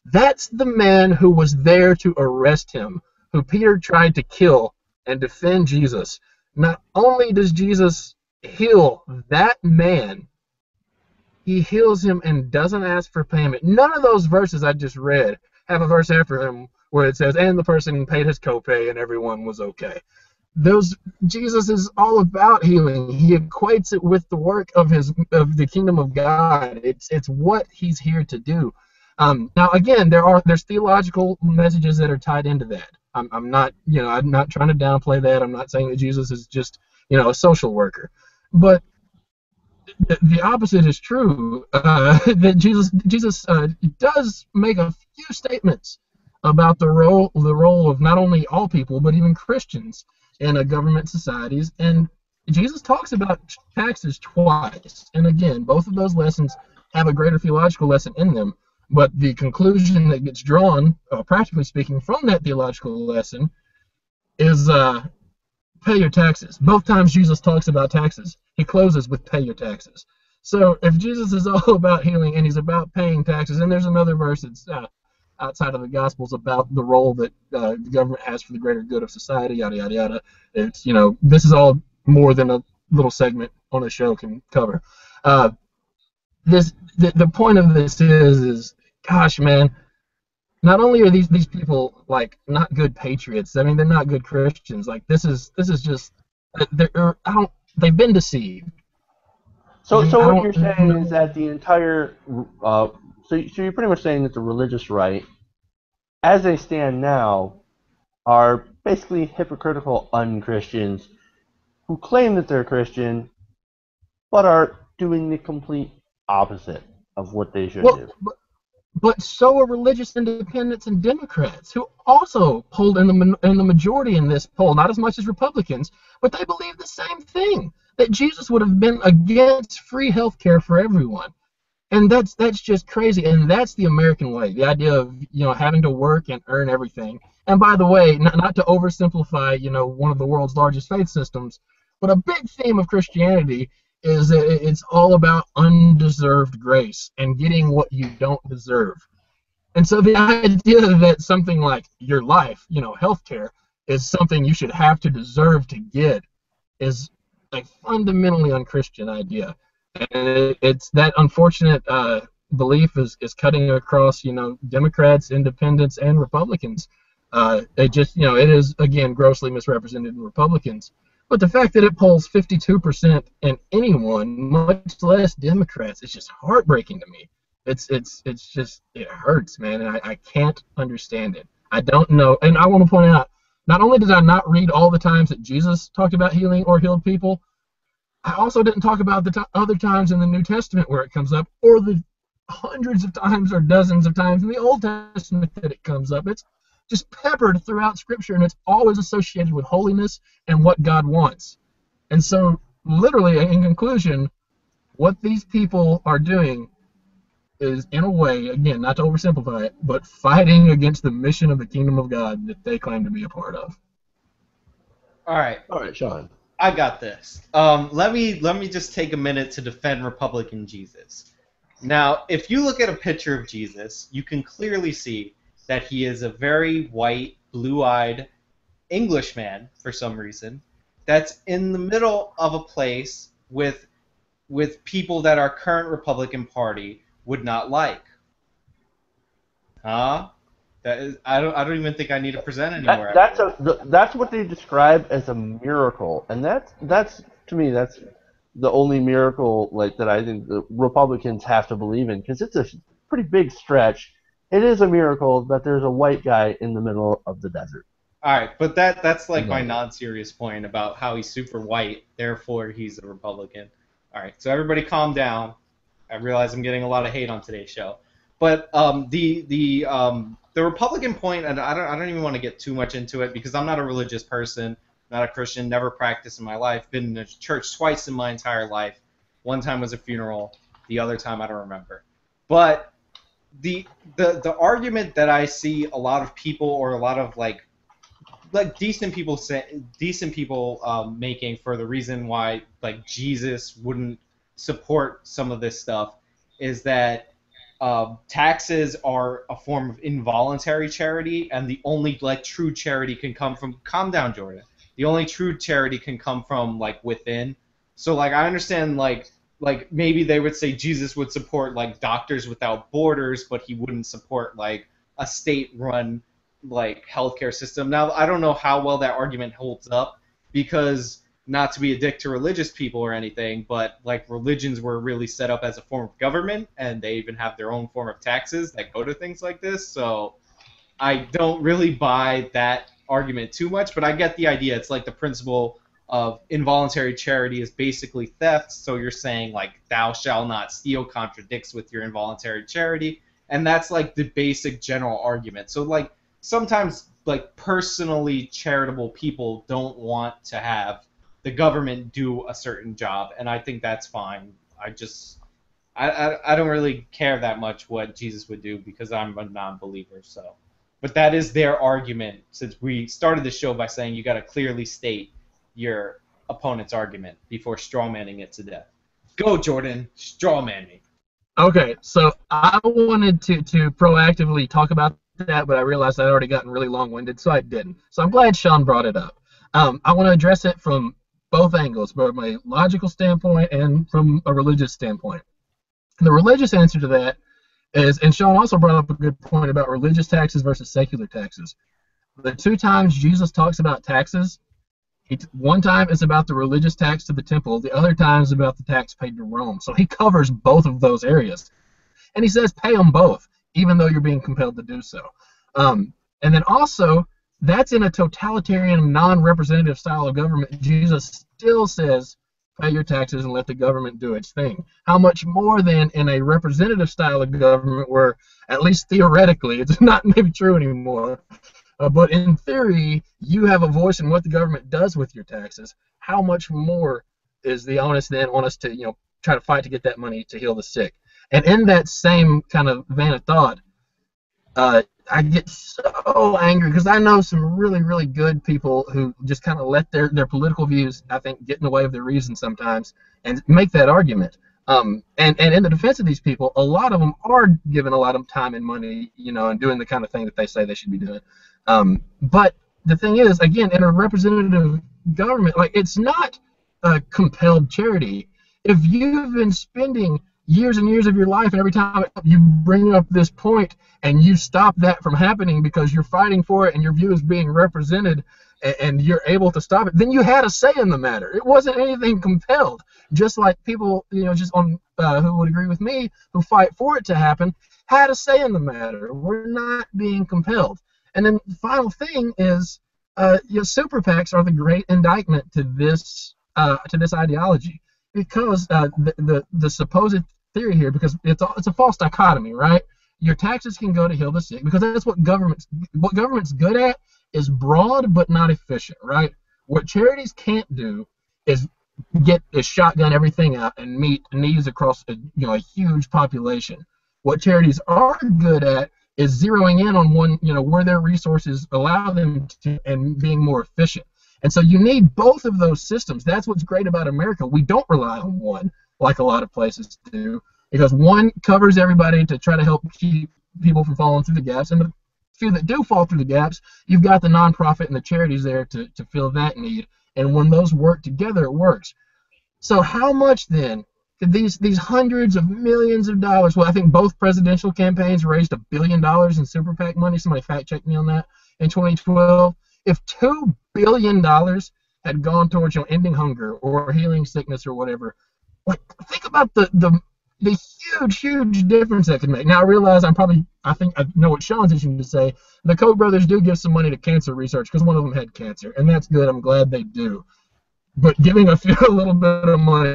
that's the man who was there to arrest him, who Peter tried to kill and defend Jesus. Not only does Jesus heal that man, he heals him and doesn't ask for payment. None of those verses I just read have a verse after him where it says, and the person paid his copay and everyone was okay. Jesus is all about healing. He equates it with the work of the kingdom of God. It's what he's here to do. Now again, there's theological messages that are tied into that. I'm not trying to downplay that. I'm not saying that Jesus is just a social worker, but the opposite is true. That Jesus does make a few statements about the role of not only all people but even Christians in government societies, and Jesus talks about taxes twice. And again, both of those lessons have a greater theological lesson in them. But the conclusion that gets drawn, practically speaking, from that theological lesson is pay your taxes. Both times Jesus talks about taxes, he closes with pay your taxes. So if Jesus is all about healing and he's about paying taxes, and there's another verse that's outside of the Gospels about the role that the government has for the greater good of society, yada, yada, yada. It's, this is all more than a little segment on a show can cover. The point of this is gosh, man, not only are these people like not good patriots, I mean they're not good Christians. Like this is just they've been deceived. So what you're saying is that the entire so you're pretty much saying that the religious right, as they stand now, are basically hypocritical un-Christians who claim that they're Christian, but are doing the complete opposite of what they should do. But so are religious independents and Democrats, who also polled in the majority in this poll, not as much as Republicans, but they believe the same thing, that Jesus would have been against free health care for everyone. And that's just crazy, and that's the American way. The idea of having to work and earn everything. And by the way, not to oversimplify one of the world's largest faith systems, but a big theme of Christianity is that it's all about undeserved grace and getting what you don't deserve. And so the idea that something like your life, healthcare, is something you should have to deserve to get is a fundamentally unchristian idea. And it's that unfortunate belief is cutting across, Democrats, independents, and Republicans. It is, again, grossly misrepresented in Republicans. But the fact that it polls 52% in anyone, much less Democrats, it's just heartbreaking to me. It hurts, man, and I can't understand it. I don't know, and I want to point out, not only did I not read all the times that Jesus talked about healing or healed people, I also didn't talk about the other times in the New Testament where it comes up, or the hundreds of times or dozens of times in the Old Testament that it comes up. It's just peppered throughout Scripture, and it's always associated with holiness and what God wants. And so, literally, in conclusion, what these people are doing is, in a way, again, not to oversimplify it, but fighting against the mission of the kingdom of God that they claim to be a part of. All right, Sean. I got this. Let me just take a minute to defend Republican Jesus. Now, if you look at a picture of Jesus, you can clearly see that he is a very white, blue-eyed Englishman, for some reason, that's in the middle of a place with people that our current Republican Party would not like. Huh? That is, I don't even think I need to present anymore. That's what they describe as a miracle, and that's to me that's the only miracle that I think the Republicans have to believe in, because it's a pretty big stretch. It is a miracle that there's a white guy in the middle of the desert. All right, but that's like my non-serious point about how he's super white, therefore he's a Republican. All right, so everybody calm down. I realize I'm getting a lot of hate on today's show, but the Republican point, and I don't even want to get too much into it because I'm not a religious person, not a Christian, never practiced in my life, been in a church twice in my entire life. One time was a funeral, the other time I don't remember. But the argument that I see a lot of people, or a lot of like decent people making for the reason why Jesus wouldn't support some of this stuff is that taxes are a form of involuntary charity, and the only true charity can come from, calm down, Jordan. The only true charity can come from within. So I understand maybe they would say Jesus would support Doctors Without Borders, but he wouldn't support a state-run healthcare system. Now I don't know how well that argument holds up, because not to be a dick to religious people or anything, but religions were really set up as a form of government, and they even have their own form of taxes that go to things like this. So I don't really buy that argument too much, but I get the idea. It's the principle of involuntary charity is basically theft, so you're saying thou shalt not steal contradicts with your involuntary charity, and that's the basic general argument. So sometimes personally charitable people don't want to have the government do a certain job, and I think that's fine. I don't really care that much what Jesus would do because I'm a non-believer. So, but that is their argument, since we started the show by saying you got to clearly state your opponent's argument before strawmanning it to death. Go, Jordan, strawman me. Okay, so I wanted to proactively talk about that, but I realized I'd already gotten really long-winded, so I didn't. So I'm glad Sean brought it up. I want to address it from both angles, both from a logical standpoint and from a religious standpoint. The religious answer to that is, and Sean also brought up a good point about religious taxes versus secular taxes. The two times Jesus talks about taxes, one time is about the religious tax to the temple, the other time is about the tax paid to Rome. So he covers both of those areas. And he says pay them both, even though you're being compelled to do so. And then also, that's in a totalitarian, non-representative style of government. Jesus still says, pay your taxes and let the government do its thing. How much more than in a representative style of government where, at least theoretically, it's not maybe true anymore, but in theory, you have a voice in what the government does with your taxes. How much more is the onus then on us to, try to fight to get that money to heal the sick? And in that same kind of vein of thought, I get so angry because I know some really, really good people who just kind of let their political views, I think, get in the way of their reason sometimes and make that argument. And in the defense of these people, a lot of them are giving a lot of time and money, and doing the kind of thing that they say they should be doing. But the thing is, again, in a representative government, like, it's not a compelled charity. If you've been spending years and years of your life, and every time you bring up this point and you stop that from happening because you're fighting for it and your view is being represented and you're able to stop it, then you had a say in the matter. It wasn't anything compelled. Just like people, just on who would agree with me, who fight for it to happen, had a say in the matter. We're not being compelled. And then the final thing is, super PACs are the great indictment to this ideology, because the supposed theory here, because it's a false dichotomy, right? Your taxes can go to heal the sick, because that's what government's good at, is broad but not efficient, right? What charities can't do is shotgun everything out and meet needs across a huge population. What charities are good at is zeroing in on one, where their resources allow them to, and being more efficient. And so you need both of those systems. That's what's great about America. We don't rely on one like a lot of places do, because one covers everybody to try to help keep people from falling through the gaps, and the few that do fall through the gaps, you've got the nonprofit and the charities there to fill that need. And when those work together, it works. So how much then could these hundreds of millions of dollars, well, I think both presidential campaigns raised $1 billion in super PAC money. Somebody fact check me on that. In 2012, if $2 billion had gone towards ending hunger or healing sickness or whatever, like, think about the huge difference that could make. Now I realize I think I know what Sean's itching to say. The Koch brothers do give some money to cancer research because one of them had cancer, and that's good. I'm glad they do. But giving a little bit of money,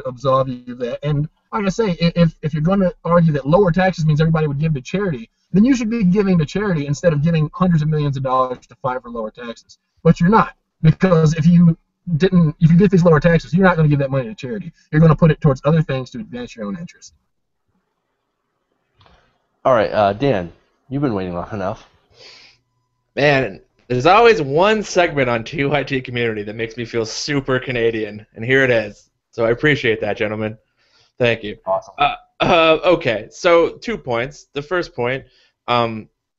absolve you of that. And like I say, if you're going to argue that lower taxes means everybody would give to charity, then you should be giving to charity instead of giving hundreds of millions of dollars to fight for lower taxes. But you're not, because if you get these lower taxes, you're not going to give that money to charity. You're going to put it towards other things to advance your own interests. All right, Dan, you've been waiting long enough. Man, there's always one segment on TYT Community that makes me feel super Canadian, and here it is. So I appreciate that, gentlemen. Thank you. Awesome. Okay, so 2 points. The first point,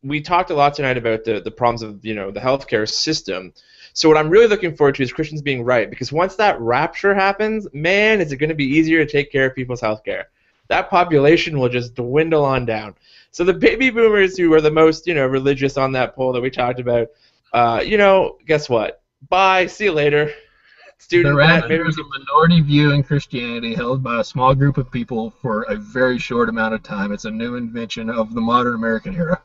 we talked a lot tonight about the problems of the healthcare system. So what I'm really looking forward to is Christians being right, because once that rapture happens, man, is it going to be easier to take care of people's healthcare. That population will just dwindle on down. So the baby boomers who are the most religious on that poll that we talked about, guess what? Bye. See you later. The rapture is a minority view in Christianity held by a small group of people for a very short amount of time. It's a new invention of the modern American era.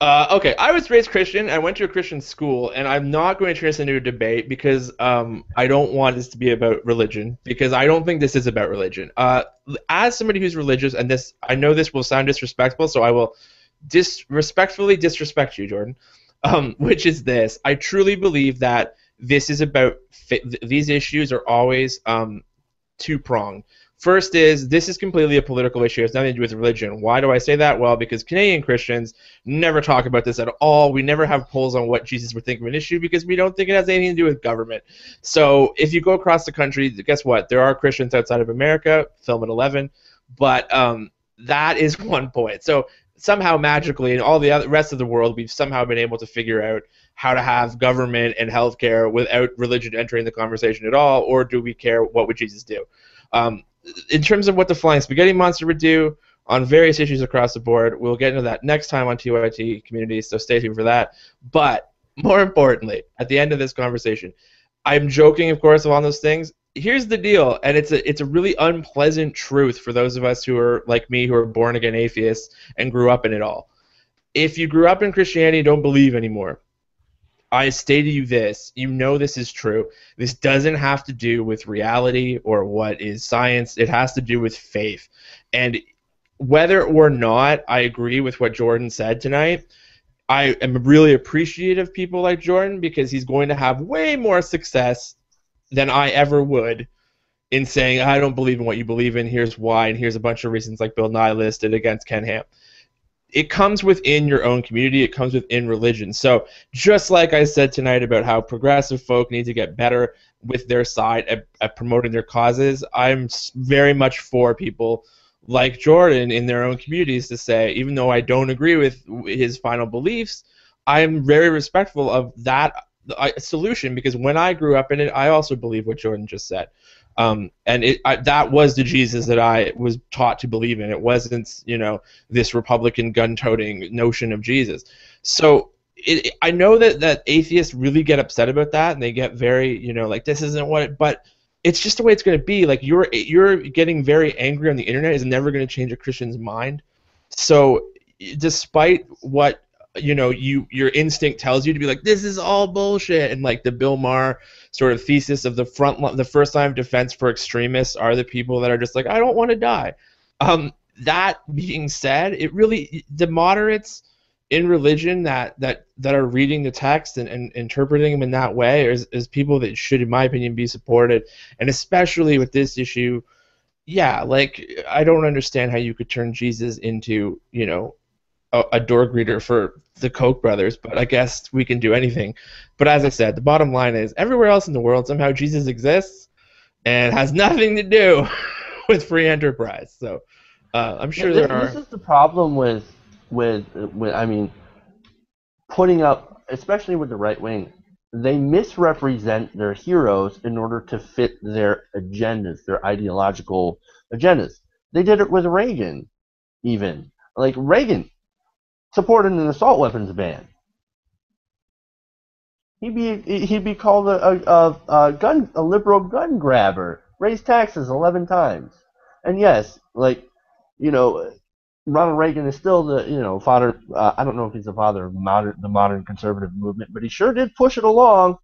Okay, I was raised Christian. I went to a Christian school, and I'm not going to turn this into a debate because I don't want this to be about religion, because I don't think this is about religion. As somebody who's religious, and I know this will sound disrespectful, so I will respectfully disrespect you, Jordan, which is this. I truly believe that this is about these issues are always two-pronged. First is, this is completely a political issue. It has nothing to do with religion. Why do I say that? Well, because Canadian Christians never talk about this at all. We never have polls on what Jesus would think of an issue because we don't think it has anything to do with government. So if you go across the country, guess what? There are Christians outside of America, film at 11, but that is one point. So somehow magically in all the rest of the world, we've somehow been able to figure out how to have government and healthcare without religion entering the conversation at all, or do we care what would Jesus do? In terms of what the Flying Spaghetti Monster would do on various issues across the board, we'll get into that next time on TYT Community, so stay tuned for that. But more importantly, at the end of this conversation, I'm joking, of course, on those things. Here's the deal, and it's a really unpleasant truth for those of us who are like me, who are born-again atheists and grew up in it all. If you grew up in Christianity and don't believe anymore, I say to you this, this is true. This doesn't have to do with reality or what is science. It has to do with faith. And whether or not I agree with what Jordan said tonight, I am really appreciative of people like Jordan because he's going to have way more success than I ever would in saying, I don't believe in what you believe in, here's why, and here's a bunch of reasons like Bill Nye listed against Ken Ham. It comes within your own community. It comes within religion. So just like I said tonight about how progressive folk need to get better with their side at promoting their causes, I'm very much for people like Jordan in their own communities to say, even though I don't agree with his final beliefs, I'm very respectful of that solution, because when I grew up in it, I also believe what Jordan just said. And that was the Jesus that I was taught to believe in. It wasn't, this Republican gun-toting notion of Jesus. So I know that atheists really get upset about that, and they get very, like, this isn't what it, but it's just the way it's going to be. Like, you're getting very angry on the internet is never going to change a Christian's mind. So despite what your instinct tells you to be like, this is all bullshit, and like the Bill Maher sort of thesis of the first line of defense for extremists are the people that are just like, I don't want to die. That being said, the moderates in religion that are reading the text and interpreting them in that way is people that should, in my opinion, be supported, and especially with this issue. Yeah, like, I don't understand how you could turn Jesus into a door greeter for the Koch brothers, but I guess we can do anything. But as I said, the bottom line is everywhere else in the world somehow Jesus exists and has nothing to do with free enterprise. So I'm sure This is the problem with I mean, putting up, especially with the right wing, they misrepresent their heroes in order to fit their agendas, their ideological agendas. They did it with Reagan, even. Like, Reagan supported an assault weapons ban. He'd be called a liberal gun grabber, raised taxes 11 times. And yes, like, Ronald Reagan is still the father. I don't know if he's the father of the modern conservative movement, but he sure did push it along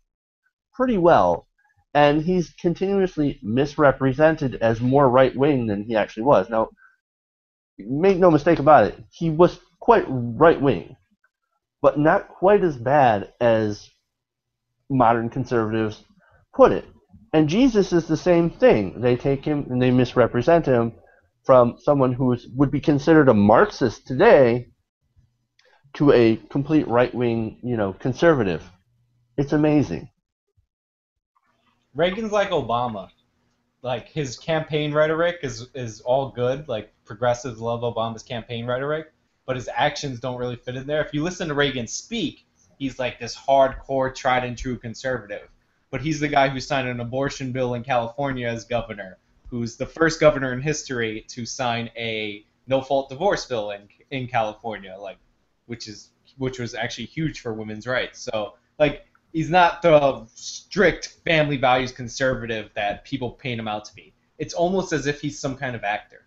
pretty well. And he's continuously misrepresented as more right wing than he actually was. Now, make no mistake about it, he was quite right-wing, but not quite as bad as modern conservatives put it. And Jesus is the same thing. They take him and they misrepresent him from someone who would be considered a Marxist today to a complete right-wing, conservative. It's amazing. Reagan's like Obama. Like, his campaign rhetoric is all good. Like, progressives love Obama's campaign rhetoric, but his actions don't really fit in there. If you listen to Reagan speak, he's like this hardcore, tried and true conservative. But he's the guy who signed an abortion bill in California as governor, who's the first governor in history to sign a no-fault divorce bill in California, like, which was actually huge for women's rights. So, like, he's not the strict family values conservative that people paint him out to be. It's almost as if he's some kind of actor.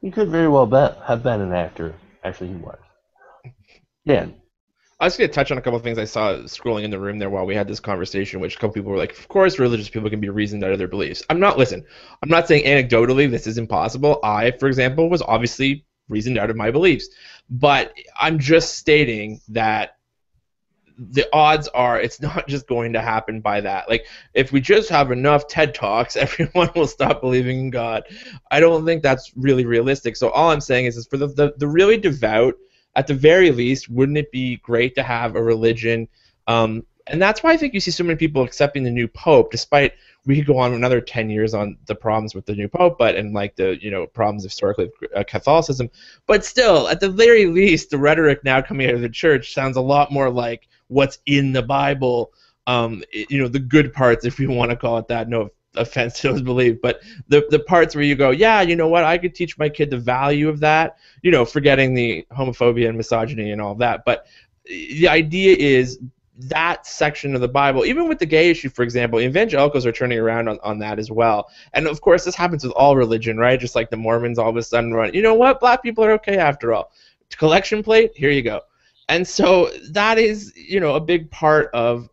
He could very well have been an actor. Actually, he was. Dan. I was going to touch on a couple of things I saw scrolling in the room there while we had this conversation, which a couple people were like, of course religious people can be reasoned out of their beliefs. I'm not saying anecdotally this is impossible. I, for example, was obviously reasoned out of my beliefs. But I'm just stating that the odds are it's not just going to happen by that. Like, if we just have enough TED Talks, everyone will stop believing in God. I don't think that's really realistic. So all I'm saying is for the really devout, at the very least, wouldn't it be great to have a religion? And that's why I think you see so many people accepting the new pope, despite we could go on another 10 years on the problems with the new pope, and like the problems historically of Catholicism. But still, at the very least, the rhetoric now coming out of the church sounds a lot more like what's in the Bible, the good parts, if you want to call it that. No offense to those beliefs, but the parts where you go, yeah, you know what, I could teach my kid the value of that, forgetting the homophobia and misogyny and all that. But the idea is that section of the Bible, even with the gay issue, for example, evangelicals are turning around on that as well. And of course, this happens with all religion, right? Just like the Mormons all of a sudden run, you know what, black people are okay after all. Collection plate, here you go. And so that is, a big part of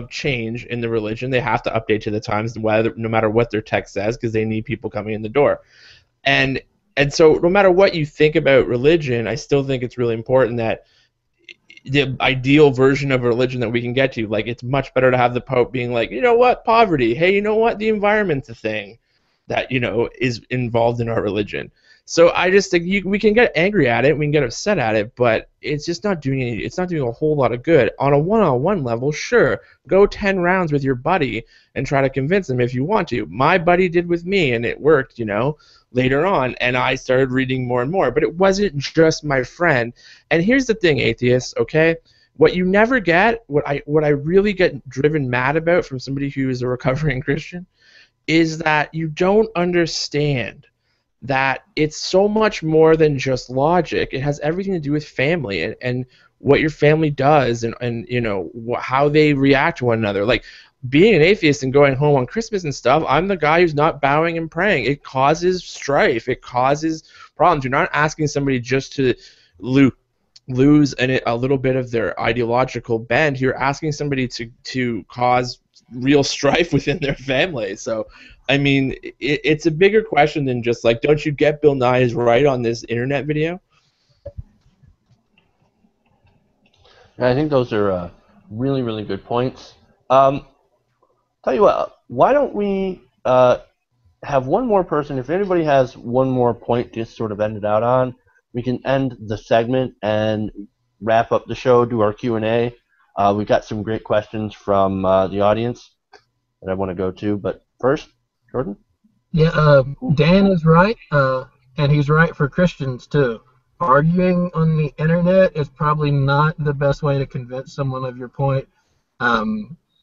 change in the religion. They have to update to the times, no matter what their text says, because they need people coming in the door. And so no matter what you think about religion, I still think it's really important that the ideal version of a religion that we can get to. Like, it's much better to have the Pope being like, you know what, poverty. Hey, you know what, the environment's a thing that, you know, is involved in our religion. So I just think we can get angry at it, we can get upset at it, but it's just not doing it's not doing a whole lot of good. On a one-on-one level, sure, go 10 rounds with your buddy and try to convince him if you want to. My buddy did with me, and it worked, you know, later on, and I started reading more and more. But it wasn't just my friend. And here's the thing, atheists, okay? What you never get, what I really get driven mad about from somebody who is a recovering Christian, is that you don't understand that it's so much more than just logic. It has everything to do with family and what your family does and you know, how they react to one another. Like, being an atheist and going home on Christmas and stuff, I'm the guy who's not bowing and praying. It causes strife. It causes problems. You're not asking somebody just to lose a little bit of their ideological bend. You're asking somebody to cause real strife within their family. So, I mean, it's a bigger question than just like, don't you get Bill Nye is right on this internet video? Yeah, I think those are really, really good points. Tell you what, why don't we have one more person? If anybody has one more point to sort of end it out on, we can end the segment and wrap up the show, do our Q&A. We've got some great questions from the audience that I want to go to. But first, Jordan? Yeah, Dan is right, and he's right for Christians too. Arguing on the internet is probably not the best way to convince someone of your point.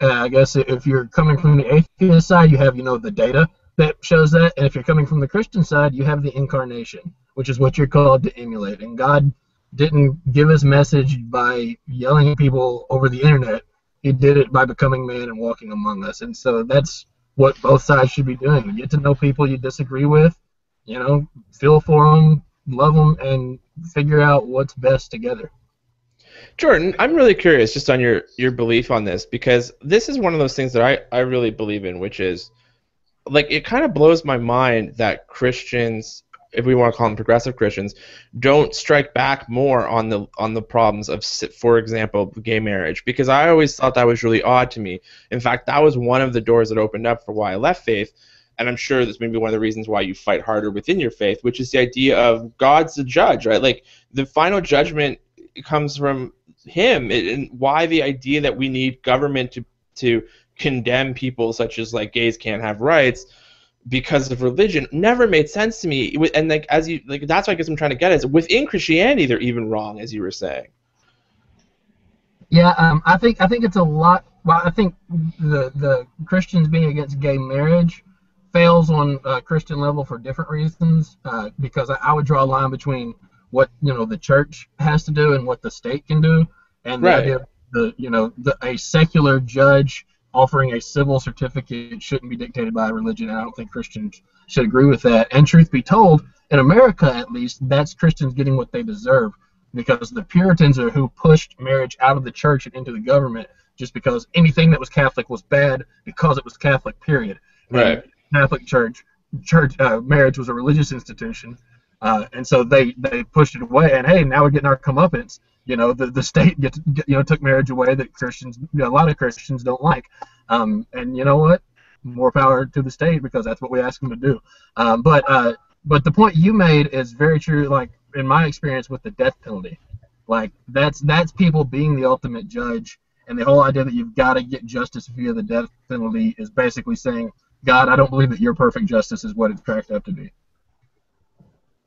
I guess if you're coming from the atheist side, you have, you know, the data that shows that, and if you're coming from the Christian side, you have the incarnation, which is what you're called to emulate. And God didn't give his message by yelling at people over the internet. He did it by becoming man and walking among us. And so that's what both sides should be doing. You get to know people you disagree with, you know, feel for them, love them, and figure out what's best together. Jordan, I'm really curious just on your belief on this, because this is one of those things that I really believe in, which is, like, it kind of blows my mind that Christians, if we want to call them progressive Christians, don't strike back more on the problems of, for example, gay marriage, because I always thought that was really odd to me. In fact, that was one of the doors that opened up for why I left faith, and I'm sure that's maybe one of the reasons why you fight harder within your faith, which is the idea of God's the judge, right? Like, the final judgment comes from him, and why the idea that we need government to condemn people such as, like, gays can't have rights because of religion never made sense to me. And, like, as you, like, that's what I guess I'm trying to get at, is within Christianity they're even wrong, as you were saying. Yeah, I think it's a lot. Well, I think the Christians being against gay marriage fails on a Christian level for different reasons. Because I would draw a line between what, you know, the church has to do and what the state can do, and the idea of a secular judge offering a civil certificate shouldn't be dictated by religion. I don't think Christians should agree with that. And truth be told, in America at least, that's Christians getting what they deserve, because the Puritans are who pushed marriage out of the church and into the government, just because anything that was Catholic was bad because it was Catholic, period. Right. And Catholic church marriage was a religious institution. And so they pushed it away, and hey, now we're getting our comeuppance. You know, the state took marriage away that Christians, a lot of Christians don't like. And you know what? More power to the state, because that's what we ask them to do. But the point you made is very true. Like, in my experience with the death penalty, like, that's people being the ultimate judge, and the whole idea that you've got to get justice via the death penalty is basically saying, God, I don't believe that your perfect justice is what it's cracked up to be.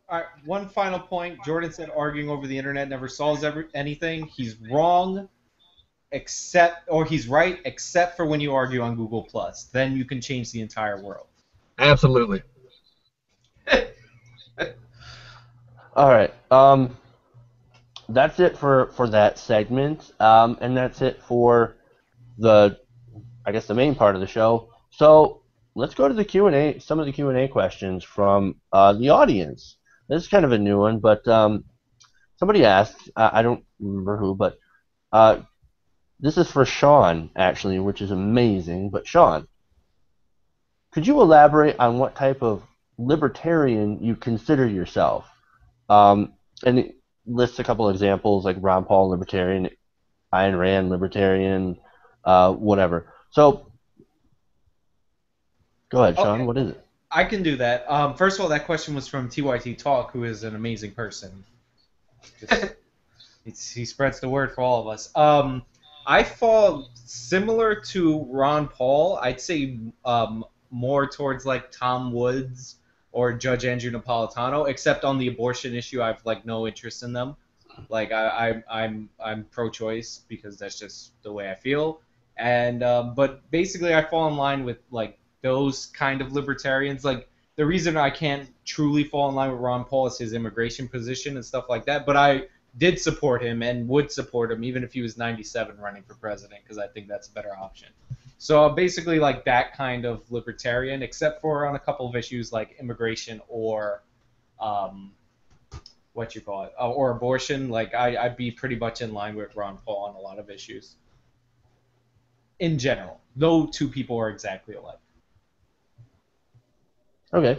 All right, one final point. Jordan said arguing over the internet never solves anything. He's wrong, he's right, except for when you argue on Google+. Then you can change the entire world. Absolutely. All right. That's it for that segment, and that's it for the main part of the show. So let's go to the Q&A. Some of the Q&A questions from the audience. This is kind of a new one, but somebody asked, I don't remember who, but this is for Sean, actually, which is amazing. But Sean, could you elaborate on what type of libertarian you consider yourself? And it lists a couple examples, like Ron Paul libertarian. Ayn Rand, libertarian, whatever. So, go ahead, Sean. Okay. What is it? I can do that. First of all, that question was from TYT Talk, who is an amazing person. He spreads the word for all of us. I fall similar to Ron Paul. I'd say more towards like Tom Woods or Judge Andrew Napolitano, except on the abortion issue, I've like no interest in them. Like I'm pro-choice because that's just the way I feel. And but basically, I fall in line with like those kind of libertarians. Like the reason I can't truly fall in line with Ron Paul is his immigration position and stuff like that. But I did support him and would support him even if he was 97 running for president because I think that's a better option. So basically like that kind of libertarian, except for on a couple of issues like immigration or or abortion. Like I'd be pretty much in line with Ron Paul on a lot of issues. In general, no two people are exactly alike. Okay.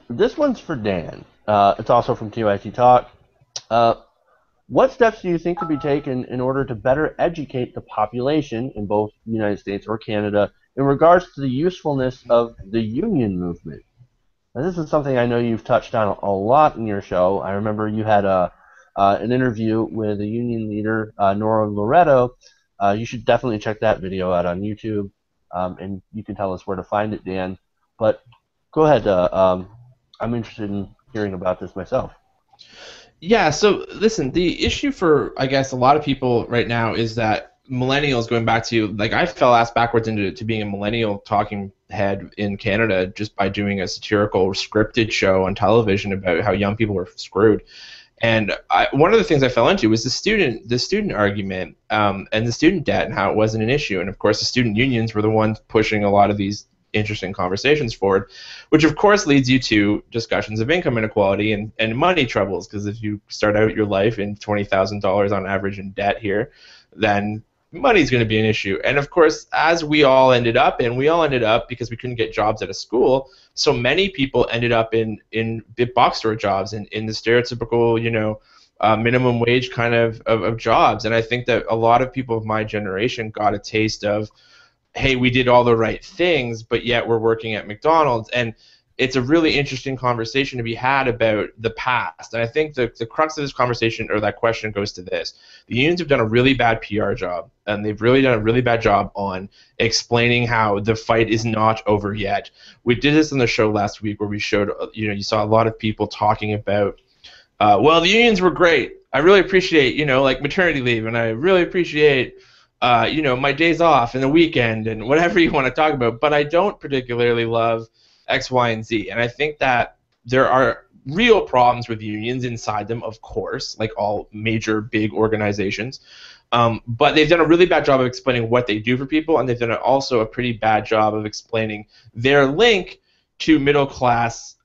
This one's for Dan. It's also from TYT Talk. What steps do you think could be taken in order to better educate the population in both the United States or Canada in regards to the usefulness of the union movement? Now, this is something I know you've touched on a lot in your show. I remember you had an interview with a union leader, Nora Loretto. You should definitely check that video out on YouTube, and you can tell us where to find it, Dan. But go ahead. I'm interested in hearing about this myself. Yeah, so listen, the issue for, I guess, a lot of people right now is that millennials, going back to, like, I fell ass backwards into being a millennial talking head in Canada just by doing a satirical scripted show on television about how young people were screwed. And one of the things I fell into was the student argument and the student debt and how it wasn't an issue. And, of course, the student unions were the ones pushing a lot of these interesting conversations forward, which of course leads you to discussions of income inequality and money troubles, because if you start out your life in $20,000 on average in debt here, then money's going to be an issue. And of course, as we all ended up because we couldn't get jobs at a school, so many people ended up in big box store jobs in the stereotypical, minimum wage kind of jobs. And I think that a lot of people of my generation got a taste of, hey, we did all the right things, but yet we're working at McDonald's. And it's a really interesting conversation to be had about the past. And I think the crux of this conversation, or that question, goes to this. The unions have done a really bad PR job, and they've really done a really bad job on explaining how the fight is not over yet. We did this on the show last week where we showed, you saw a lot of people talking about, well, the unions were great. I really appreciate, like maternity leave, and I really appreciate my days off and the weekend and whatever you want to talk about, but I don't particularly love X, Y, and Z. And I think that there are real problems with unions inside them, of course, like all major big organizations. But they've done a really bad job of explaining what they do for people, and they've done also a pretty bad job of explaining their link to middle class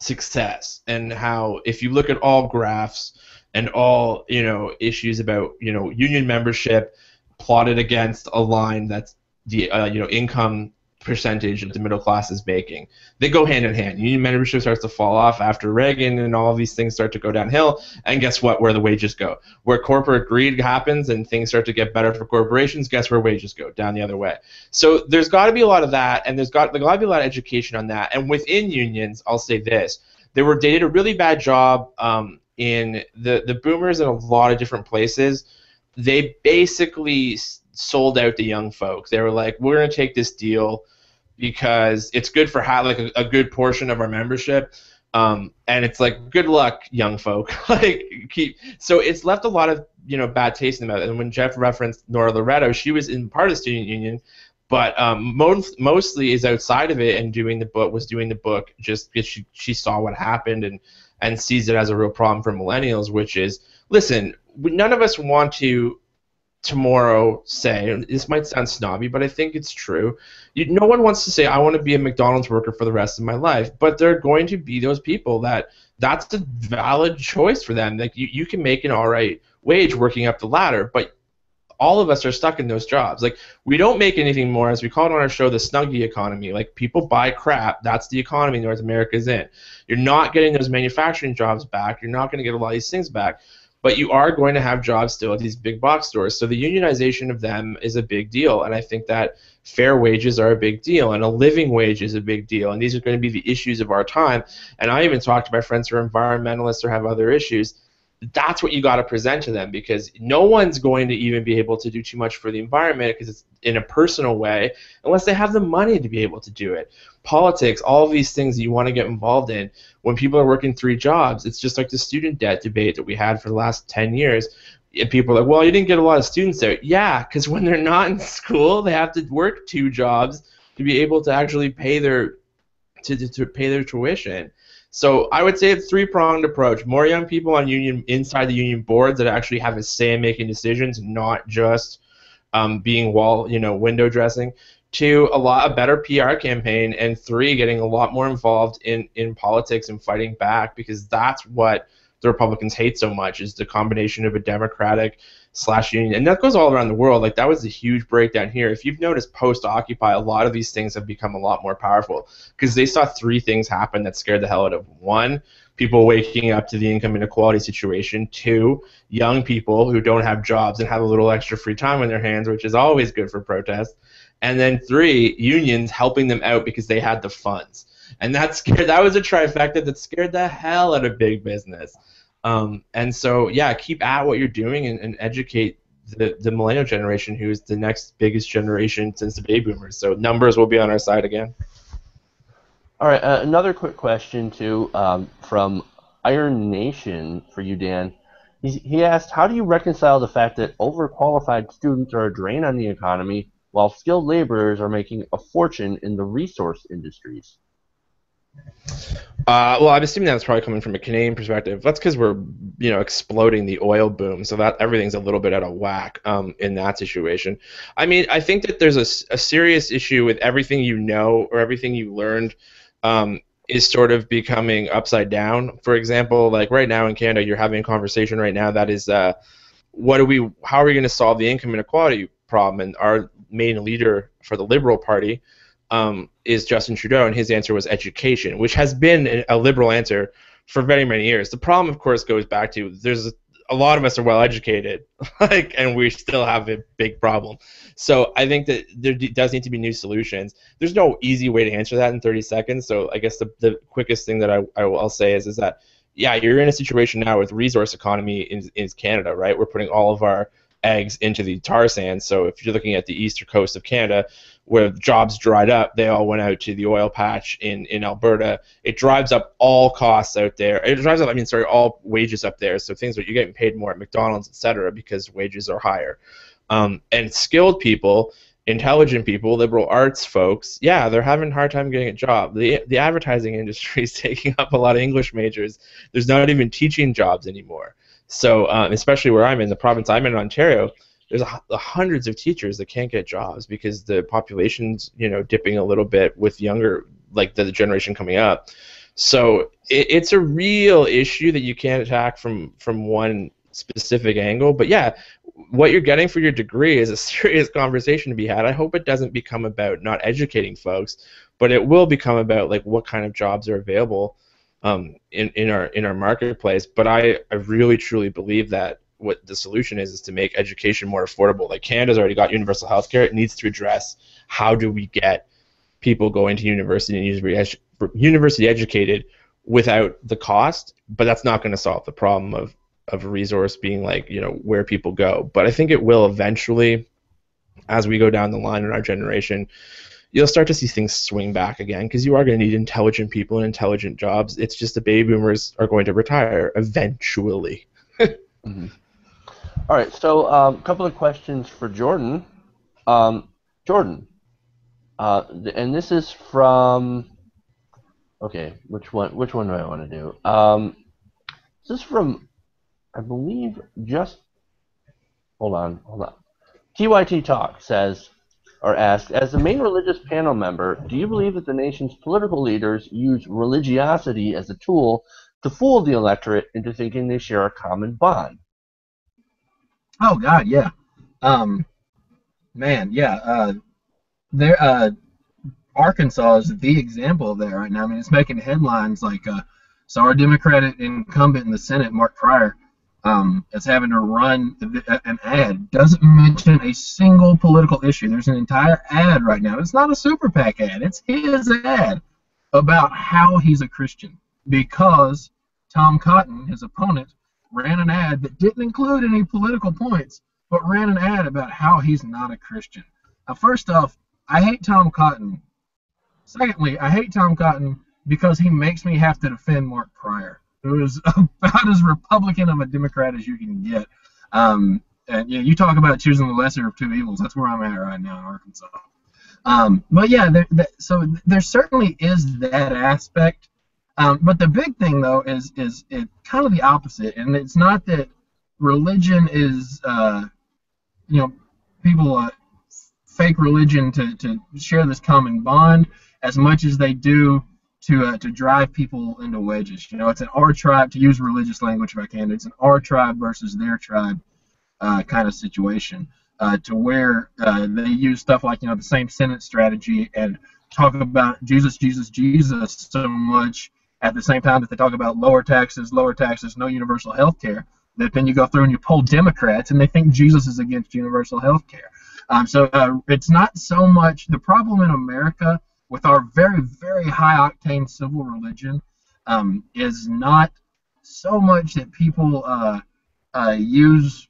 success, and how if you look at all graphs and all issues about union membership plotted against a line that's the income percentage that the middle class is making, they go hand in hand. Union membership starts to fall off after Reagan, and all of these things start to go downhill. And guess what? Where the wages go, where corporate greed happens and things start to get better for corporations, guess where wages go? Down the other way. So there's got to be a lot of that, and there's got to be a lot of education on that. And within unions, I'll say this: they did a really bad job. In the boomers in a lot of different places, they basically sold out the young folks. They were like, we're going to take this deal because it's good for a good portion of our membership. And it's like, good luck, young folk. So it's left a lot of bad taste in the mouth. And when Jeff referenced Nora Loretto, she was in part of the student union, but mostly is outside of it and was doing the book just because she saw what happened and sees it as a real problem for millennials, which is, listen, none of us want to tomorrow say, and this might sound snobby, but I think it's true, no one wants to say, I want to be a McDonald's worker for the rest of my life, but there are going to be those people that's a valid choice for them. Like you can make an all right wage working up the ladder, but all of us are stuck in those jobs. Like, we don't make anything more, as we call it on our show, the snuggie economy. Like, people buy crap. That's the economy North America's in. You're not getting those manufacturing jobs back. You're not going to get a lot of these things back. but you are going to have jobs still at these big box stores. So the unionization of them is a big deal, and I think that fair wages are a big deal, and a living wage is a big deal, and these are going to be the issues of our time. And I even talk to my friends who are environmentalists or have other issues. That's what you got to present to them, because no one's going to even be able to do too much for the environment because it's in a personal way unless they have the money to be able to do it. Politics, all of these things that you want to get involved in, when people are working 3 jobs, it's just like the student debt debate that we had for the last 10 years. And people are like, well, you didn't get a lot of students there. Yeah, because when they're not in school, they have to work 2 jobs to be able to actually pay their to pay their tuition. So I would say it's 3-pronged approach. More young people on inside the union boards that actually have a say in making decisions, not just being window dressing. 2, a better PR campaign, and 3, getting a lot more involved in politics and fighting back, because that's what the Republicans hate so much, is the combination of a Democratic / union, and that goes all around the world. Like, that was a huge breakdown here. If you've noticed post-Occupy, a lot of these things have become a lot more powerful because they saw 3 things happen that scared the hell out of them. 1, people waking up to the income inequality situation. 2, young people who don't have jobs and have a little extra free time on their hands, which is always good for protest. And then 3, unions helping them out because they had the funds. And that was a trifecta that scared the hell out of big business. And so, yeah, keep at what you're doing and educate the millennial generation, who is the next biggest generation since the baby boomers. So numbers will be on our side again. All right, another quick question, too, from Iron Nation for you, Dan. He asked, how do you reconcile the fact that overqualified students are a drain on the economy while skilled laborers are making a fortune in the resource industries? Well, I'm assuming that's probably coming from a Canadian perspective. That's because we're, exploding the oil boom, so that everything's a little bit out of whack in that situation. I mean, I think that there's a serious issue with everything or everything you learned is sort of becoming upside down. For example, like right now in Canada, you're having a conversation right now that is, how are we going to solve the income inequality problem? And our main leader for the Liberal Party is Justin Trudeau, and his answer was education, which has been a Liberal answer for very many years. The problem, of course, goes back to there's a lot of us are well educated, and we still have a big problem. So I think that there does need to be new solutions. There's no easy way to answer that in 30 seconds. So I guess the quickest thing that I'll say is that, yeah, you're in a situation now with resource economy in Canada, right? We're putting all of our eggs into the tar sands. So if you're looking at the eastern coast of Canada, where jobs dried up, they all went out to the oil patch in Alberta. It drives up all costs out there. It drives up, all wages up there. So things that you're getting paid more at McDonald's, etc., because wages are higher. And skilled people, intelligent people, liberal arts folks, yeah, they're having a hard time getting a job. The advertising industry is taking up a lot of English majors. There's not even teaching jobs anymore. So especially where I'm in, the province I'm in Ontario, there's hundreds of teachers that can't get jobs because the population's dipping a little bit with younger, like the generation coming up. So it's a real issue that you can't attack from one specific angle. But yeah, what you're getting for your degree is a serious conversation to be had. I hope it doesn't become about not educating folks, but it will become about like what kind of jobs are available in our marketplace. But I really truly believe that what the solution is to make education more affordable. Like Canada's already got universal health care. It needs to address how do we get people going to university and university educated without the cost, but that's not going to solve the problem of a resource being like, where people go. But I think it will eventually, as we go down the line in our generation, you'll start to see things swing back again, because you are going to need intelligent people and intelligent jobs. It's just the baby boomers are going to retire eventually. Mm-hmm. All right, so a couple of questions for Jordan. Jordan, and this is from. Okay, which one do I want to do? This is from, I believe, Hold on. TYT Talk says, or asked, as the main religious panel member, do you believe that the nation's political leaders use religiosity as a tool to fool the electorate into thinking they share a common bond? Oh God, yeah. Man, yeah. Arkansas is the example of that right now. I mean, it's making headlines like, so our Democratic incumbent in the Senate, Mark Pryor, as having to run an ad. Doesn't mention a single political issue. There's an entire ad right now. It's not a super PAC ad. It's his ad about how he's a Christian, because Tom Cotton, his opponent, ran an ad that didn't include any political points, but ran an ad about how he's not a Christian. First off, I hate Tom Cotton. Secondly, I hate Tom Cotton because he makes me have to defend Mark Pryor, who is about as Republican of a Democrat as you can get. And you talk about choosing the lesser of two evils. That's where I'm at right now in Arkansas. But yeah, so there certainly is that aspect. But the big thing, though, is it kind of the opposite. And it's not that religion is, people fake religion to share this common bond as much as they do to drive people into wedges. It's an our tribe, to use religious language if I can. It's an our tribe versus their tribe kind of situation, to where they use stuff like the same sentence strategy and talk about Jesus, Jesus, Jesus so much at the same time that they talk about lower taxes, no universal health care. That then you go through and you poll Democrats and they think Jesus is against universal health care. So it's not so much the problem in America with our very, very high-octane civil religion is not so much that people use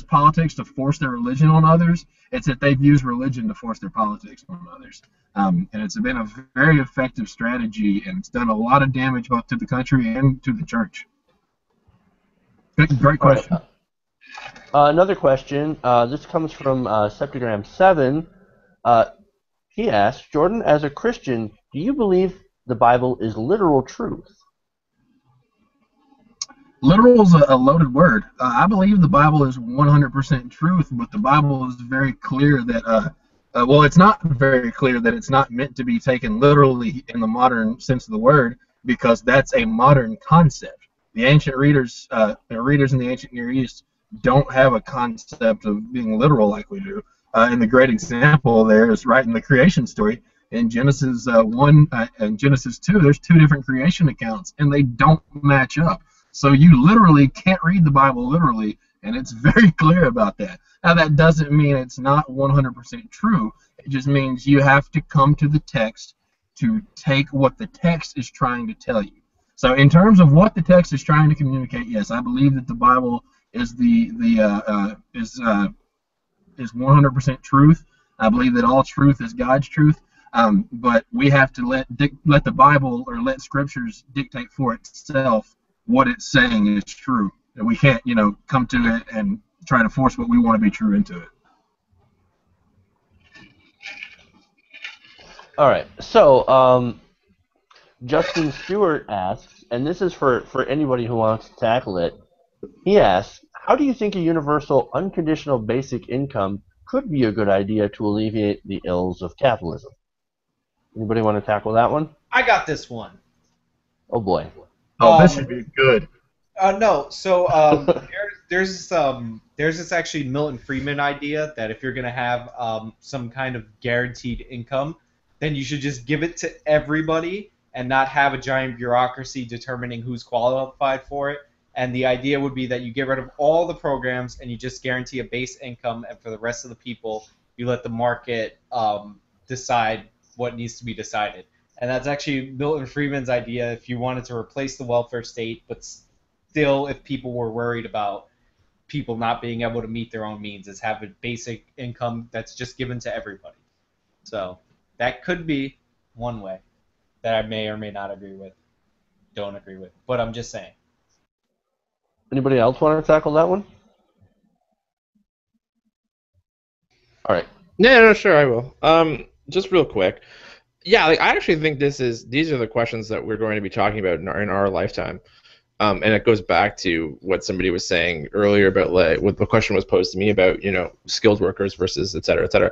politics to force their religion on others. It's that they've used religion to force their politics on others. And it's been a very effective strategy, and it's done a lot of damage both to the country and to the church. Great question. Another question. This comes from Septagram7. He asks, Jordan, as a Christian, do you believe the Bible is literal truth? Literal is a loaded word. I believe the Bible is 100% truth, but the Bible is very clear that, it's not very clear that it's not meant to be taken literally in the modern sense of the word, because that's a modern concept. The ancient readers in the ancient Near East don't have a concept of being literal like we do. And the great example there is right in the creation story. In Genesis 1 and Genesis 2, there's two different creation accounts, and they don't match up. So you literally can't read the Bible literally, and it's very clear about that. Now, that doesn't mean it's not 100% true. It just means you have to come to the text to take what the text is trying to tell you. So in terms of what the text is trying to communicate, yes, I believe that the Bible is is 100% truth. I believe that all truth is God's truth. But we have to let the Bible or let Scriptures dictate for itself what it's saying is true. And we can't, come to it and try to force what we want to be true into it. All right. So Justin Stewart asks, and this is for anybody who wants to tackle it. He asks, how do you think a universal unconditional basic income could be a good idea to alleviate the ills of capitalism? Anybody want to tackle that one? I got this one. Oh boy. Oh, this should be good. No. So there's this actually Milton Friedman idea that if you're going to have some kind of guaranteed income, then you should just give it to everybody and not have a giant bureaucracy determining who's qualified for it. And the idea would be that you get rid of all the programs and you just guarantee a base income, and for the rest of the people, you let the market decide what needs to be decided. And that's actually Milton Friedman's idea if you wanted to replace the welfare state, but still if people were worried about people not being able to meet their own means, is have a basic income that's just given to everybody. So that could be one way that I may or may not don't agree with, but I'm just saying. Anybody else want to tackle that one? All right. Yeah, no, sure, I will. Just real quick. Yeah, I actually think these are the questions that we're going to be talking about in our lifetime. And it goes back to what somebody was saying earlier about what the question was posed to me about, skilled workers versus et cetera, et cetera.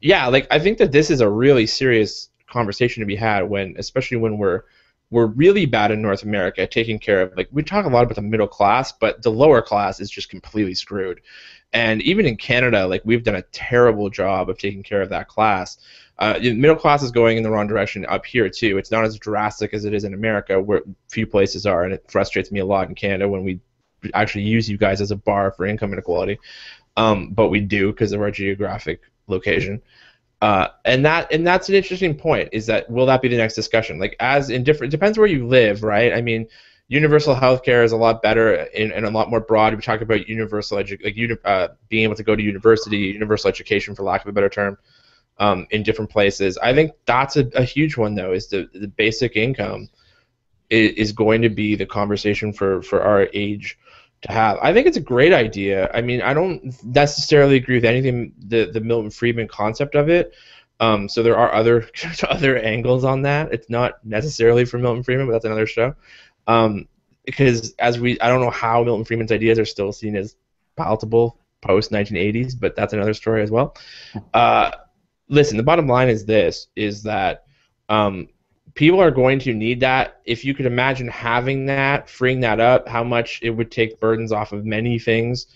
Yeah, I think that this is a really serious conversation to be had especially when we're really bad in North America at taking care of, we talk a lot about the middle class, but the lower class is just completely screwed. And even in Canada, we've done a terrible job of taking care of that class. The middle class is going in the wrong direction up here too. It's not as drastic as it is in America, where few places are, and it frustrates me a lot in Canada when we actually use you guys as a bar for income inequality, but we do because of our geographic location. And that's an interesting point. Is that will that be the next discussion? Like as in different, it depends where you live, right? I mean, universal healthcare is a lot better and a lot more broad. We talk about universal being able to go to university, universal education, for lack of a better term, in different places. I think that's a huge one, though. Is the basic income is going to be the conversation for our age to have. I think it's a great idea. I mean, I don't necessarily agree with anything the Milton Friedman concept of it. So there are other angles on that. It's not necessarily for Milton Friedman, but that's another show. Because I don't know how Milton Friedman's ideas are still seen as palatable post 1980s, but that's another story as well. Listen, the bottom line is that people are going to need that. If you could imagine having that, freeing that up, how much it would take burdens off of many things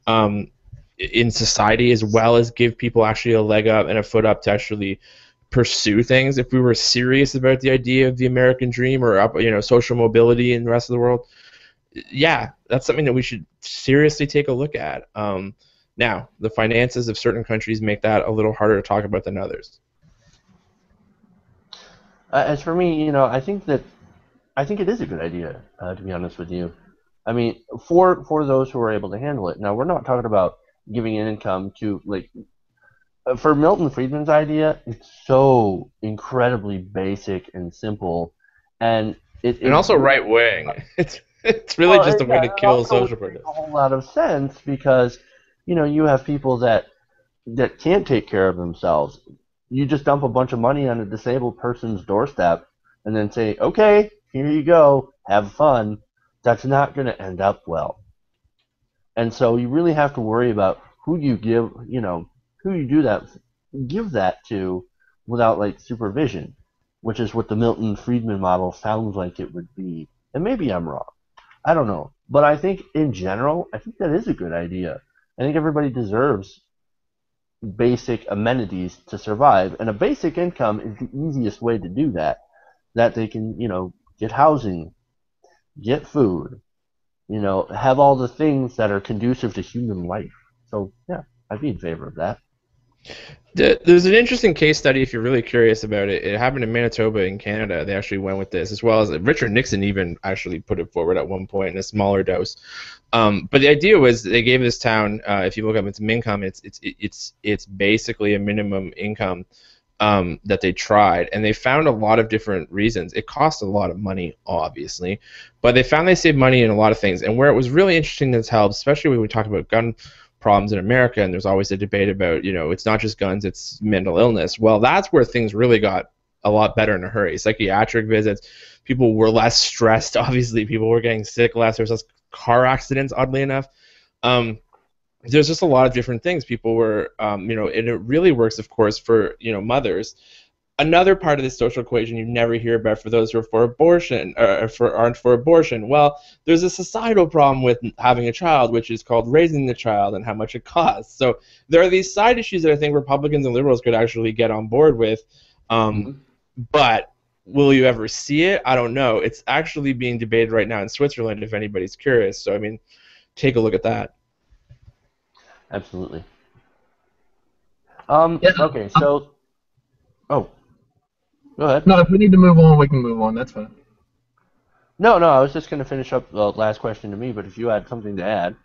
in society, as well as give people actually a leg up and a foot up to actually pursue things. If we were serious about the idea of the American dream or social mobility in the rest of the world, yeah, that's something that we should seriously take a look at. Now, the finances of certain countries make that a little harder to talk about than others. As for me, I think it is a good idea, to be honest with you. I mean, for those who are able to handle it. Now, we're not talking about giving an income to, like, for Milton Friedman's idea, it's so incredibly basic and simple, and also right wing. It's really just a way to kill social protests. A whole lot of sense because you have people that can't take care of themselves. You just dump a bunch of money on a disabled person's doorstep and then say, okay, here you go, have fun. That's not going to end up well. And so you really have to worry about who you give that to without like supervision, which is what the Milton Friedman model sounds like it would be. And maybe I'm wrong. I don't know. But I think in general, I think that is a good idea. I think everybody deserves basic amenities to survive, and a basic income is the easiest way to do that. That they can, get housing, get food, have all the things that are conducive to human life. So yeah, I'd be in favor of that. There's an interesting case study if you're really curious about it. It happened in Manitoba in Canada. They actually went with this, as well as Richard Nixon even actually put it forward at one point in a smaller dose. But the idea was they gave this town, if you look up its income, it's basically a minimum income that they tried, and they found a lot of different reasons. It cost a lot of money, obviously, but they found they saved money in a lot of things. And where it was really interesting to tell, especially when we talk about gun problems in America, and there's always a debate about, it's not just guns, it's mental illness. Well, that's where things really got a lot better in a hurry. Psychiatric visits, people were less stressed, obviously, people were getting sick less, there's less car accidents, oddly enough. There's just a lot of different things. People were, and it really works, of course, for, mothers. Another part of the social equation you never hear about for those who are for abortion, aren't for abortion. Well, there's a societal problem with having a child, which is called raising the child and how much it costs. So there are these side issues that I think Republicans and liberals could actually get on board with. But will you ever see it? I don't know. It's actually being debated right now in Switzerland, if anybody's curious. So, I mean, take a look at that. Absolutely. Okay, so... Oh. Go ahead. No, if we need to move on, we can move on. That's fine. No, I was just going to finish up the last question to me, but if you had something to add.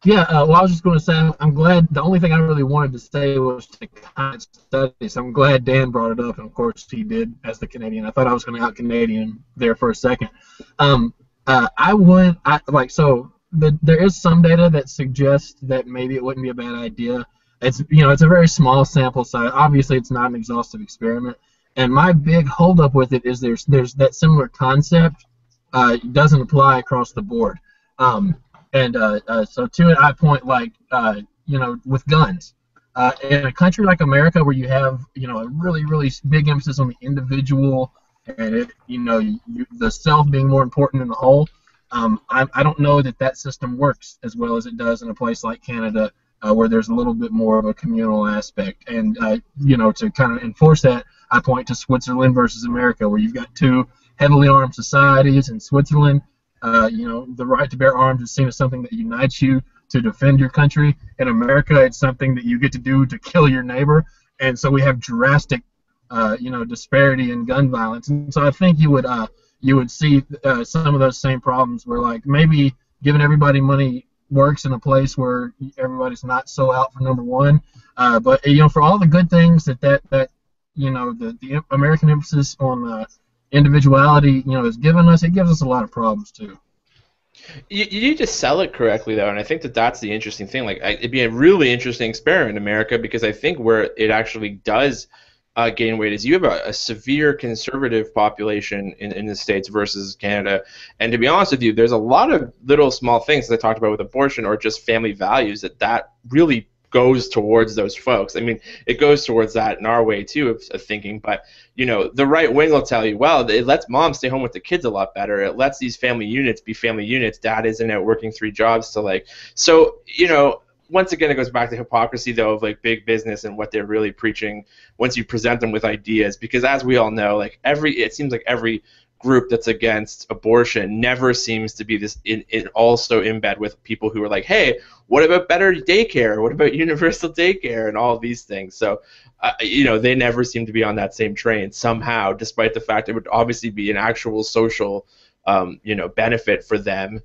Yeah, well, I was just going to say, I'm glad, the only thing I really wanted to say was to kind of study, so I'm glad Dan brought it up, and of course he did as the Canadian. I thought I was going to out-Canadian there for a second. There is some data that suggests that maybe it wouldn't be a bad idea. It's a very small sample size. Obviously, it's not an exhaustive experiment. And my big holdup with it is there's that similar concept doesn't apply across the board. So to it, I point with guns. In a country like America, where you have a really, really big emphasis on the individual and the self being more important than the whole, I don't know that system works as well as it does in a place like Canada, where there's a little bit more of a communal aspect. And to kind of enforce that, I point to Switzerland versus America, where you've got two heavily armed societies. In Switzerland, The right to bear arms is seen as something that unites you to defend your country. In America, it's something that you get to do to kill your neighbor. And so we have drastic, disparity in gun violence. And so I think you would see some of those same problems where, like, maybe giving everybody money works in a place where everybody's not so out for number one. But for all the good things the American emphasis on individuality, has given us, it gives us a lot of problems too. You need to sell it correctly, though, and I think that that's the interesting thing. Like, it'd be a really interesting experiment in America, because I think where it actually does gain weight is you have a severe conservative population in the States versus Canada. And to be honest with you, there's a lot of little small things that I talked about with abortion or just family values that really goes towards those folks. I mean, it goes towards that in our way too of thinking, but the right wing will tell you, well, it lets mom stay home with the kids a lot better. It lets these family units be family units. Dad isn't out working 3 jobs to once again, it goes back to hypocrisy, though, of like big business and what they're really preaching once you present them with ideas. Because as we all know, it seems like every group that's against abortion never seems to be this also in bed with people who are like, hey, what about better daycare? What about universal daycare and all of these things? So, they never seem to be on that same train somehow, despite the fact it would obviously be an actual social, benefit for them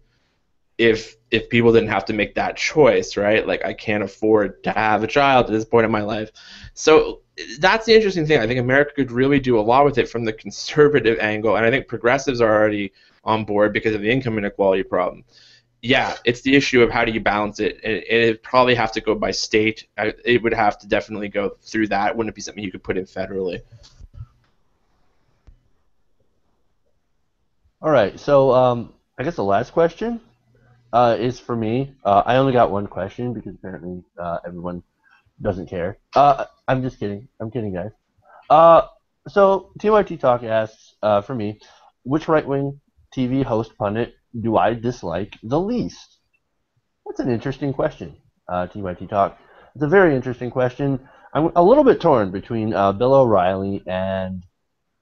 if people didn't have to make that choice, right? Like, I can't afford to have a child at this point in my life. So that's the interesting thing. I think America could really do a lot with it from the conservative angle, and I think progressives are already on board because of the income inequality problem. Yeah, it's the issue of how do you balance it, and it'd probably have to go by state. It would have to definitely go through that. It wouldn't be something you could put in federally. All right, so I guess the last question is for me. I only got one question because apparently everyone doesn't care. I'm just kidding. I'm kidding, guys. So TYT Talk asks, for me, which right-wing TV host pundit do I dislike the least? That's an interesting question, TYT Talk. It's a very interesting question. I'm a little bit torn between Bill O'Reilly and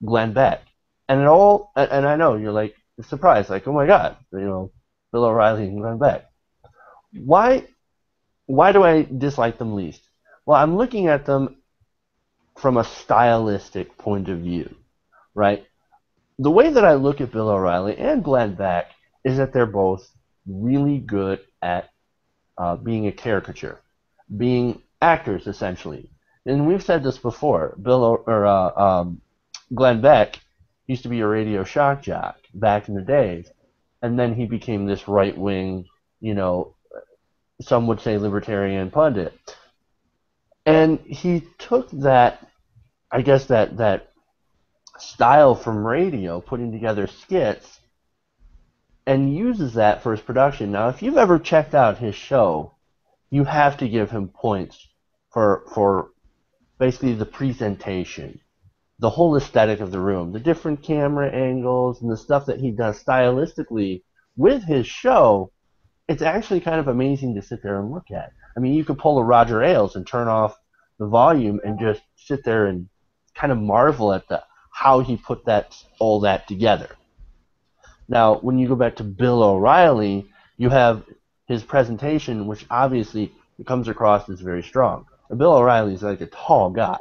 Glenn Beck. And I know you're like surprised, like, oh my God, Bill O'Reilly and Glenn Beck. Why do I dislike them least? Well, I'm looking at them from a stylistic point of view, right? The way that I look at Bill O'Reilly and Glenn Beck is that they're both really good at being a caricature, being actors, essentially. And we've said this before. Glenn Beck used to be a radio shock jock back in the days, and then he became this right-wing, some would say libertarian pundit. And he took that, I guess, that style from radio, putting together skits, and uses that for his production. Now, if you've ever checked out his show, you have to give him points for basically the presentation, the whole aesthetic of the room, the different camera angles, and the stuff that he does stylistically with his show. It's actually kind of amazing to sit there and look at. I mean, you could pull a Roger Ailes and turn off the volume and just sit there and kind of marvel at how he put all that together. Now, when you go back to Bill O'Reilly, you have his presentation, which obviously comes across as very strong. And Bill O'Reilly is like a tall guy,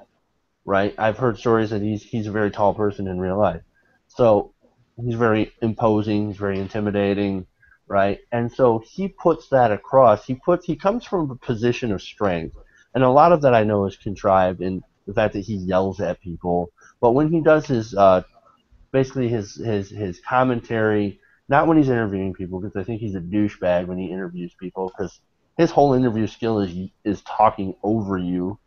right? I've heard stories that he's a very tall person in real life. So he's very imposing, he's very intimidating, right? And so he puts that across. He comes from a position of strength. And a lot of that I know is contrived in the fact that he yells at people. But when he does his basically his commentary, not when he's interviewing people, because I think he's a douchebag when he interviews people, because his whole interview skill is talking over you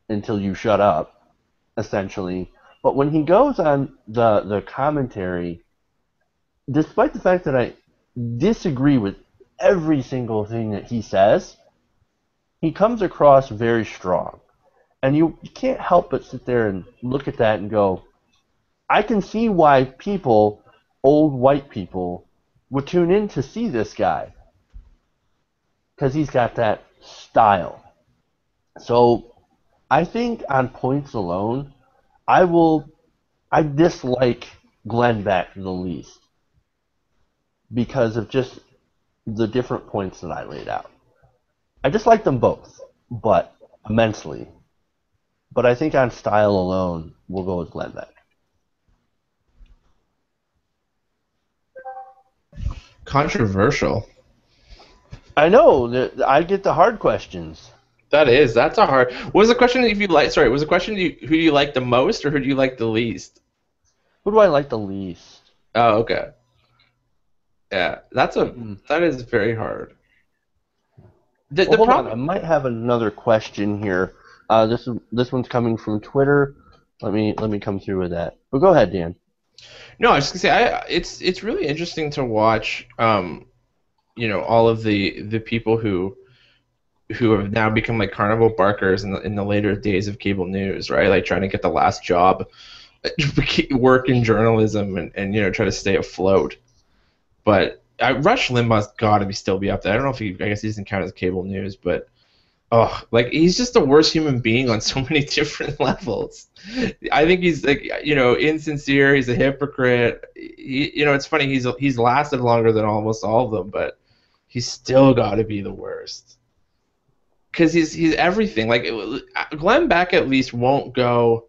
until you shut up, essentially. But when he goes on the commentary, despite the fact that I disagree with every single thing that he says, he comes across very strong. And you can't help but sit there and look at that and go, I can see why people, old white people, would tune in to see this guy. Because he's got that style. So I think on points alone, I dislike Glenn Beck the least. because of just the different points that I laid out. I dislike them both, but immensely. But I think on style alone, we'll go with Glenn Beck. Controversial. I know. I get the hard questions. That's a hard. What was the question? If you like, sorry, was the question who do you like the most or who do you like the least? Who do I like the least? Oh, okay. Yeah, that is very hard. The Hold on, problem. I might have another question here. This one's coming from Twitter. Let me come through with that. But go ahead, Dan. No, I was just gonna say it's really interesting to watch. All of the people who have now become like carnival barkers in the later days of cable news, right? Like trying to get the last job, work in journalism, and try to stay afloat. But Rush Limbaugh's got to still be up there. I don't know if I guess he doesn't count as cable news, but he's just the worst human being on so many different levels. I think he's like insincere. He's a hypocrite. It's funny. He's lasted longer than almost all of them, but he's still got to be the worst. Because he's everything. Like Glenn Beck at least won't go.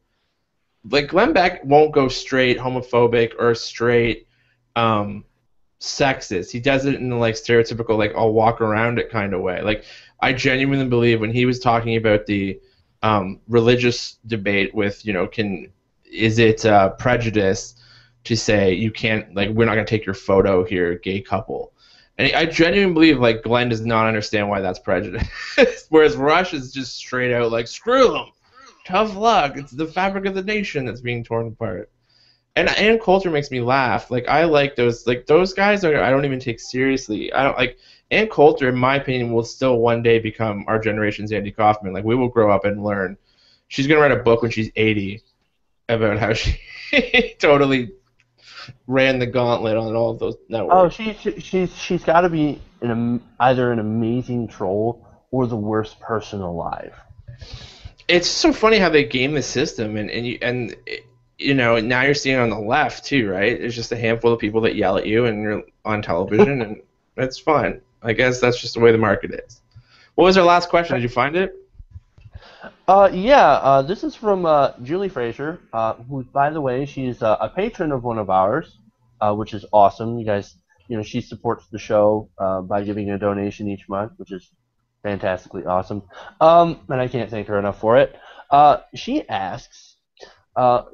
Like Glenn Beck won't go straight homophobic or straight sexist. He does it in the like stereotypical like I'll walk around it kind of way. Like I genuinely believe when he was talking about the religious debate with is it prejudice to say you can't we're not gonna take your photo here, gay couple. And I genuinely believe like Glenn does not understand why that's prejudice. Whereas Rush is just straight out like screw them, tough luck. It's the fabric of the nation that's being torn apart. And Ann Coulter makes me laugh. Like I like those guys I don't even take seriously. I don't like Ann Coulter, in my opinion, will still one day become our generation's Andy Kaufman. Like we will grow up and learn. She's gonna write a book when she's 80 about how she totally ran the gauntlet on all of those networks. Oh, she's got to be either an amazing troll or the worst person alive. It's so funny how they game the system, and now you're seeing it on the left too, right? It's just a handful of people that yell at you, and you're on television, and it's fun. I guess that's just the way the market is. What was our last question? Did you find it? This is from Julie Fraser, who, by the way, she's a patron of one of ours, which is awesome. You guys, she supports the show by giving a donation each month, which is fantastically awesome. And I can't thank her enough for it. She asks,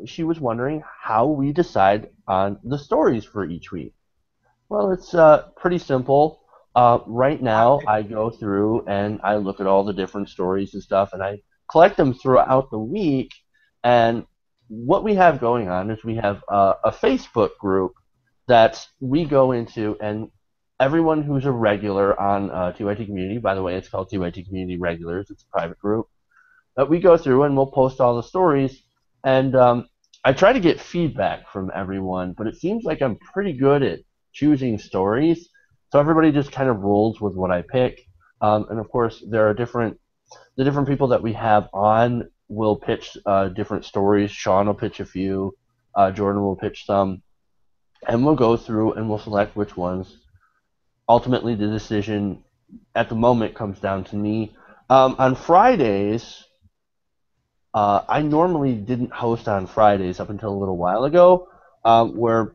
she was wondering how we decide on the stories for each week. Well, it's pretty simple. Right now, I go through and I look at all the different stories and stuff, and I collect them throughout the week. And what we have going on is we have a Facebook group that we go into, and everyone who's a regular on TYT Community, by the way, it's called TYT Community Regulars, it's a private group, that we go through and we'll post all the stories. And I try to get feedback from everyone, but it seems like I'm pretty good at choosing stories. So everybody just kind of rolls with what I pick. And of course, there are the different people that we have on will pitch different stories. Sean will pitch a few. Jordan will pitch some. And we'll go through and we'll select which ones. Ultimately, the decision at the moment comes down to me. On Fridays, I normally didn't host on Fridays up until a little while ago, where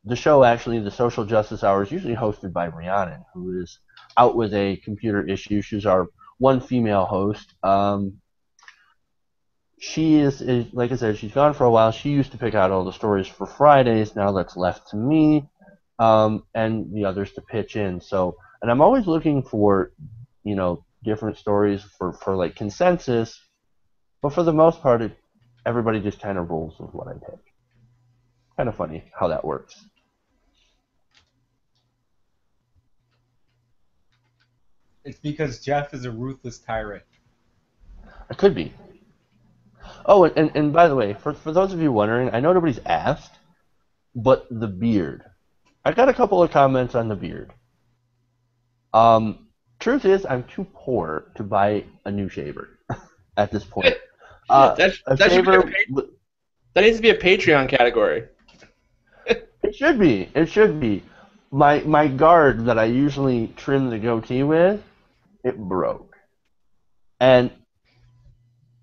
the show, actually, the Social Justice Hour, is usually hosted by Rhiannon, who is out with a computer issue. She's our one female host. She is, like I said, she's gone for a while. She used to pick out all the stories for Fridays. Now that's left to me and the others to pitch in. So, and I'm always looking for, different stories for like consensus. But for the most part, everybody just kind of rolls with what I pick. Kind of funny how that works. It's because Jeff is a ruthless tyrant. It could be. Oh, and by the way, for those of you wondering, I know nobody's asked, but the beard. I got a couple of comments on the beard. Truth is, I'm too poor to buy a new shaver at this point. That needs to be a Patreon category. It should be. It should be. my guard that I usually trim the goatee with, it broke. And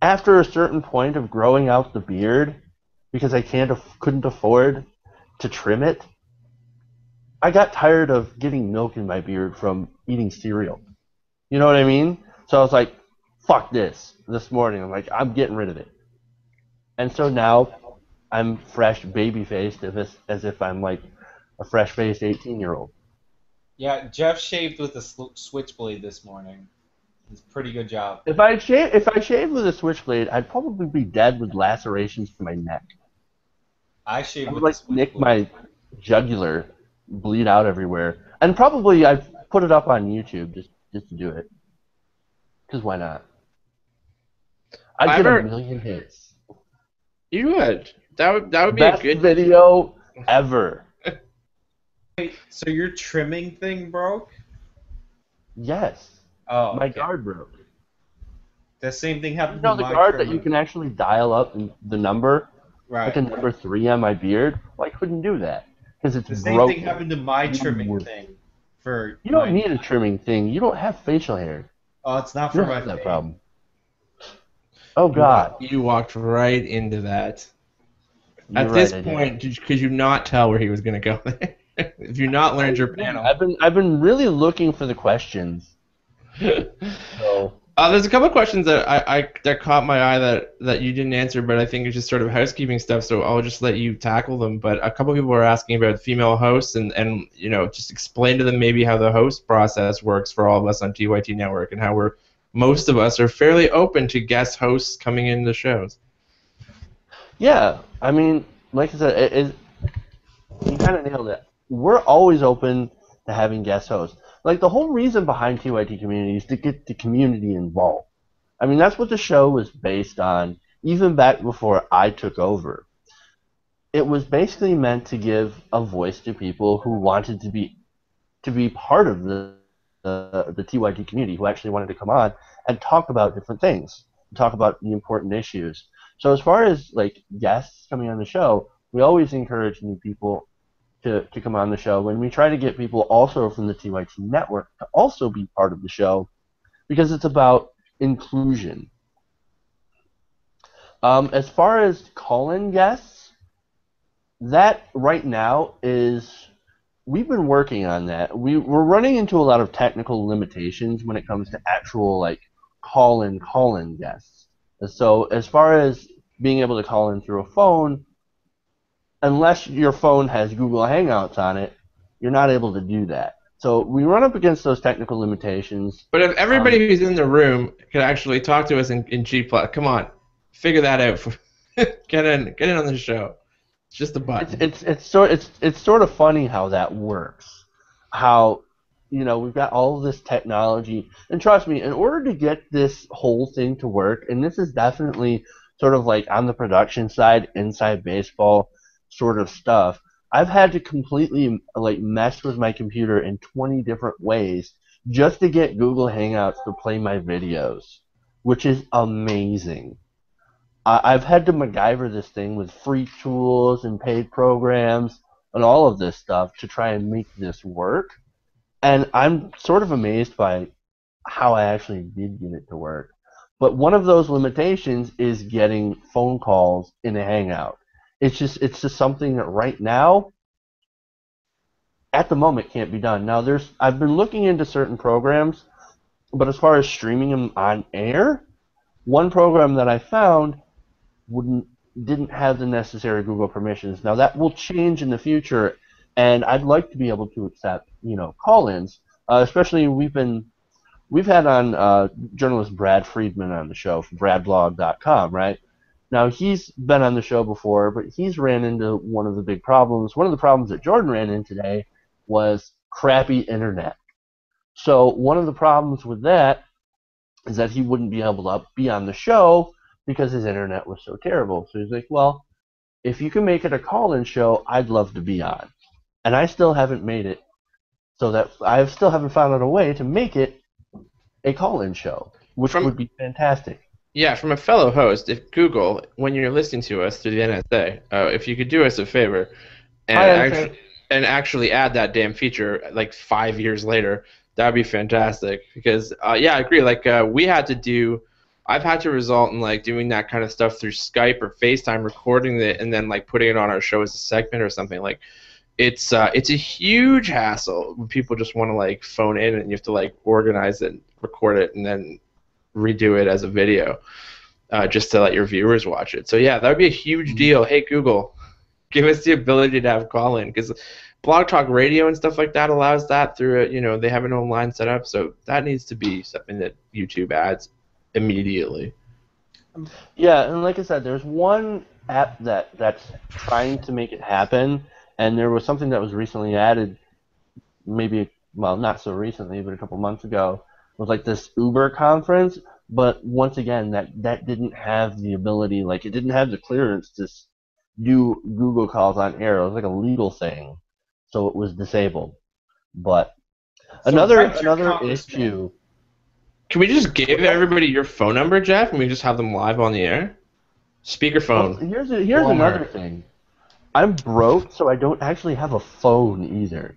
after a certain point of growing out the beard, because I couldn't afford to trim it, I got tired of getting milk in my beard from eating cereal. You know what I mean? So I was like, fuck this morning. I'm like, I'm getting rid of it. And so now I'm fresh baby-faced as if I'm like a fresh-faced 18-year-old. Yeah, Jeff shaved with a switchblade this morning. It's a pretty good job. If I shaved with a switchblade, I'd probably be dead with lacerations to my neck. I shaved I would with a like switchblade. nick my jugular, bleed out everywhere, and probably I've put it up on YouTube just to do it. Because why not? I'd get a million hits. You would. That would be Best a good video ever. Wait, so your trimming thing broke? Yes. Oh, My okay. guard broke. The same thing happened You know to the my guard trimmer. that you can actually dial up the number, Right. like a number 3 on my beard? Well, I couldn't do that because it's The same broken. thing happened to my trimming thing. You don't need a trimming thing. You don't have facial hair. Oh, it's not You for don't my have that face. problem. Oh God! You walked right into that. You're At this right, I point, could you not tell where he was going to go there? If you not learned your panel. I've been really looking for the questions. So There's a couple of questions that caught my eye that you didn't answer, but I think it's just sort of housekeeping stuff, so I'll just let you tackle them. But a couple of people were asking about female hosts and you know, just explain to them maybe how the host process works for all of us on TYT Network and how most of us are fairly open to guest hosts coming into the shows. yeah, I mean, like I said, you kind of nailed it. We're always open to having guest hosts. Like, the whole reason behind TYT Community is to get the community involved. I mean, that's what the show was based on, even back before I took over. It was basically meant to give a voice to people who wanted to be part of the TYT community, who actually wanted to come on and talk about different things, talk about the important issues. So as far as like guests coming on the show, we always encourage new people to come on the show, and we try to get people also from the TYT network to also be part of the show because it's about inclusion. As far as call-in guests, that right now we've been working on that. We're running into a lot of technical limitations when it comes to actual like call-in guests. So as far as being able to call in through a phone, unless your phone has Google Hangouts on it, you're not able to do that. So we run up against those technical limitations. But if everybody who's in the room could actually talk to us in G+, come on, figure that out. Get in on the show. It's just a button. It's sort of funny how that works. How, you know, we've got all of this technology, and trust me, in order to get this whole thing to work, and this is definitely sort of like on the production side, inside baseball sort of stuff, I've had to completely like mess with my computer in 20 different ways just to get Google Hangouts to play my videos, which is amazing. I've had to MacGyver this thing with free tools and paid programs and all of this stuff to try and make this work. And I'm sort of amazed by how I actually did get it to work. But one of those limitations is getting phone calls in a Hangout. It's just something that right now, at the moment, can't be done. Now, I've been looking into certain programs, but as far as streaming them on air, one program that I found didn't have the necessary Google permissions. Now that will change in the future, and I'd like to be able to accept, you know, call-ins. Especially we've had on journalist Brad Friedman on the show from bradblog.com, right? Now he's been on the show before, but he's ran into one of the big problems. One of the problems that Jordan ran into today was crappy internet. So one of the problems with that is that he wouldn't be able to be on the show because his internet was so terrible. So he's like, well, if you can make it a call-in show, I'd love to be on. And I still haven't made it, so that I still haven't found out a way to make it a call-in show, which would be fantastic. Yeah, from a fellow host, if Google, when you're listening to us through the NSA, if you could do us a favor and and actually add that damn feature like 5 years later. That'd be fantastic. Because yeah, I agree. Like I've had to result in like doing that kind of stuff through Skype or FaceTime, recording it and then like putting it on our show as a segment or something. Like it's a huge hassle when people just want to like phone in and you have to like organize it, record it, and then redo it as a video just to let your viewers watch it. So yeah, that would be a huge deal. Hey Google, give us the ability to have call-in, because Blog Talk Radio and stuff like that allows that through it. You know, they have an own line set up, so that needs to be something that YouTube adds immediately. Yeah, and like I said, there's one app that's trying to make it happen, and there was something that was recently added, maybe, well, not so recently, but a couple months ago. It was like this Uber conference, but once again, that didn't have the ability, like it didn't have the clearance to do Google calls on air. It was like a legal thing, so it was disabled. But another issue. Can we just give everybody your phone number, Jeff, and we just have them live on the air? Speakerphone. Well, here's another thing. I'm broke, so I don't actually have a phone either,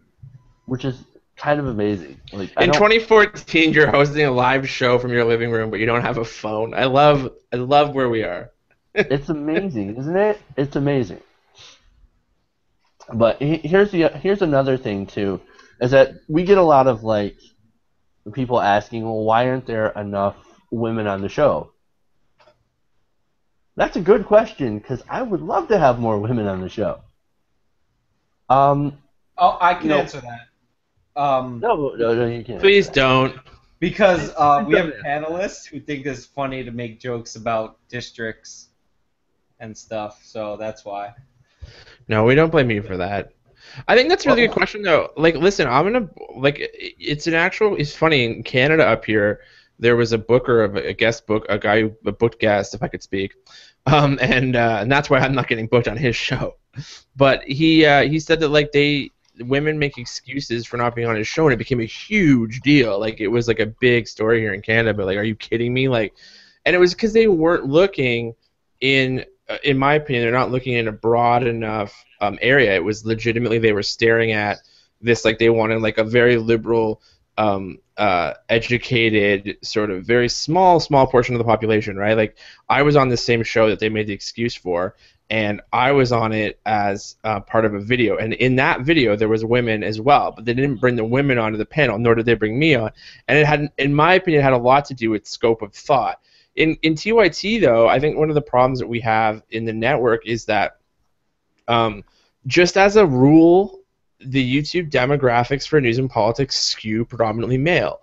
which is kind of amazing. Like in 2014, you're hosting a live show from your living room, but you don't have a phone. I love where we are. It's amazing, isn't it? It's amazing. But here's another thing too, is that we get a lot of like people asking, well, why aren't there enough women on the show? That's a good question, because I would love to have more women on the show. I can answer that. No, you can't. Please don't. Because we have panelists who think it's funny to make jokes about districts and stuff, so that's why. No, we don't blame you for that. I think that's a really good question, though. Like, listen, it's funny, in Canada up here, there was a booker of a booked guest, if I could speak, and that's why I'm not getting booked on his show. But he said that like women make excuses for not being on his show, and it became a huge deal. Like it was like a big story here in Canada. But like, are you kidding me? Like, and it was because they weren't looking in my opinion, they're not looking in a broad enough area. It was legitimately they were staring at this like they wanted like a very liberal, educated, sort of very small portion of the population, right? Like I was on the same show that they made the excuse for, and I was on it as part of a video. And in that video, there was women as well, but they didn't bring the women onto the panel, nor did they bring me on. And it had, in my opinion, had a lot to do with scope of thought. In TYT, though, I think one of the problems that we have in the network is that just as a rule, the YouTube demographics for news and politics skew predominantly male.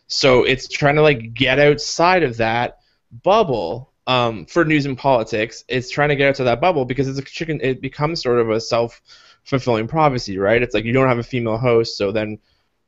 So it's trying to like get outside of that bubble for news and politics. It's trying to get out to that bubble because it's a chicken. It becomes sort of a self-fulfilling prophecy, right? It's like you don't have a female host, so then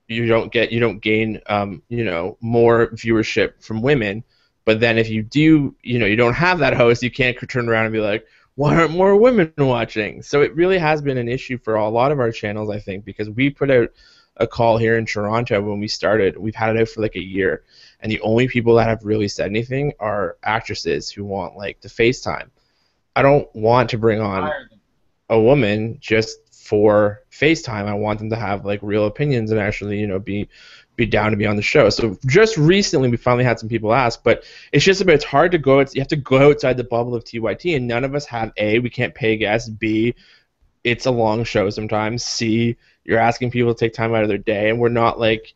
you don't gain more viewership from women. But then if you do, you don't have that host, you can't turn around and be like, why aren't more women watching? So it really has been an issue for a lot of our channels, I think, because we put out a call here in Toronto when we started. We've had it out for like a year, and the only people that have really said anything are actresses who want like to FaceTime. I don't want to bring on a woman just for FaceTime. I want them to have like real opinions and actually, be down to be on the show. So just recently we finally had some people ask, but it's just it's hard to go. You have to go outside the bubble of TYT, and none of us have A, we can't pay guests, B, it's a long show sometimes, C, you're asking people to take time out of their day, and we're not like,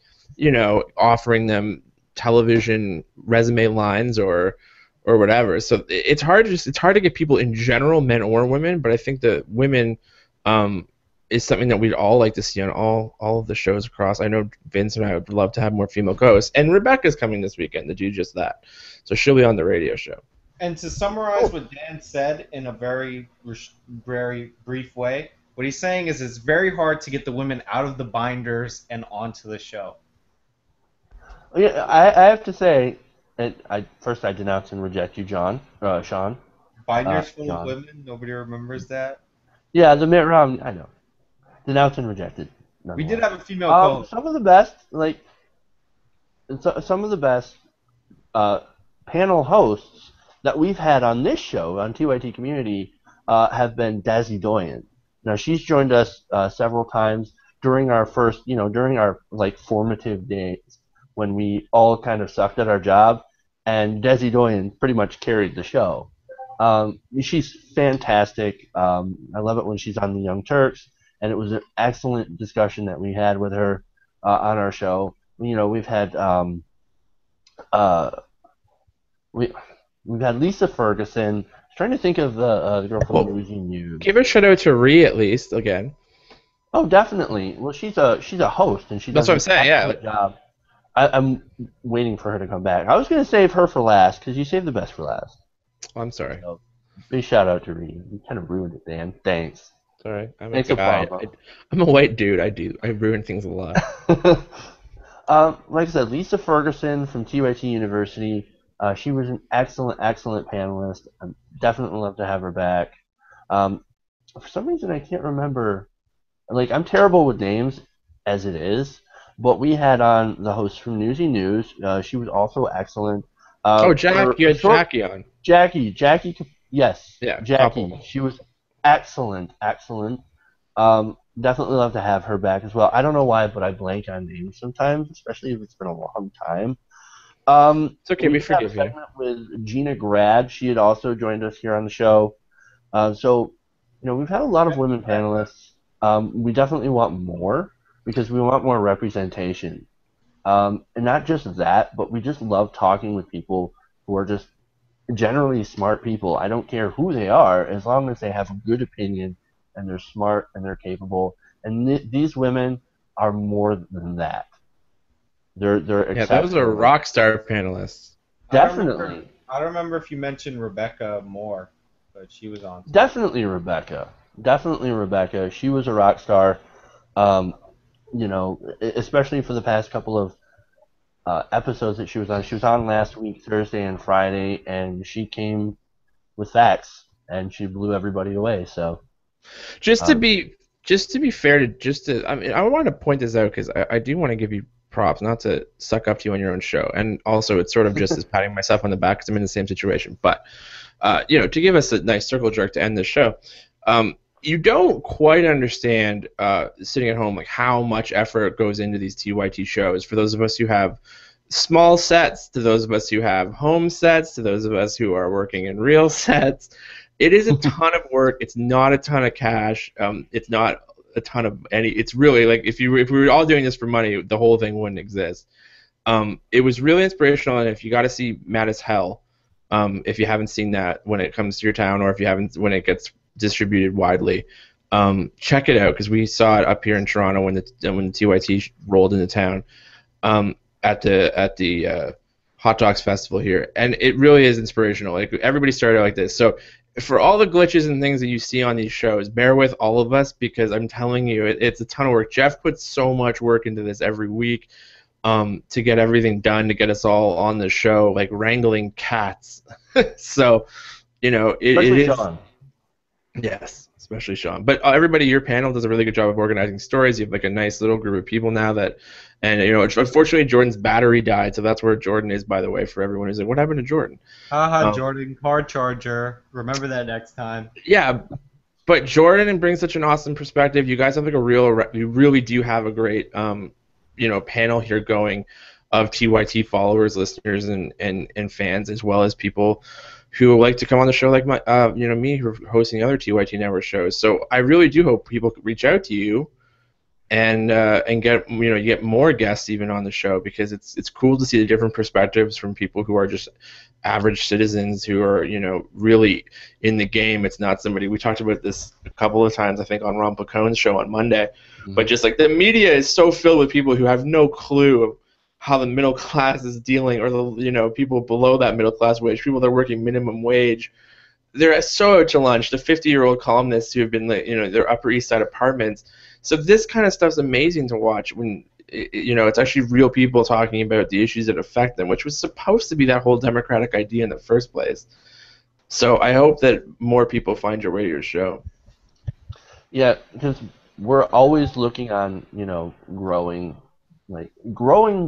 offering them television resume lines or whatever. So it's hard to get people in general, men or women, but I think that women is something that we'd all like to see on all of the shows across. I know Vince and I would love to have more female co-hosts, and Rebecca's coming this weekend to do just that. So she'll be on the radio show. And to summarize what Dan said in a very, very brief way, what he's saying is it's very hard to get the women out of the binders and onto the show. Yeah, I have to say, first I denounce and reject you, Sean. Binders full of women? Nobody remembers that? Yeah, the Mitt Romney, I know. Denounced and rejected. We did have a female co-host. Some of the best, panel hosts that we've had on this show, on TYT Community, have been Desi Doyen. Now she's joined us several times during our first, during our like formative days when we all kind of sucked at our job, and Desi Doyen pretty much carried the show. She's fantastic. I love it when she's on the Young Turks, and it was an excellent discussion that we had with her on our show. We've had we've had Lisa Ferguson. I'm trying to think of the girl from Newsy News. Give a shout out to Ree at least again. Oh, definitely. Well, she's a host, and she does That's what I'm saying. Yeah. Job. I'm waiting for her to come back. I was going to save her for last because you saved the best for last. Oh, I'm sorry. So, big shout out to Ree. You kind of ruined it, Dan. Thanks. Sorry. I'm Thanks a guy. I'm a white dude. I ruin things a lot. Like I said, Lisa Ferguson from TYT University. She was an excellent panelist. I'd definitely love to have her back. For some reason, I can't remember. Like, I'm terrible with names as it is, but we had on the host from Newsy News. She was also excellent. Jackie. You had Jackie on. Jackie. Yes. Yeah. Jackie. Couple. She was excellent. Definitely love to have her back as well. I don't know why, but I blank on names sometimes, especially if it's been a long time. It's okay. We forgive you. With Gina Grad, she had also joined us here on the show. So, we've had a lot of women panelists. We definitely want more because we want more representation. And not just that, but we just love talking with people who are just generally smart people. I don't care who they are, as long as they have a good opinion and they're smart and they're capable. And these women are more than that. They're that was a rock star panelist. Definitely. I don't remember if you mentioned Rebecca Moore, but she was on. Definitely Rebecca. She was a rock star. Especially for the past couple of episodes that she was on. She was on last week, Thursday and Friday, and she came with facts, and she blew everybody away. So, just to be fair, I want to point this out because I do want to give you props, not to suck up to you on your own show, and also it's sort of just as patting myself on the back because I'm in the same situation. But to give us a nice circle jerk to end the show. You don't quite understand sitting at home like how much effort goes into these TYT shows. For those of us who have small sets, to those of us who have home sets, to those of us who are working in real sets, it is a ton of work. It's not a ton of cash. It's not a ton of any. It's really like if we were all doing this for money, the whole thing wouldn't exist. It was really inspirational, and if you got to see Mad as Hell, if you haven't seen that when it comes to your town, or if you haven't when it gets distributed widely, check it out because we saw it up here in Toronto when the TYT rolled into town at the Hot Dogs Festival here, and it really is inspirational. Like everybody started out like this. So for all the glitches and things that you see on these shows, bear with all of us because I'm telling you, it's a ton of work. Jeff puts so much work into this every week to get everything done, to get us all on the show, like wrangling cats. So it is. Sean. Yes, especially Sean. But everybody, your panel does a really good job of organizing stories. You have like a nice little group of people now and unfortunately Jordan's battery died, so that's where Jordan is, by the way, for everyone who's like, what happened to Jordan? Jordan, car charger. Remember that next time. Yeah, but Jordan brings such an awesome perspective. You guys have like you really do have a great, panel here going of TYT followers, listeners, and fans, as well as people who like to come on the show like me, who are hosting other TYT Network shows. So I really do hope people reach out to you and get you get more guests even on the show, because it's cool to see the different perspectives from people who are just average citizens who are really in the game. It's not somebody, we talked about this a couple of times I think on Ron Pacone's show on Monday, but just like the media is so filled with people who have no clue of how the middle class is dealing, or the people below that middle class wage, people that are working minimum wage. They're so out to lunch. The 50-year-old columnists who have been their Upper East Side apartments. So this kind of stuff's amazing to watch when it's actually real people talking about the issues that affect them, which was supposed to be that whole democratic idea in the first place. So I hope that more people find your way to your show. Yeah, because we're always looking on growing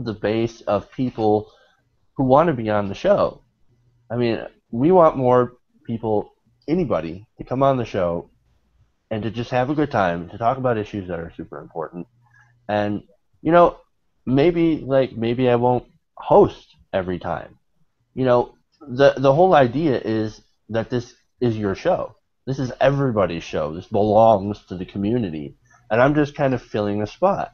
the base of people who want to be on the show. I mean, we want more people, anybody, to come on the show and to just have a good time, to talk about issues that are super important. And you know, maybe I won't host every time. You know, the whole idea is that this is your show. This is everybody's show. This belongs to the community, and I'm just kind of filling a spot.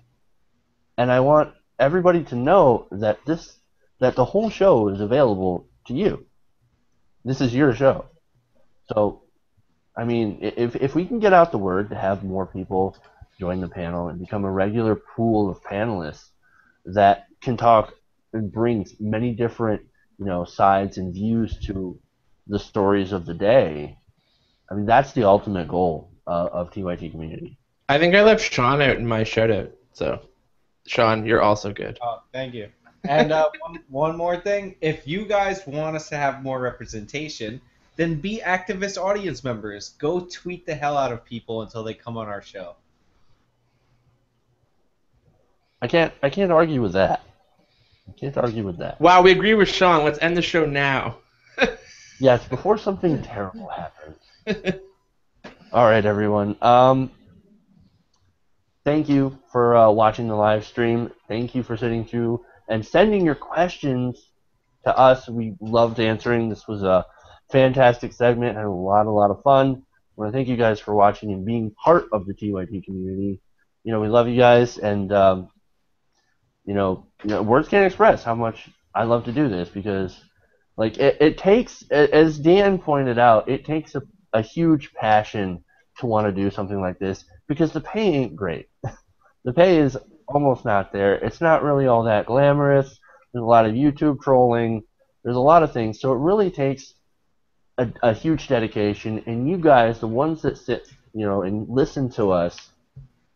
And I want everybody to know that the whole show is available to you. This is your show. So, I mean, if we can get out the word to have more people join the panel and become a regular pool of panelists that can talk and brings many different, sides and views to the stories of the day, I mean, that's the ultimate goal of TYT Community. I think I left Sean out in my shout out. So, Sean, you're also good. Oh, thank you. And one more thing. If you guys want us to have more representation, then be activist audience members. Go tweet the hell out of people until they come on our show. I can't argue with that. I can't argue with that. Wow, we agree with Sean. Let's end the show now. Yes, before something terrible happens. All right, everyone. Thank you for watching the live stream. Thank you for sitting through and sending your questions to us. We loved answering. This was a fantastic segment. Had a lot of fun. I want to thank you guys for watching and being part of the TYT community. We love you guys, and words can't express how much I love to do this, because it takes, as Dan pointed out, it takes a huge passion to want to do something like this, because the pay ain't great. The pay is almost not there. It's not really all that glamorous. There's a lot of YouTube trolling. There's a lot of things. So it really takes a huge dedication. And you guys, the ones that sit, and listen to us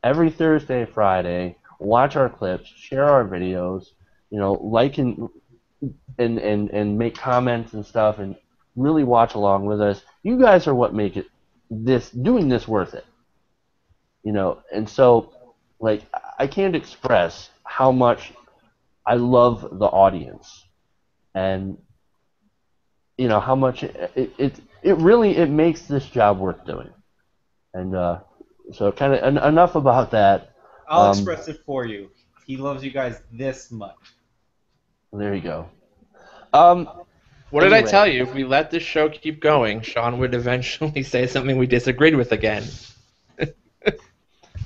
every Thursday, Friday, watch our clips, share our videos, like and make comments and stuff, and really watch along with us. You guys are what make doing this worth it. And so, I can't express how much I love the audience, and how much it really makes this job worth doing. And so kind of enough about that. I'll express it for you. He loves you guys this much. There you go. What did I tell you? If we let this show keep going, Sean would eventually say something we disagreed with again.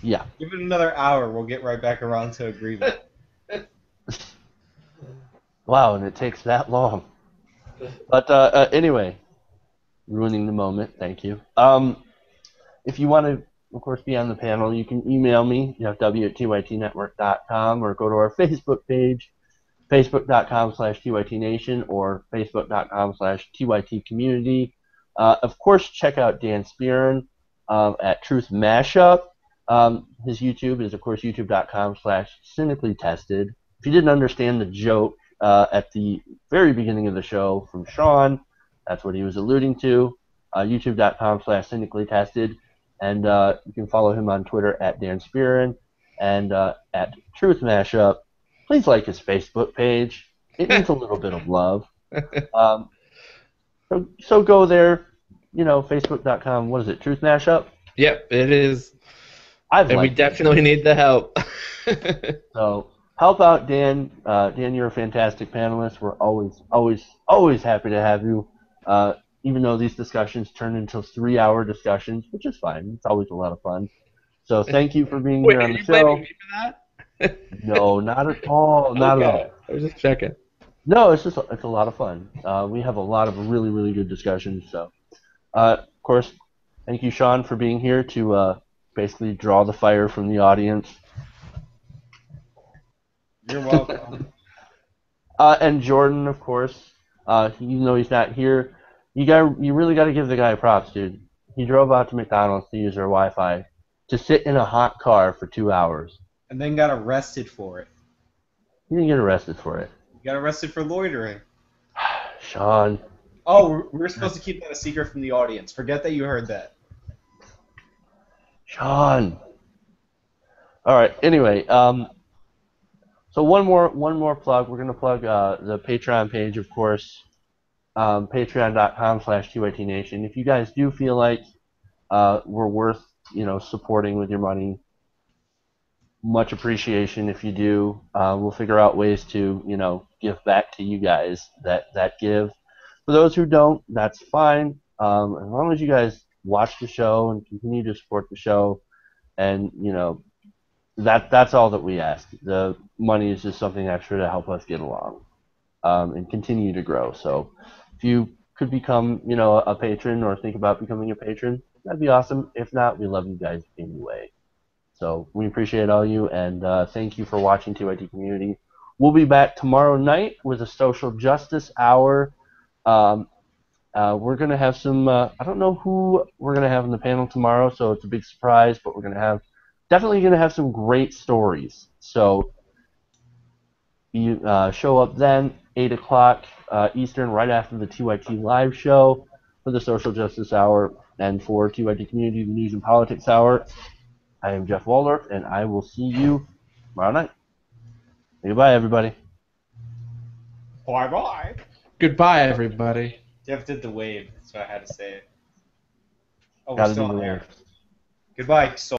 Yeah. Give it another hour. We'll get right back around to agreement. Wow, and it takes that long. But anyway, ruining the moment. Thank you. If you want to, of course, be on the panel, you can email me, w@tytnetwork.com, or go to our Facebook page, facebook.com/tytnation or facebook.com/TYT Community. Of course, check out Dan Spearin at Truth Mashup. His YouTube is, of course, youtube.com/cynicallytested. If you didn't understand the joke at the very beginning of the show from Sean, that's what he was alluding to. youtube.com/cynicallytested. And you can follow him on Twitter at Dan Spearin and at Truth Mashup. Please like his Facebook page. It needs a little bit of love. So go there, facebook.com. What is it, Truth Mashup? Yep, it is. And we it. definitely need the help. So help out Dan. Dan, you're a fantastic panelist. We're always happy to have you. Even though these discussions turn into 3-hour discussions, which is fine. It's always a lot of fun. So thank you for being here on the show. Blaming me for that? No, not at all. Not at all. I was just checking. No, it's a lot of fun. We have a lot of really, really good discussions. So, of course, thank you, Sean, for being here to basically draw the fire from the audience. You're welcome. And Jordan, of course, even though he's not here, you really got to give the guy props, dude. He drove out to McDonald's to use their Wi-Fi to sit in a hot car for 2 hours. And then got arrested for it. He didn't get arrested for it. You got arrested for loitering. Sean. Oh, we're supposed to keep that a secret from the audience. Forget that you heard that. Sean. All right. Anyway, so one more plug. We're gonna plug the Patreon page, of course. Patreon.com/TYTNation. If you guys do feel like we're worth supporting with your money. Much appreciation if you do. We'll figure out ways to, give back to you guys that give. For those who don't, that's fine. As long as you guys watch the show and continue to support the show, and that's all that we ask. The money is just something extra to help us get along and continue to grow. So if you could become, a patron or think about becoming a patron, that'd be awesome. If not, we love you guys anyway. So we appreciate all you, and thank you for watching TYT Community. We'll be back tomorrow night with a social justice hour. We're going to have some, I don't know who we're going to have on the panel tomorrow, so it's a big surprise, but we're definitely going to have some great stories. So you show up then, 8 o'clock Eastern, right after the TYT live show for the social justice hour, and for TYT Community, the news and politics hour. I am Jeff Waldorf, and I will see you tomorrow night. Goodbye, everybody. Bye-bye. Goodbye, everybody. Jeff did the wave, so I had to say it. Oh, we're Gotta still do on the air. wave. Goodbye, so